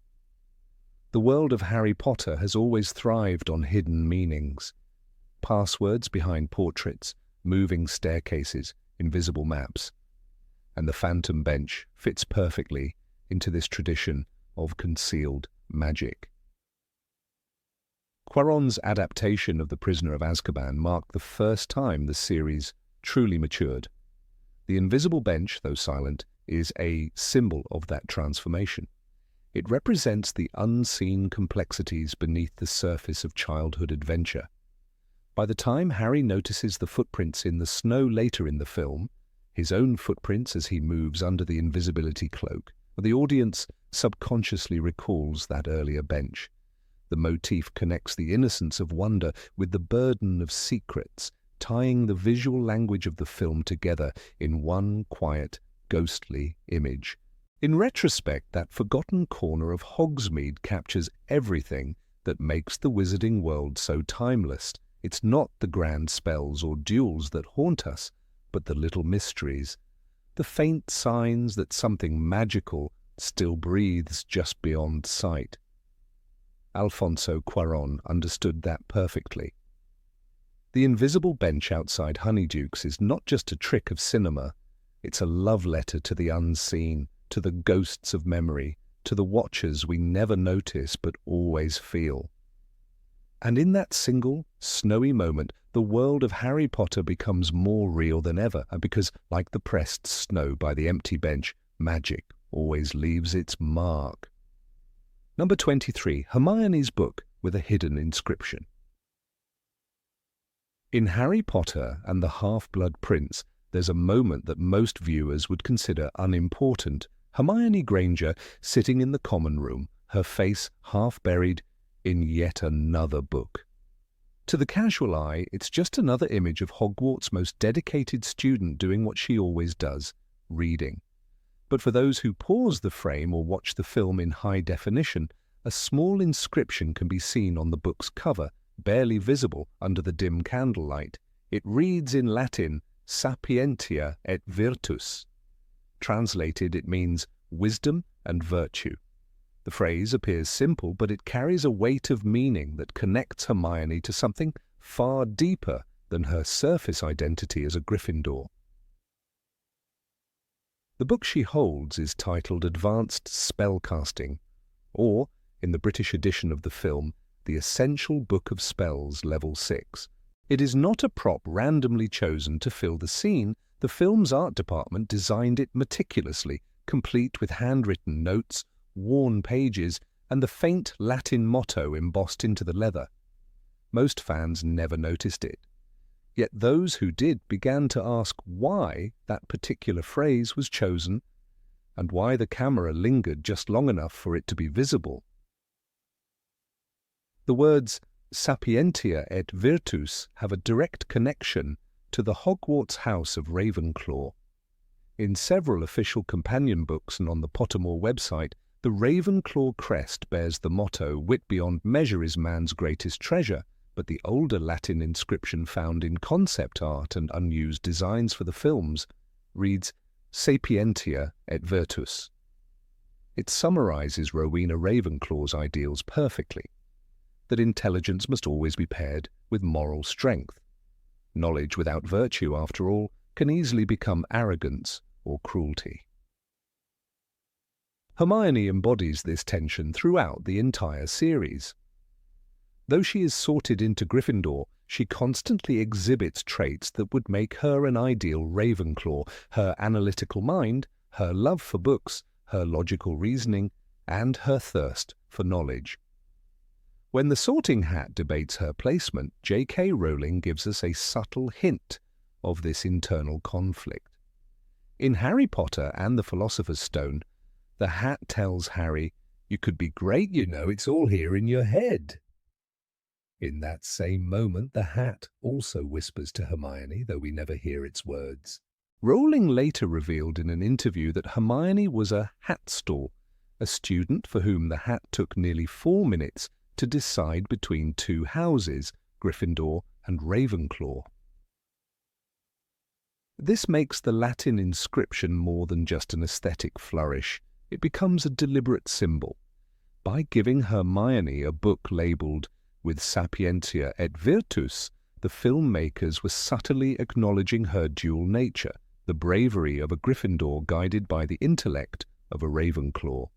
The world of Harry Potter has always thrived on hidden meanings. Passwords behind portraits, moving staircases, invisible maps. And the Phantom Bench fits perfectly into this tradition of concealed magic. Quaron's adaptation of The Prisoner of Azkaban marked the first time the series truly matured. The invisible bench, though silent, is a symbol of that transformation. It represents the unseen complexities beneath the surface of childhood adventure. By the time Harry notices the footprints in the snow later in the film, his own footprints as he moves under the invisibility cloak, the audience subconsciously recalls that earlier bench. The motif connects the innocence of wonder with the burden of secrets, tying the visual language of the film together in one quiet, ghostly image. In retrospect, that forgotten corner of Hogsmeade captures everything that makes the wizarding world so timeless. It's not the grand spells or duels that haunt us, but the little mysteries, the faint signs that something magical still breathes just beyond sight. Alfonso Cuarón understood that perfectly. The invisible bench outside Honeydukes is not just a trick of cinema, it's a love letter to the unseen, to the ghosts of memory, to the watchers we never notice but always feel. And in that single, snowy moment, the world of Harry Potter becomes more real than ever, and because, like the pressed snow by the empty bench, magic always leaves its mark. Number 23, Hermione's book with a hidden inscription. In Harry Potter and the Half-Blood Prince, there's a moment that most viewers would consider unimportant. Hermione Granger sitting in the common room, her face half buried in yet another book. To the casual eye, it's just another image of Hogwarts' most dedicated student doing what she always does, reading. But for those who pause the frame or watch the film in high definition, a small inscription can be seen on the book's cover, barely visible under the dim candlelight. It reads in Latin, Sapientia et virtus. Translated, it means wisdom and virtue. The phrase appears simple, but it carries a weight of meaning that connects Hermione to something far deeper than her surface identity as a Gryffindor. The book she holds is titled Advanced Spellcasting, or, in the British edition of the film, The Essential Book of Spells Level 6. It is not a prop randomly chosen to fill the scene. The film's art department designed it meticulously, complete with handwritten notes, worn pages, and the faint Latin motto embossed into the leather. Most fans never noticed it. Yet those who did began to ask why that particular phrase was chosen and why the camera lingered just long enough for it to be visible. The words Sapientia et virtus have a direct connection to the Hogwarts House of Ravenclaw. In several official companion books and on the Pottermore website, the Ravenclaw crest bears the motto, "Wit beyond measure is man's greatest treasure," but the older Latin inscription found in concept art and unused designs for the films reads Sapientia et virtus. It summarizes Rowena Ravenclaw's ideals perfectly, that intelligence must always be paired with moral strength. Knowledge without virtue, after all, can easily become arrogance or cruelty. Hermione embodies this tension throughout the entire series. Though she is sorted into Gryffindor, she constantly exhibits traits that would make her an ideal Ravenclaw: her analytical mind, her love for books, her logical reasoning, and her thirst for knowledge. When the Sorting Hat debates her placement, J.K. Rowling gives us a subtle hint of this internal conflict. In Harry Potter and the Philosopher's Stone, the Hat tells Harry, "You could be great, you know, it's all here in your head." In that same moment, the Hat also whispers to Hermione, though we never hear its words. Rowling later revealed in an interview that Hermione was a hat stall, a student for whom the Hat took nearly 4 minutes to decide between two houses, Gryffindor and Ravenclaw. This makes the Latin inscription more than just an aesthetic flourish. It becomes a deliberate symbol. By giving Hermione a book labelled with Sapientia et Virtus, the filmmakers were subtly acknowledging her dual nature, the bravery of a Gryffindor guided by the intellect of a Ravenclaw.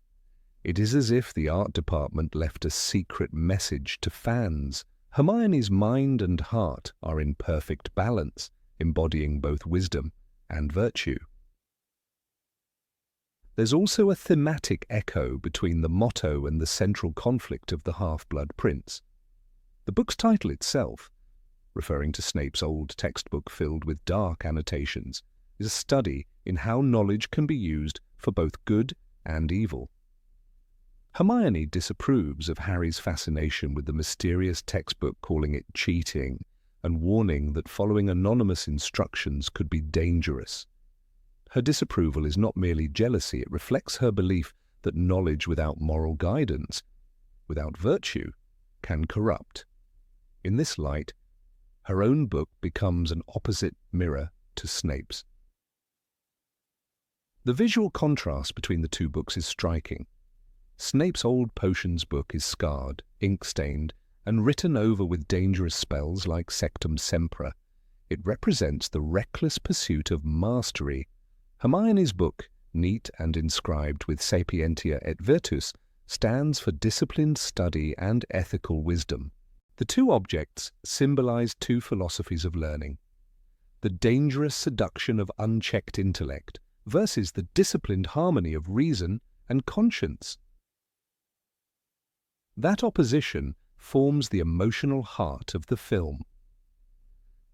It is as if the art department left a secret message to fans. Hermione's mind and heart are in perfect balance, embodying both wisdom and virtue. There's also a thematic echo between the motto and the central conflict of the Half-Blood Prince. The book's title itself, referring to Snape's old textbook filled with dark annotations, is a study in how knowledge can be used for both good and evil. Hermione disapproves of Harry's fascination with the mysterious textbook, calling it cheating and warning that following anonymous instructions could be dangerous. Her disapproval is not merely jealousy, it reflects her belief that knowledge without moral guidance, without virtue, can corrupt. In this light, her own book becomes an opposite mirror to Snape's. The visual contrast between the two books is striking. Snape's old potions book is scarred, ink-stained, and written over with dangerous spells like Sectum Sempra. It represents the reckless pursuit of mastery. Hermione's book, neat and inscribed with Sapientia et Virtus, stands for disciplined study and ethical wisdom. The two objects symbolize two philosophies of learning: the dangerous seduction of unchecked intellect versus the disciplined harmony of reason and conscience. That opposition forms the emotional heart of the film.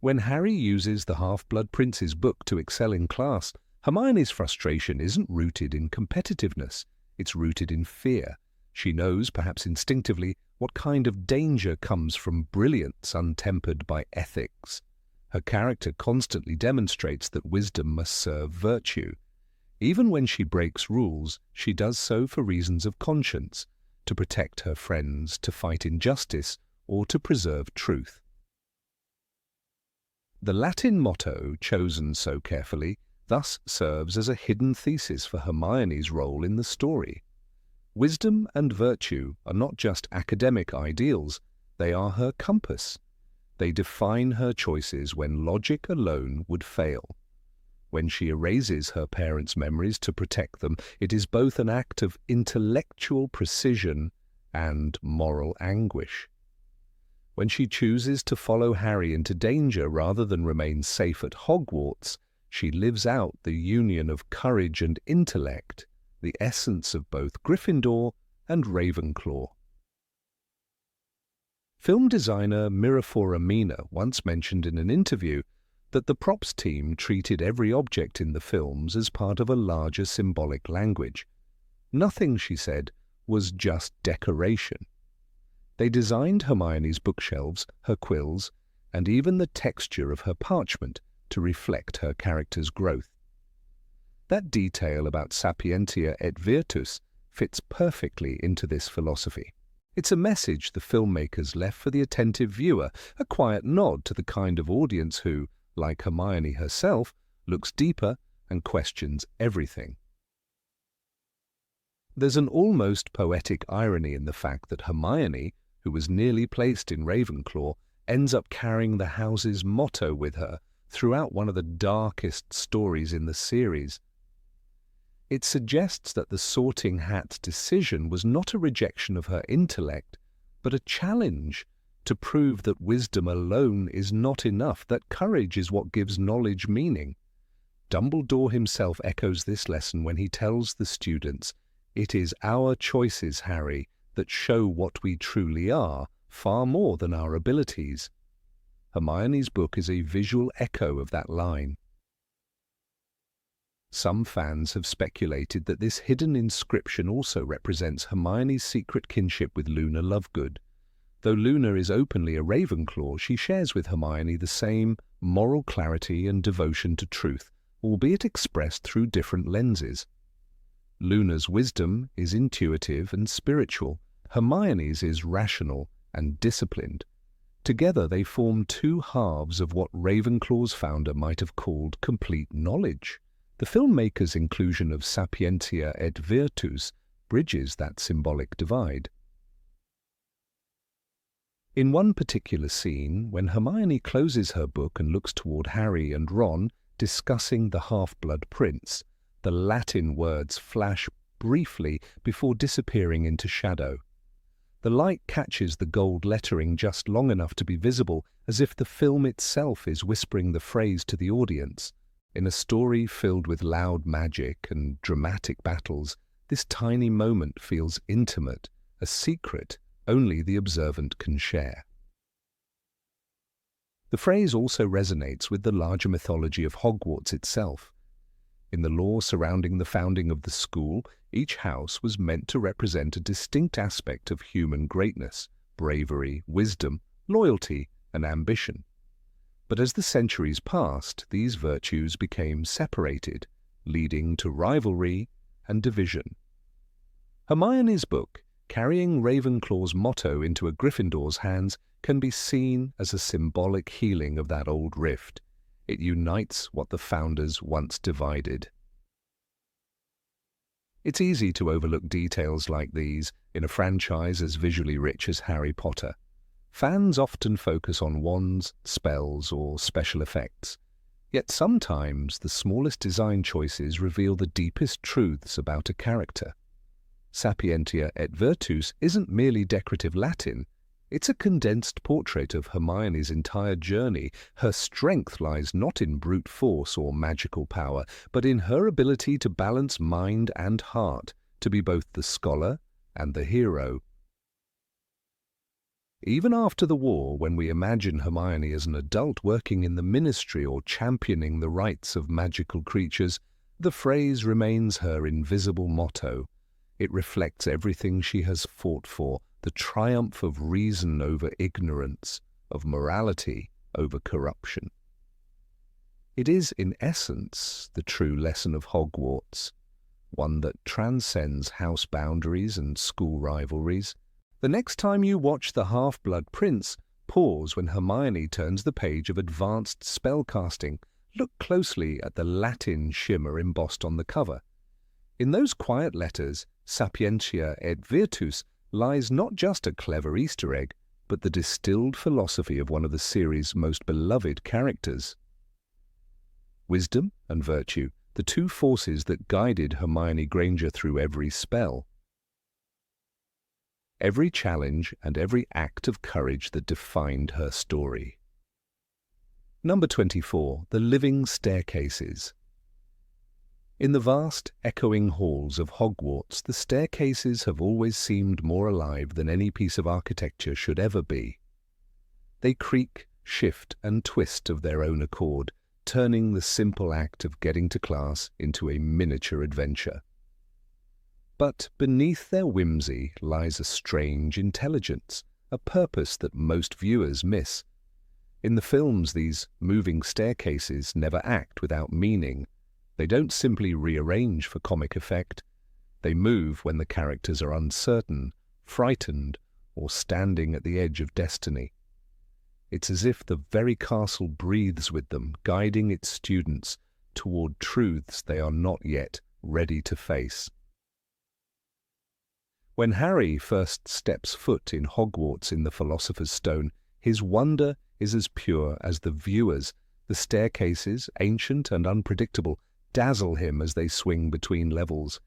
When Harry uses the Half-Blood Prince's book to excel in class, Hermione's frustration isn't rooted in competitiveness, it's rooted in fear. She knows, perhaps instinctively, what kind of danger comes from brilliance untempered by ethics. Her character constantly demonstrates that wisdom must serve virtue. Even when she breaks rules, she does so for reasons of conscience, to protect her friends, to fight injustice, or to preserve truth. The Latin motto, chosen so carefully, thus serves as a hidden thesis for Hermione's role in the story. Wisdom and virtue are not just academic ideals, they are her compass. They define her choices when logic alone would fail. When she erases her parents' memories to protect them, it is both an act of intellectual precision and moral anguish. When she chooses to follow Harry into danger rather than remain safe at Hogwarts, she lives out the union of courage and intellect, the essence of both Gryffindor and Ravenclaw. Film designer Mirror of Erised once mentioned in an interview that the props team treated every object in the films as part of a larger symbolic language. Nothing, she said, was just decoration. They designed Hermione's bookshelves, her quills, and even the texture of her parchment to reflect her character's growth. That detail about sapientia et virtus fits perfectly into this philosophy. It's a message the filmmakers left for the attentive viewer, a quiet nod to the kind of audience who, like Hermione herself, looks deeper and questions everything. There's an almost poetic irony in the fact that Hermione, who was nearly placed in Ravenclaw, ends up carrying the house's motto with her throughout one of the darkest stories in the series. It suggests that the Sorting Hat's decision was not a rejection of her intellect, but a challenge to prove that wisdom alone is not enough, that courage is what gives knowledge meaning. Dumbledore himself echoes this lesson when he tells the students, "It is our choices, Harry, that show what we truly are, far more than our abilities." Hermione's book is a visual echo of that line. Some fans have speculated that this hidden inscription also represents Hermione's secret kinship with Luna Lovegood. Though Luna is openly a Ravenclaw, she shares with Hermione the same moral clarity and devotion to truth, albeit expressed through different lenses. Luna's wisdom is intuitive and spiritual. Hermione's is rational and disciplined. Together they form two halves of what Ravenclaw's founder might have called complete knowledge. The filmmakers' inclusion of sapientia et virtus bridges that symbolic divide. In one particular scene, when Hermione closes her book and looks toward Harry and Ron, discussing the Half-Blood Prince, the Latin words flash briefly before disappearing into shadow. The light catches the gold lettering just long enough to be visible, as if the film itself is whispering the phrase to the audience. In a story filled with loud magic and dramatic battles, this tiny moment feels intimate, a secret only the observant can share. The phrase also resonates with the larger mythology of Hogwarts itself. In the lore surrounding the founding of the school, each house was meant to represent a distinct aspect of human greatness, bravery, wisdom, loyalty, and ambition. But as the centuries passed, these virtues became separated, leading to rivalry and division. Hermione's book, carrying Ravenclaw's motto into a Gryffindor's hands, can be seen as a symbolic healing of that old rift. It unites what the founders once divided. It's easy to overlook details like these in a franchise as visually rich as Harry Potter. Fans often focus on wands, spells, or special effects. Yet sometimes the smallest design choices reveal the deepest truths about a character. Sapientia et virtus isn't merely decorative Latin. It's a condensed portrait of Hermione's entire journey. Her strength lies not in brute force or magical power, but in her ability to balance mind and heart, to be both the scholar and the hero. Even after the war, when we imagine Hermione as an adult working in the ministry or championing the rights of magical creatures, the phrase remains her invisible motto. It reflects everything she has fought for, the triumph of reason over ignorance, of morality over corruption. It is, in essence, the true lesson of Hogwarts, one that transcends house boundaries and school rivalries. The next time you watch The Half-Blood Prince, pause when Hermione turns the page of advanced spellcasting. Look closely at the Latin shimmer embossed on the cover. In those quiet letters, Sapientia et Virtus, lies not just a clever Easter egg, but the distilled philosophy of one of the series' most beloved characters. Wisdom and virtue, the two forces that guided Hermione Granger through every spell, every challenge and every act of courage that defined her story. Number 24. The Living Staircases. In the vast, echoing halls of Hogwarts, the staircases have always seemed more alive than any piece of architecture should ever be. They creak, shift, and twist of their own accord, turning the simple act of getting to class into a miniature adventure. But beneath their whimsy lies a strange intelligence, a purpose that most viewers miss. In the films, these moving staircases never act without meaning. They don't simply rearrange for comic effect. They move when the characters are uncertain, frightened, or standing at the edge of destiny. It's as if the very castle breathes with them, guiding its students toward truths they are not yet ready to face. When Harry first steps foot in Hogwarts in the Philosopher's Stone, his wonder is as pure as the viewer's. The staircases, ancient and unpredictable, dazzle him as they swing between levels.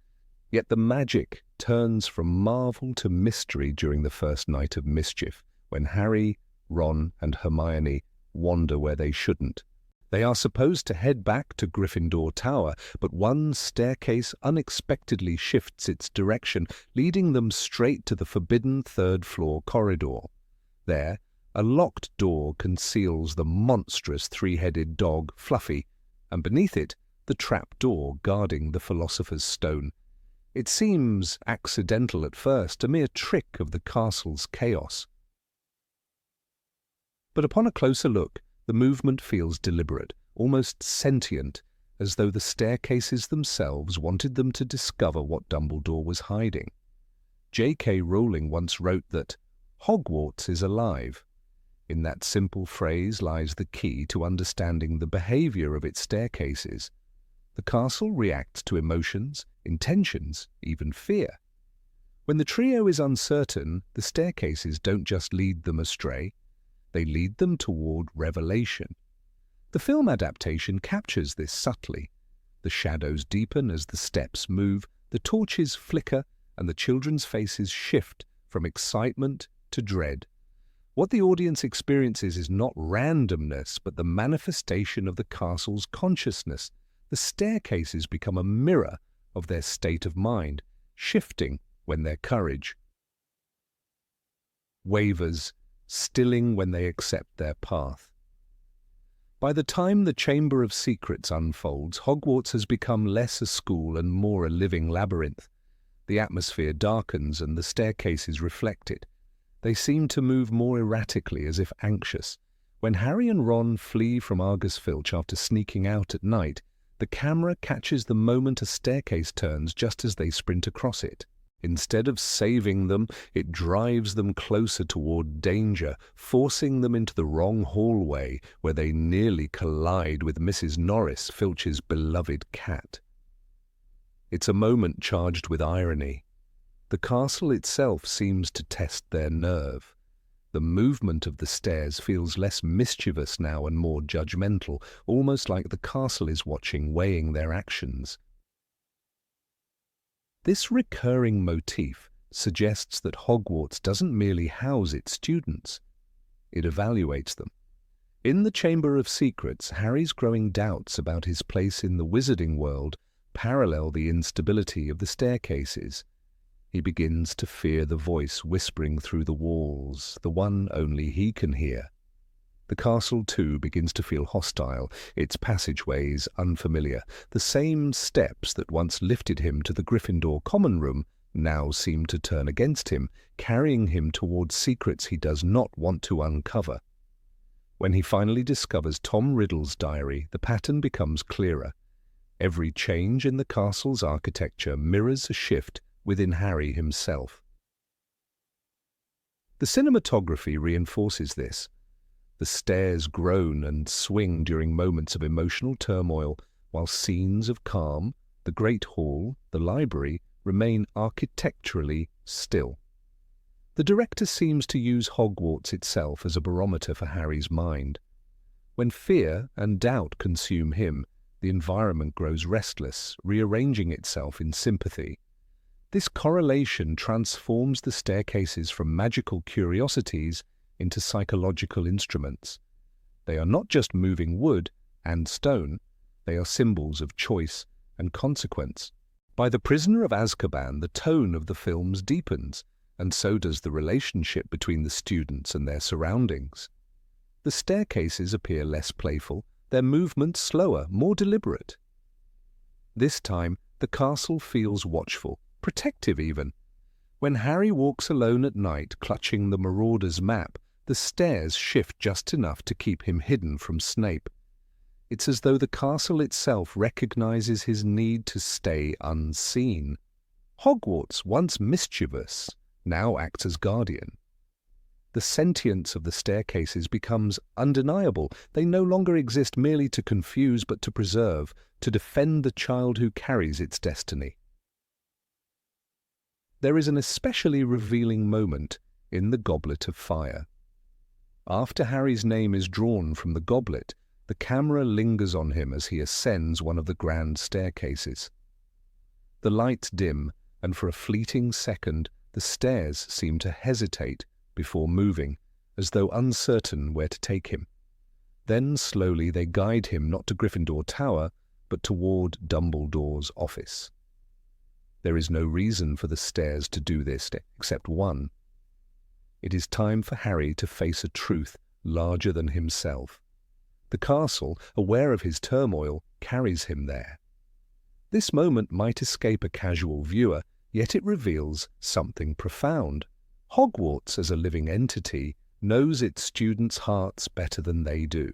Yet the magic turns from marvel to mystery during the first night of mischief, when Harry, Ron, and Hermione wander where they shouldn't. They are supposed to head back to Gryffindor Tower, but one staircase unexpectedly shifts its direction, leading them straight to the forbidden third-floor corridor. There, a locked door conceals the monstrous three-headed dog, Fluffy, and beneath it, the trap-door guarding the Philosopher's Stone. It seems accidental at first, a mere trick of the castle's chaos. But upon a closer look, the movement feels deliberate, almost sentient, as though the staircases themselves wanted them to discover what Dumbledore was hiding. J.K. Rowling once wrote that, "Hogwarts is alive." In that simple phrase lies the key to understanding the behavior of its staircases. The castle reacts to emotions, intentions, even fear. When the trio is uncertain, the staircases don't just lead them astray, they lead them toward revelation. The film adaptation captures this subtly. The shadows deepen as the steps move, the torches flicker, and the children's faces shift from excitement to dread. What the audience experiences is not randomness, but the manifestation of the castle's consciousness. The staircases become a mirror of their state of mind, shifting when their courage wavers, stilling when they accept their path. By the time the Chamber of Secrets unfolds, Hogwarts has become less a school and more a living labyrinth. The atmosphere darkens and the staircases reflect it. They seem to move more erratically, as if anxious. When Harry and Ron flee from Argus Filch after sneaking out at night, the camera catches the moment a staircase turns just as they sprint across it. Instead of saving them, it drives them closer toward danger, forcing them into the wrong hallway where they nearly collide with Mrs. Norris, Filch's beloved cat. It's a moment charged with irony. The castle itself seems to test their nerve. The movement of the stairs feels less mischievous now and more judgmental, almost like the castle is watching, weighing their actions. This recurring motif suggests that Hogwarts doesn't merely house its students, it evaluates them. In the Chamber of Secrets, Harry's growing doubts about his place in the wizarding world parallel the instability of the staircases. He begins to fear the voice whispering through the walls, the one only he can hear. The castle, too, begins to feel hostile, its passageways unfamiliar. The same steps that once lifted him to the Gryffindor common room now seem to turn against him, carrying him towards secrets he does not want to uncover. When he finally discovers Tom Riddle's diary, the pattern becomes clearer. Every change in the castle's architecture mirrors a shift within Harry himself. The cinematography reinforces this. The stairs groan and swing during moments of emotional turmoil, while scenes of calm, the Great Hall, the library, remain architecturally still. The director seems to use Hogwarts itself as a barometer for Harry's mind. When fear and doubt consume him, the environment grows restless, rearranging itself in sympathy. This correlation transforms the staircases from magical curiosities into psychological instruments. They are not just moving wood and stone, they are symbols of choice and consequence. By The Prisoner of Azkaban, the tone of the films deepens, and so does the relationship between the students and their surroundings. The staircases appear less playful, their movements slower, more deliberate. This time, the castle feels watchful, protective even. When Harry walks alone at night, clutching the Marauder's map, the stairs shift just enough to keep him hidden from Snape. It's as though the castle itself recognizes his need to stay unseen. Hogwarts, once mischievous, now acts as guardian. The sentience of the staircases becomes undeniable. They no longer exist merely to confuse but to preserve, to defend the child who carries its destiny. There is an especially revealing moment in the Goblet of Fire. After Harry's name is drawn from the goblet, the camera lingers on him as he ascends one of the grand staircases. The lights dim, and for a fleeting second, the stairs seem to hesitate before moving, as though uncertain where to take him. Then slowly they guide him not to Gryffindor Tower, but toward Dumbledore's office. There is no reason for the stairs to do this, except one. It is time for Harry to face a truth larger than himself. The castle, aware of his turmoil, carries him there. This moment might escape a casual viewer, yet it reveals something profound. Hogwarts, as a living entity, knows its students' hearts better than they do.